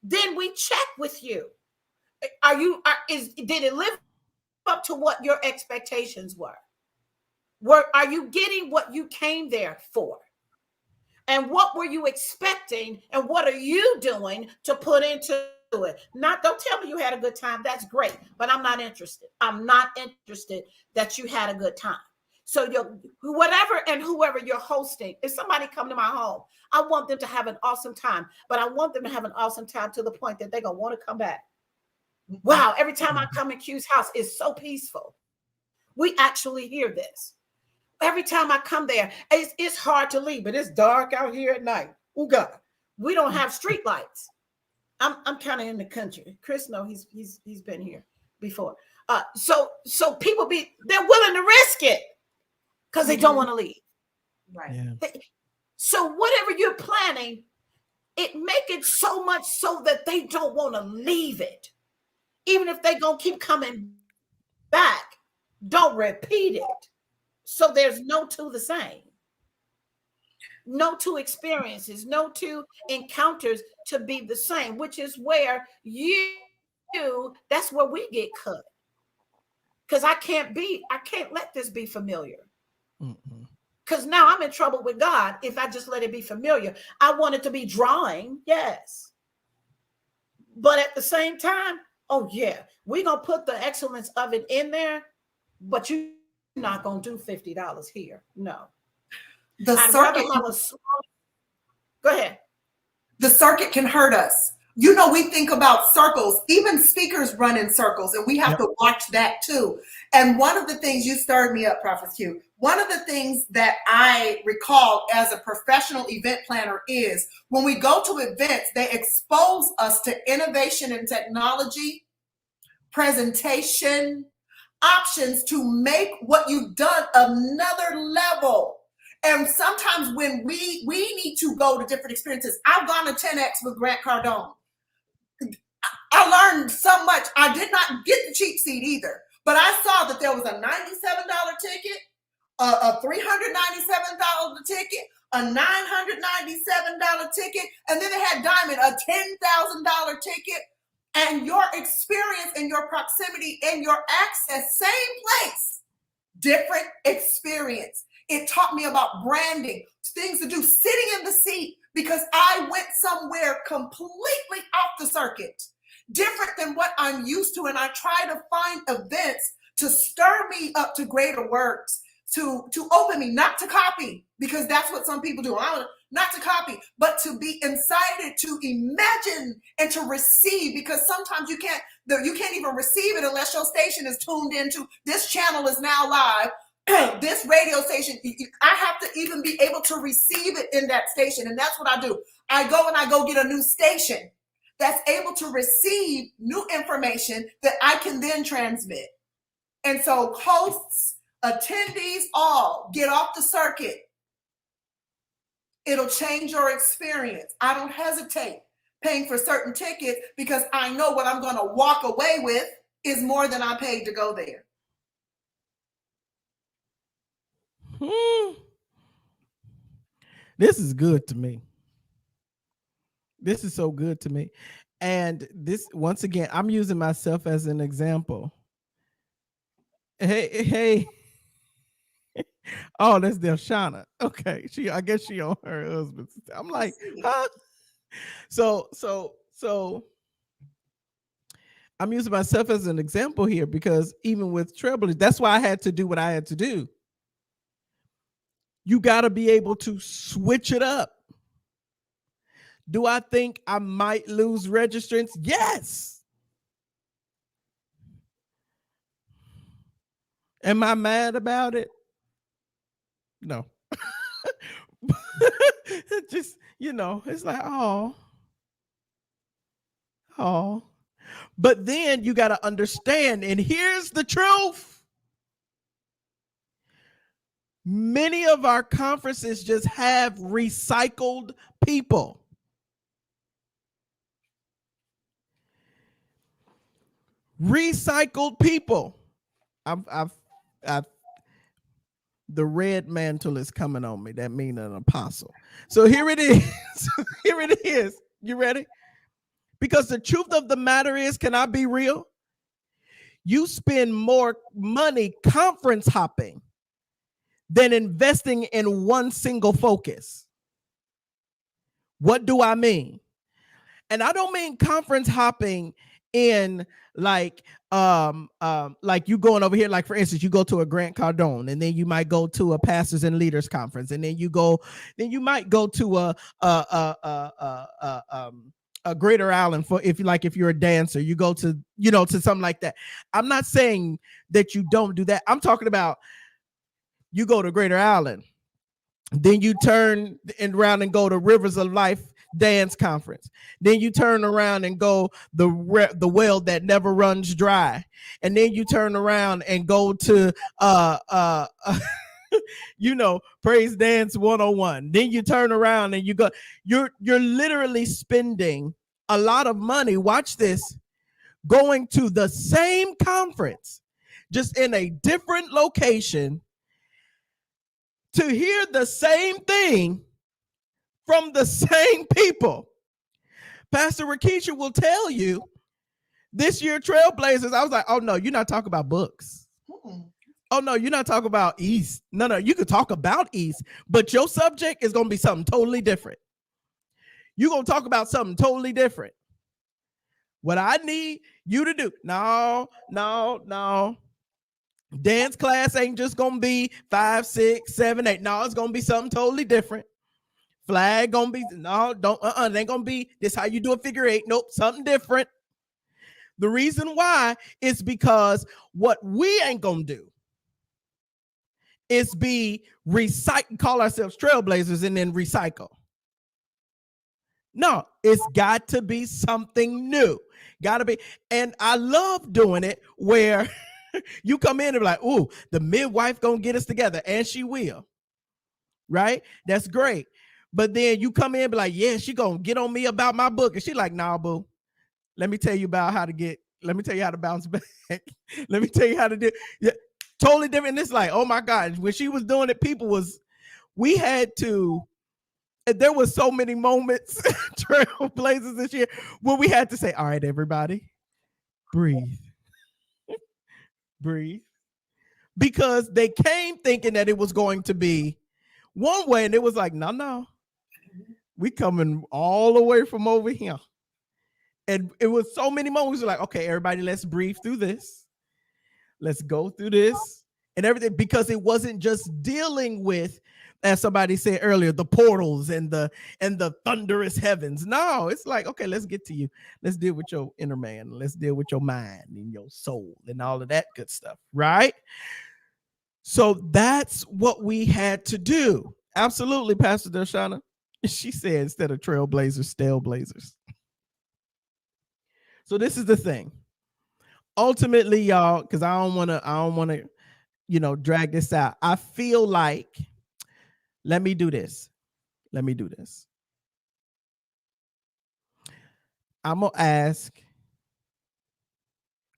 Then we check with you. Did it live up to what your expectations were? Are you getting what you came there for? And what were you expecting? And what are you doing to put into it? Don't tell me you had a good time. That's great, but I'm not interested. I'm not interested that you had a good time. So whoever you're hosting, if somebody come to my home, I want them to have an awesome time, but I want them to have an awesome time to the point that they're going to want to come back. Wow, every time I come in Q's house, it's so peaceful. We actually hear this. Every time I come there, it's hard to leave, but it's dark out here at night. Oh God, we don't have street lights. I'm kind of in the country. Chris, no, he's been here before. So people they're willing to risk it because they don't want to leave. Right. Yeah. So whatever you're planning, make it so much so that they don't want to leave it. Even if they're going to keep coming back, don't repeat it. So there's no two the same. No two experiences, no two encounters to be the same, which is where that's where we get cut. Because I can't let this be familiar. Because now I'm in trouble with God if I just let it be familiar. I want it to be drawing, yes. But at the same time, oh yeah, we're going to put the excellence of it in there, but you're not going to do $50 here. No. The circuit, go ahead. The circuit can hurt us. We think about circles, even speakers run in circles, and we have to watch that too. And one of the things, you stirred me up, Prophet Q, one of the things that I recall as a professional event planner is when we go to events, they expose us to innovation and technology, presentation, options to make what you've done another level. And sometimes when we need to go to different experiences, I've gone to 10X with Grant Cardone. I learned so much. I did not get the cheap seat either, but I saw that there was a $97 ticket, a $397 ticket, a $997 ticket, and then they had Diamond, a $10,000 ticket. And your experience and your proximity and your access, same place, different experience. It taught me about branding, things to do, sitting in the seat, because I went somewhere completely off the circuit, different than what I'm used to. And I try to find events to stir me up to greater works, to open me, not to copy, because that's what some people do. Not to copy, but to be incited to imagine and to receive, because sometimes you can't even receive it unless your station is tuned into, this channel is now live, this radio station. I have to even be able to receive it in that station. And that's what I do. I go get a new station that's able to receive new information that I can then transmit. And so hosts, attendees, all get off the circuit. It'll change your experience. I don't hesitate paying for certain tickets, because I know what I'm going to walk away with is more than I paid to go there. This is good to me. This is so good to me. And this, once again, I'm using myself as an example. Hey. Oh, that's Delshana. Okay. I guess she on her husband's. I'm like, huh? So I'm using myself as an example here, because even with Trailblazers, that's why I had to do what I had to do. You got to be able to switch it up. Do I think I might lose registrants? Yes. Am I mad about it? No. Just, it's like, oh. But then you got to understand, and here's the truth. Many of our conferences just have recycled people. Recycled people. The red mantle is coming on me. That means an apostle. So here it is. Here it is. You ready? Because the truth of the matter is, can I be real? You spend more money conference hopping than investing in one single focus. What do I mean? And I don't mean conference hopping in like you going over here, like for instance, you go to a Grant Cardone, and then you might go to a pastors and leaders conference, and then you might go to a Greater Island if you're a dancer, you go to to something like that. I'm not saying that you don't do that. I'm talking about you go to Greater Island, then you turn around and go to Rivers of Life dance conference. Then you turn around and go the well that never runs dry. And then you turn around and go to praise dance 101. Then you turn around and you go, you're literally spending a lot of money. Watch this, going to the same conference, just in a different location, to hear the same thing from the same people. Pastor Rakisha will tell you this year Trailblazers, I was like, oh no, you're not talking about books. Oh no, you're not talking about East. No, you could talk about East, but your subject is going to be something totally different. You're going to talk about something totally different. What I need you to do, no. Dance class ain't just going to be 5, 6, 7, 8. No, it's going to be something totally different. Flag gonna be it ain't gonna be this how you do a figure 8. Nope, something different. The reason why is because what we ain't gonna do is be recycle, call ourselves Trailblazers and then recycle. No, it's got to be something new. Gotta be. And I love doing it where you come in and be like, ooh, the midwife gonna get us together, and she will. Right? That's great. But then you come in and be like, yeah, she gonna get on me about my book. And she like, nah, boo. Let me tell you how to bounce back. Let me tell you how to do it. Totally different. And it's like, oh my God, when she was doing it, we had to And there were so many moments, trailblazers this year, where we had to say, all right, everybody, breathe, breathe. Because they came thinking that it was going to be one way, and it was like, no, we coming all the way from over here. And it was so many moments like, okay, everybody, let's breathe through this. Let's go through this and everything, because it wasn't just dealing with, as somebody said earlier, the portals and the thunderous heavens. No, it's like, okay, let's get to you. Let's deal with your inner man. Let's deal with your mind and your soul and all of that good stuff, right? So that's what we had to do. Absolutely, Pastor Darshana. She said instead of trailblazers, stale blazers. So this is the thing. Ultimately, y'all, because I don't want to, drag this out. I feel like, let me do this. I'm gonna ask,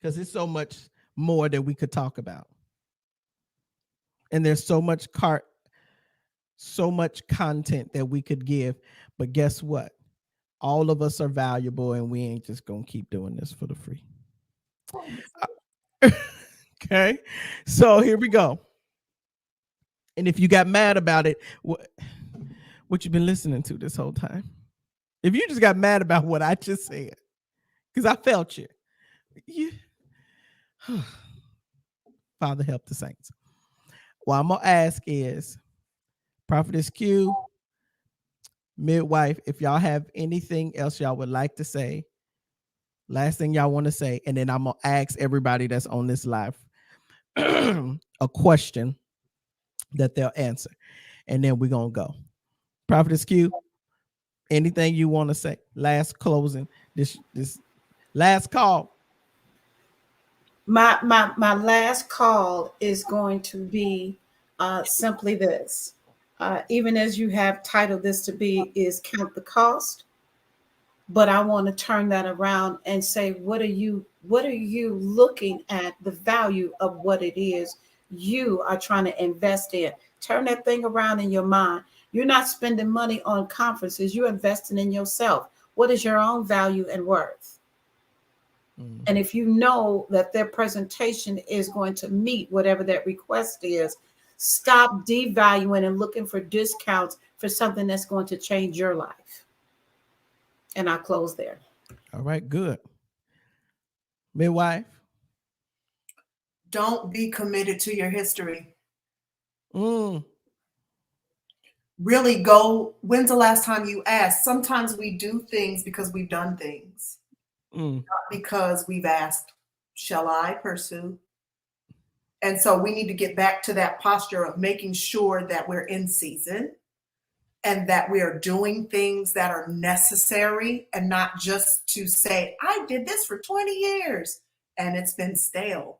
because there's so much more that we could talk about, and there's so much content that we could give. But guess what? All of us are valuable, and we ain't just gonna keep doing this for the free. Okay, so here we go. And if you got mad about it, what you been listening to this whole time? If you just got mad about what I just said, because I felt you. Father, help the saints. What I'm gonna ask is, Prophetess Q, midwife, if y'all have anything else y'all would like to say, last thing y'all want to say, and then I'm gonna ask everybody that's on this live a question that they'll answer, and then we're gonna go. Prophetess Q, anything you want to say? Last closing, this last call. My last call is going to be simply this. Even as you have titled this to be, is count the cost. But I want to turn that around and say, what are you looking at the value of what it is you are trying to invest in? Turn that thing around in your mind. You're not spending money on conferences. You're investing in yourself. What is your own value and worth? Mm-hmm. And if you know that their presentation is going to meet whatever that request is, stop devaluing and looking for discounts for something that's going to change your life. And I'll close there. All right, good. Midwife? Don't be committed to your history. Really go, when's the last time you asked? Sometimes we do things because we've done things. Not because we've asked, shall I pursue? And so we need to get back to that posture of making sure that we're in season and that we are doing things that are necessary, and not just to say, I did this for 20 years and it's been stale,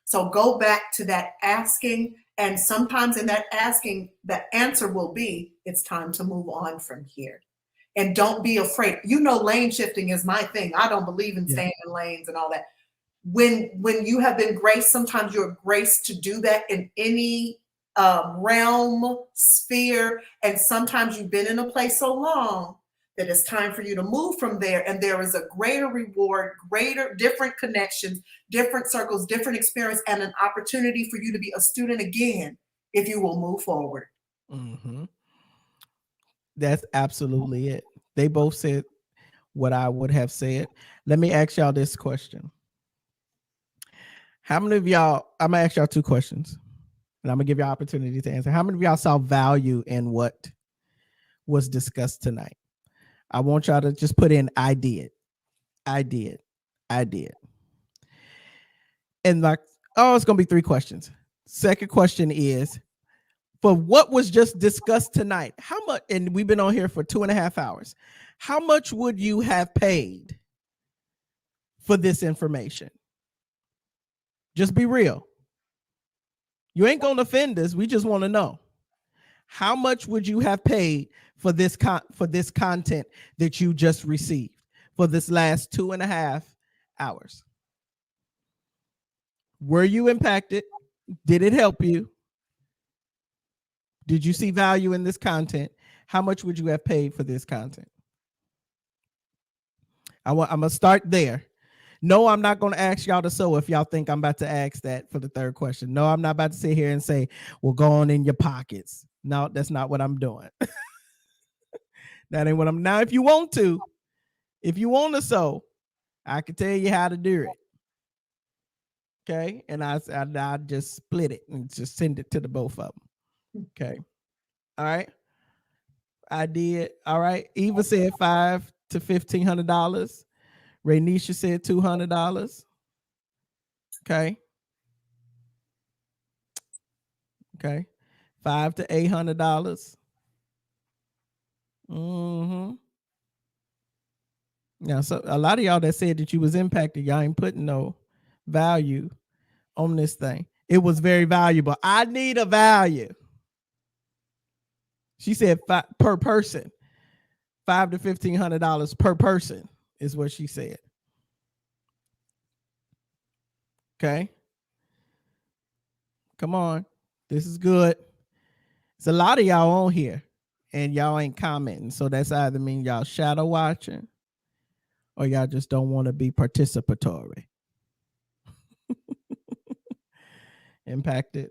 So go back to that asking, and sometimes in that asking, the answer will be, it's time to move on from here. And don't be afraid. Lane shifting is my thing. I don't believe in staying in lanes and all that. When you have been graced, sometimes you're graced to do that in any realm, sphere, and sometimes you've been in a place so long that it's time for you to move from there, and there is a greater reward, different connections, different circles, different experience, and an opportunity for you to be a student again if you will move forward. Mm-hmm. That's absolutely it. They both said what I would have said. Let me ask y'all this question. How many of y'all, I'm gonna ask y'all two questions, and I'm gonna give you an opportunity to answer. How many of y'all saw value in what was discussed tonight? I want y'all to just put in, I did. And like, it's gonna be three questions. Second question is, for what was just discussed tonight, how much, and we've been on here for 2.5 hours, how much would you have paid for this information? Just be real. You ain't gonna offend us. We just want to know, how much would you have paid for this content that you just received for this last 2.5 hours? Were you impacted? Did it help you? Did you see value in this content? how much would you have paid for this content? I'm gonna start there. No, I'm not going to ask y'all to sew if y'all think I'm about to ask that for the third question. No, I'm not about to sit here and say, well, go on in your pockets. No, that's not what I'm doing. That ain't what I'm. Now, if you want to sew, I can tell you how to do it. Okay. And I just split it and just send it to the both of them. Okay. All right. I did. All right. Eva said $500 to $1,500. Raynisha said $200. Okay. Okay. $500 to $800. Now, so a lot of y'all that said that you was impacted, y'all ain't putting no value on this thing. It was very valuable. I need a value. She said per person, $500 to $1,500 per person is what she said. Okay. Come on. This is good. It's a lot of y'all on here and y'all ain't commenting. So that's either mean y'all shadow watching or y'all just don't want to be participatory. Impacted.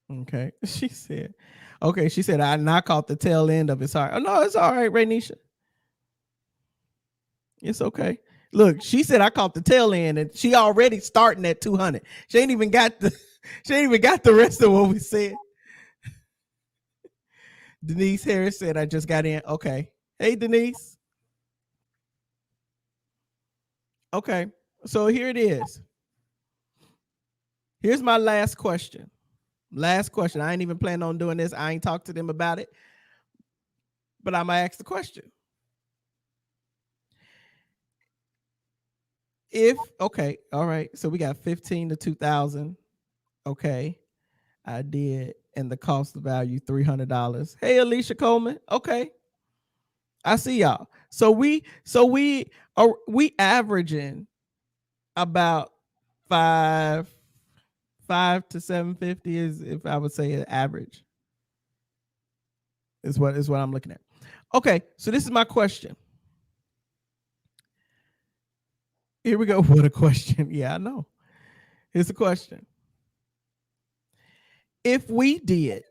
Okay. She said, I not caught the tail end of his heart. Oh, no, it's all right, Raynisha. It's okay. Look, she said I caught the tail end and she already starting at 200. She ain't even got the rest of what we said. Denise Harris said I just got in. Okay. Hey, Denise. Okay. So here it is. Here's my last question. Last question. I ain't even planning on doing this. I ain't talked to them about it. But I'm going to ask the question. Okay, all right. So we got 15 to 2,000. Okay. I did. And the cost of value, $300. Hey, Alicia Coleman. Okay. I see y'all. So we averaging about five to 750 is, if I would say, an average. Is what I'm looking at. Okay, so this is my question. Here we go. What a question. Yeah, I know. Here's the question. If we gave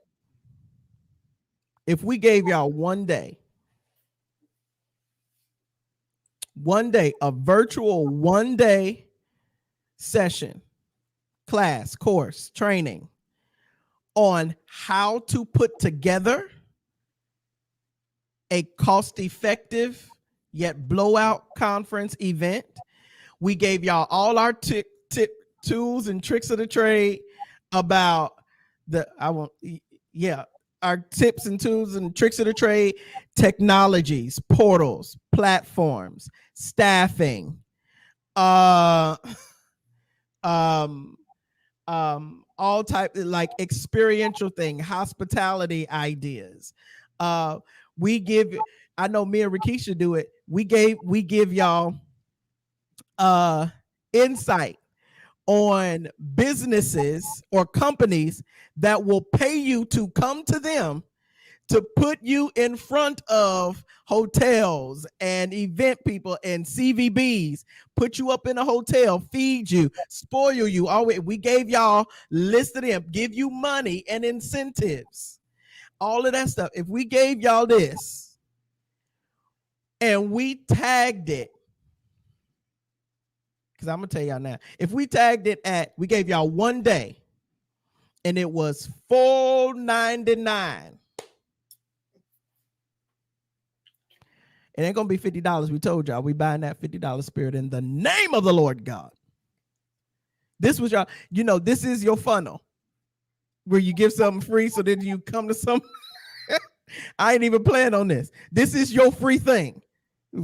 y'all one day, a virtual 1 day session, class, course, training on how to put together a cost-effective yet blowout conference event. We gave y'all all our tools and tricks of the trade about our tips and tools and tricks of the trade, technologies, portals, platforms, staffing, all type like experiential thing, hospitality ideas. We give, I know me and Rakisha do it. We give y'all insight on businesses or companies that will pay you to come to them to put you in front of hotels and event people and CVBs, put you up in a hotel, feed you, spoil you. Always, we gave y'all list of them, give you money and incentives, all of that stuff. If we gave y'all this and we tagged it, because I'm gonna tell y'all now, if we tagged it we gave y'all 1 day and it was $4.99. It ain't gonna be $50. We told y'all we buying that $50 spirit in the name of the Lord God. This was y'all, this is your funnel where you give something free so that you come to some. I ain't even playing on this. This is your free thing.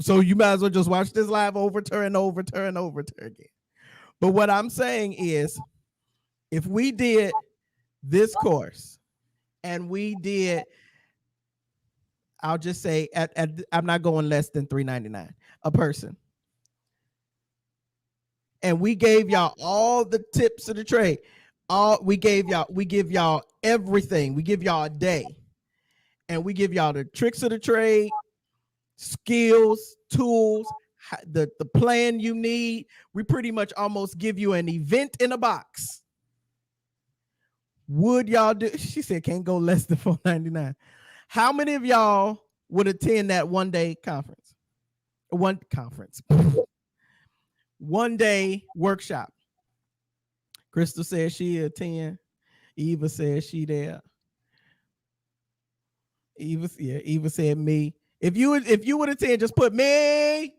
So you might as well just watch this live over again. But what I'm saying is, if we did this course and we did, I'll just say I'm not going less than $3.99 a person. And we gave y'all all the tips of the trade. we give y'all everything. We give y'all a day, and we give y'all the tricks of the trade, skills, tools, the plan you need. We pretty much almost give you an event in a box. Would y'all do? She said can't go less than $4.99. How many of y'all would attend that one-day conference? One-day workshop. Crystal says she attend. Eva says she there. Eva said me. If you would attend, just put me.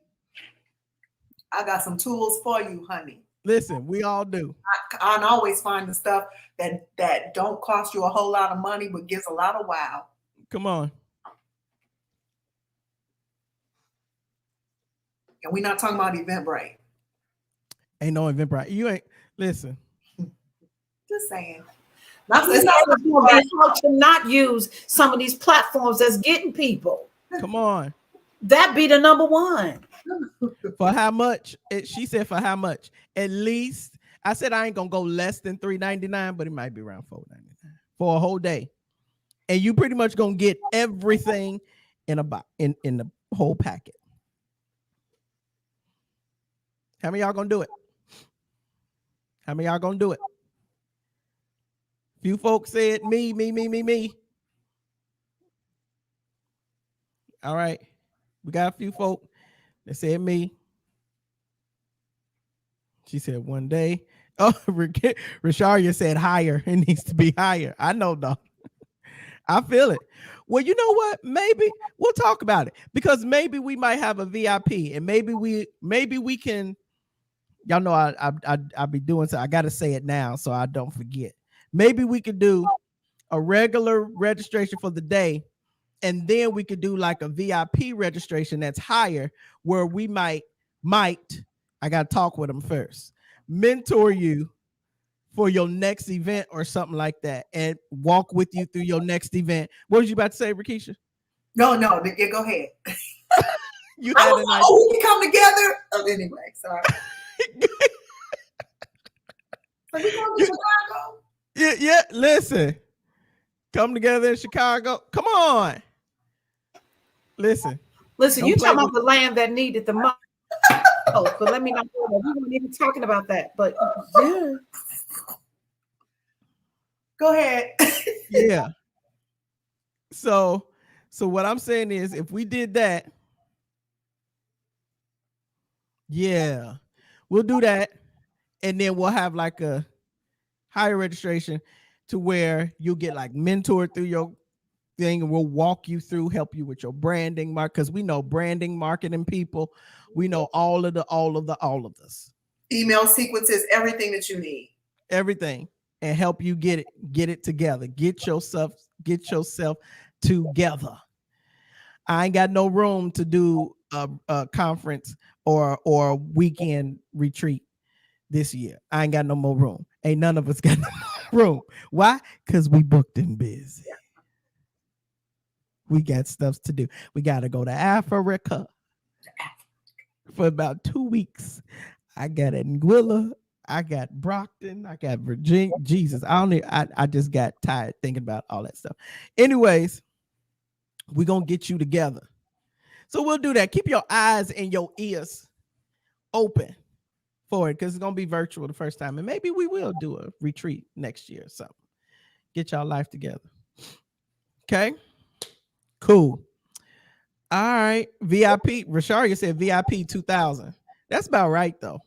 I got some tools for you, honey. Listen, we all do. I always find the stuff that don't cost you a whole lot of money, but gives a lot of wow. Come on. And we're not talking about Eventbrite. Ain't no Eventbrite. You ain't listen. Just saying. It's how to not use some of these platforms that's getting people. Come on. That be the number one. For how much? She said for how much? At least I said I ain't gonna go less than $3.99, but it might be around $4.99 for a whole day. And you pretty much gonna get everything in a box in the whole packet. How many y'all gonna do it? How many y'all gonna do it? Few folks said me. All right. We got a few folk that said me. She said one day. Oh, Rasharia said higher. It needs to be higher. I know, dog. I feel it. Well, you know what? Maybe we'll talk about it because maybe we might have a VIP and maybe we can. Y'all know I be doing so. I got to say it now so I don't forget. Maybe we could do a regular registration for the day, and then we could do like a VIP registration that's higher, where we might. I got to talk with them first. Mentor you for your next event or something like that, and walk with you through your next event. What was you about to say, Rakisha? No, yeah, go ahead. You had an idea. Oh, we can come together. Oh, anyway, sorry. So we going to Chicago? Yeah. Listen, come together in Chicago. Come on. Listen. You talking about the land that needed the money. Oh, but let me not go there. We weren't even talking about that. But yeah. Go ahead. Yeah. So what I'm saying is if we did that, yeah, we'll do that. And then we'll have like a higher registration to where you'll get like mentored through your thing, and we'll walk you through, help you with your branding, because we know branding, marketing people. We know all of this. Email sequences, everything that you need. Everything. And help you get it together. Get yourself together. I ain't got no room to do a conference or a weekend retreat this year. I ain't got no more room. Ain't none of us got no more room. Why? Because we booked and busy. We got stuff to do. We got to go to Africa for about 2 weeks. I got Anguilla. I got Brockton. I got Virginia. Jesus, I just got tired thinking about all that stuff. Anyways, we're going to get you together. So we'll do that. Keep your eyes and your ears open for it because it's going to be virtual the first time. And maybe we will do a retreat next year or something. Get y'all life together. Okay? Cool. All right. VIP. Rasharia said VIP 2000. That's about right, though.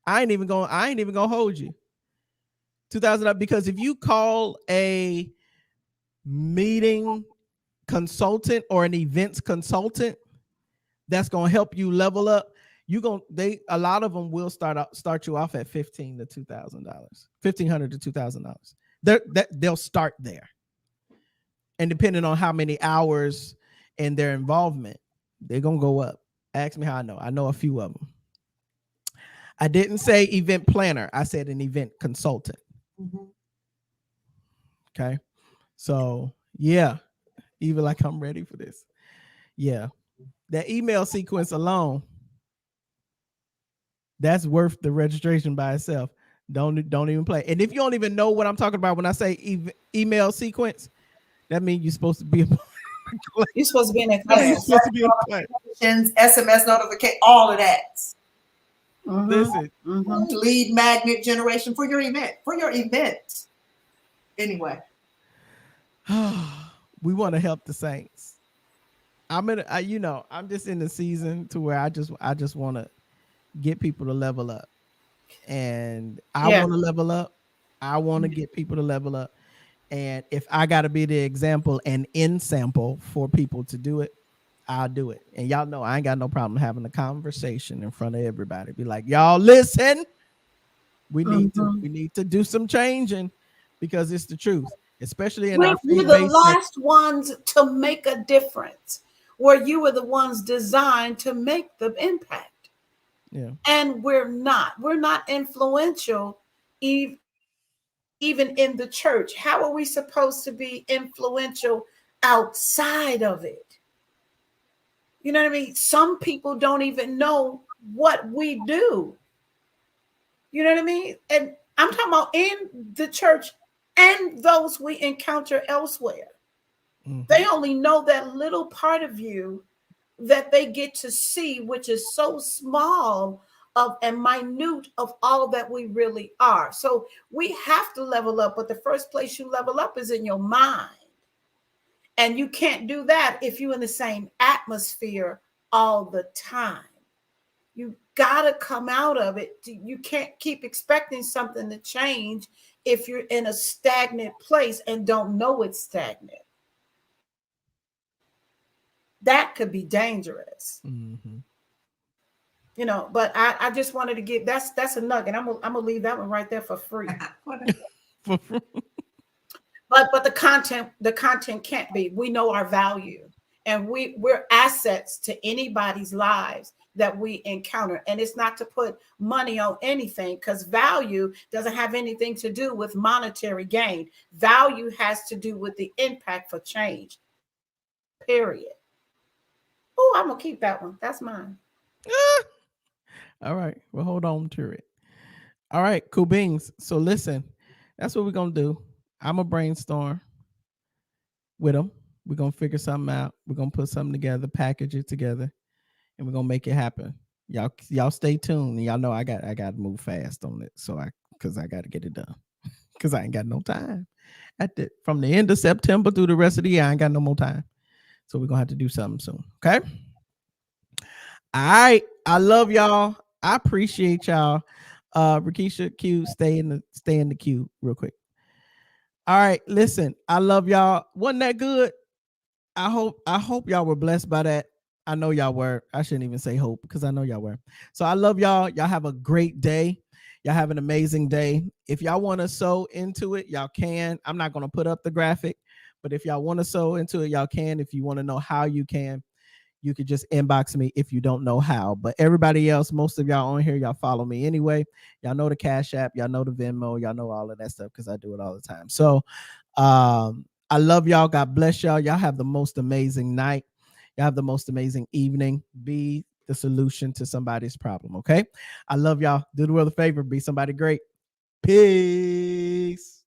I ain't even gonna hold you. 2000 up, because if you call a meeting consultant or an events consultant that's gonna help you level up, a lot of them will start you off at $1,500 to $2,000. They'll start there, and depending on how many hours and their involvement, they're gonna go up. Ask me how I know. I know a few of them. I didn't say event planner. I said an event consultant. Mm-hmm. Okay. So yeah, even like I'm ready for this. Yeah. That email sequence alone, that's worth the registration by itself. Don't even play. And if you don't even know what I'm talking about when I say email sequence, that means you're supposed to be You're supposed to be in that that means you're class. supposed to be in class. SMS notification, all of that. Listen, Lead magnet generation for your event. Anyway, we want to help the saints. I'm just in the season to where I just want to get people to level up, and I want to level up. I want to get people to level up, and if I got to be the example and in sample for people to do it, I'll do it. And y'all know I ain't got no problem having a conversation in front of everybody. Be like, y'all listen, we need to do some changing, because it's the truth, especially in our We're the last ones to make a difference, where you were the ones designed to make the impact. Yeah. And we're not influential even in the church. How are we supposed to be influential outside of it? You know what I mean? Some people don't even know what we do. You know what I mean? And I'm talking about in the church and those we encounter elsewhere. They only know that little part of you that they get to see, which is so small of and minute of all that we really are. So we have to level up, but the first place you level up is in your mind. And you can't do that if you're in the same atmosphere all the time. You got to come out of it. You can't keep expecting something to change if you're in a stagnant place and don't know it's stagnant. That could be dangerous. You know, but I just wanted to give that's a nugget. I'm gonna leave that one right there for free. But the content can't be. We know our value, and we're assets to anybody's lives that we encounter. And it's not to put money on anything, because value doesn't have anything to do with monetary gain. Value has to do with the impact for change. Period. Oh, I'm gonna keep that one. That's mine. All right. Well, hold on to it. All right, cool beans. So listen, that's what we're gonna do. I'm gonna brainstorm with them. We're gonna figure something out. We're gonna put something together, package it together, and we're gonna make it happen. Y'all stay tuned. And y'all know I got to move fast on it. So because I got to get it done. Because I ain't got no time. From the end of September through the rest of the year, I ain't got no more time. So we're gonna have to do something soon. Okay. All right. I love y'all. I appreciate y'all. Rakisha, Q, stay in the queue real quick. All right, listen, I love y'all. Wasn't that good? I hope y'all were blessed by that. I know y'all were. I shouldn't even say hope, because I know y'all were. So I love y'all. Y'all have a great day. Y'all have an amazing day. If y'all want to sew into it, y'all can. I'm not going to put up the graphic, but if y'all want to sew into it, y'all can. If you want to know how you can, you could just inbox me if you don't know how. But everybody else, most of y'all on here, y'all follow me anyway. Y'all know the Cash App, y'all know the Venmo, y'all know all of that stuff, because I do it all the time. So I love y'all. God bless y'all. Y'all have the most amazing night. Y'all have the most amazing evening. Be the solution to somebody's problem, okay? I love y'all. Do the world a favor. Be somebody great. Peace.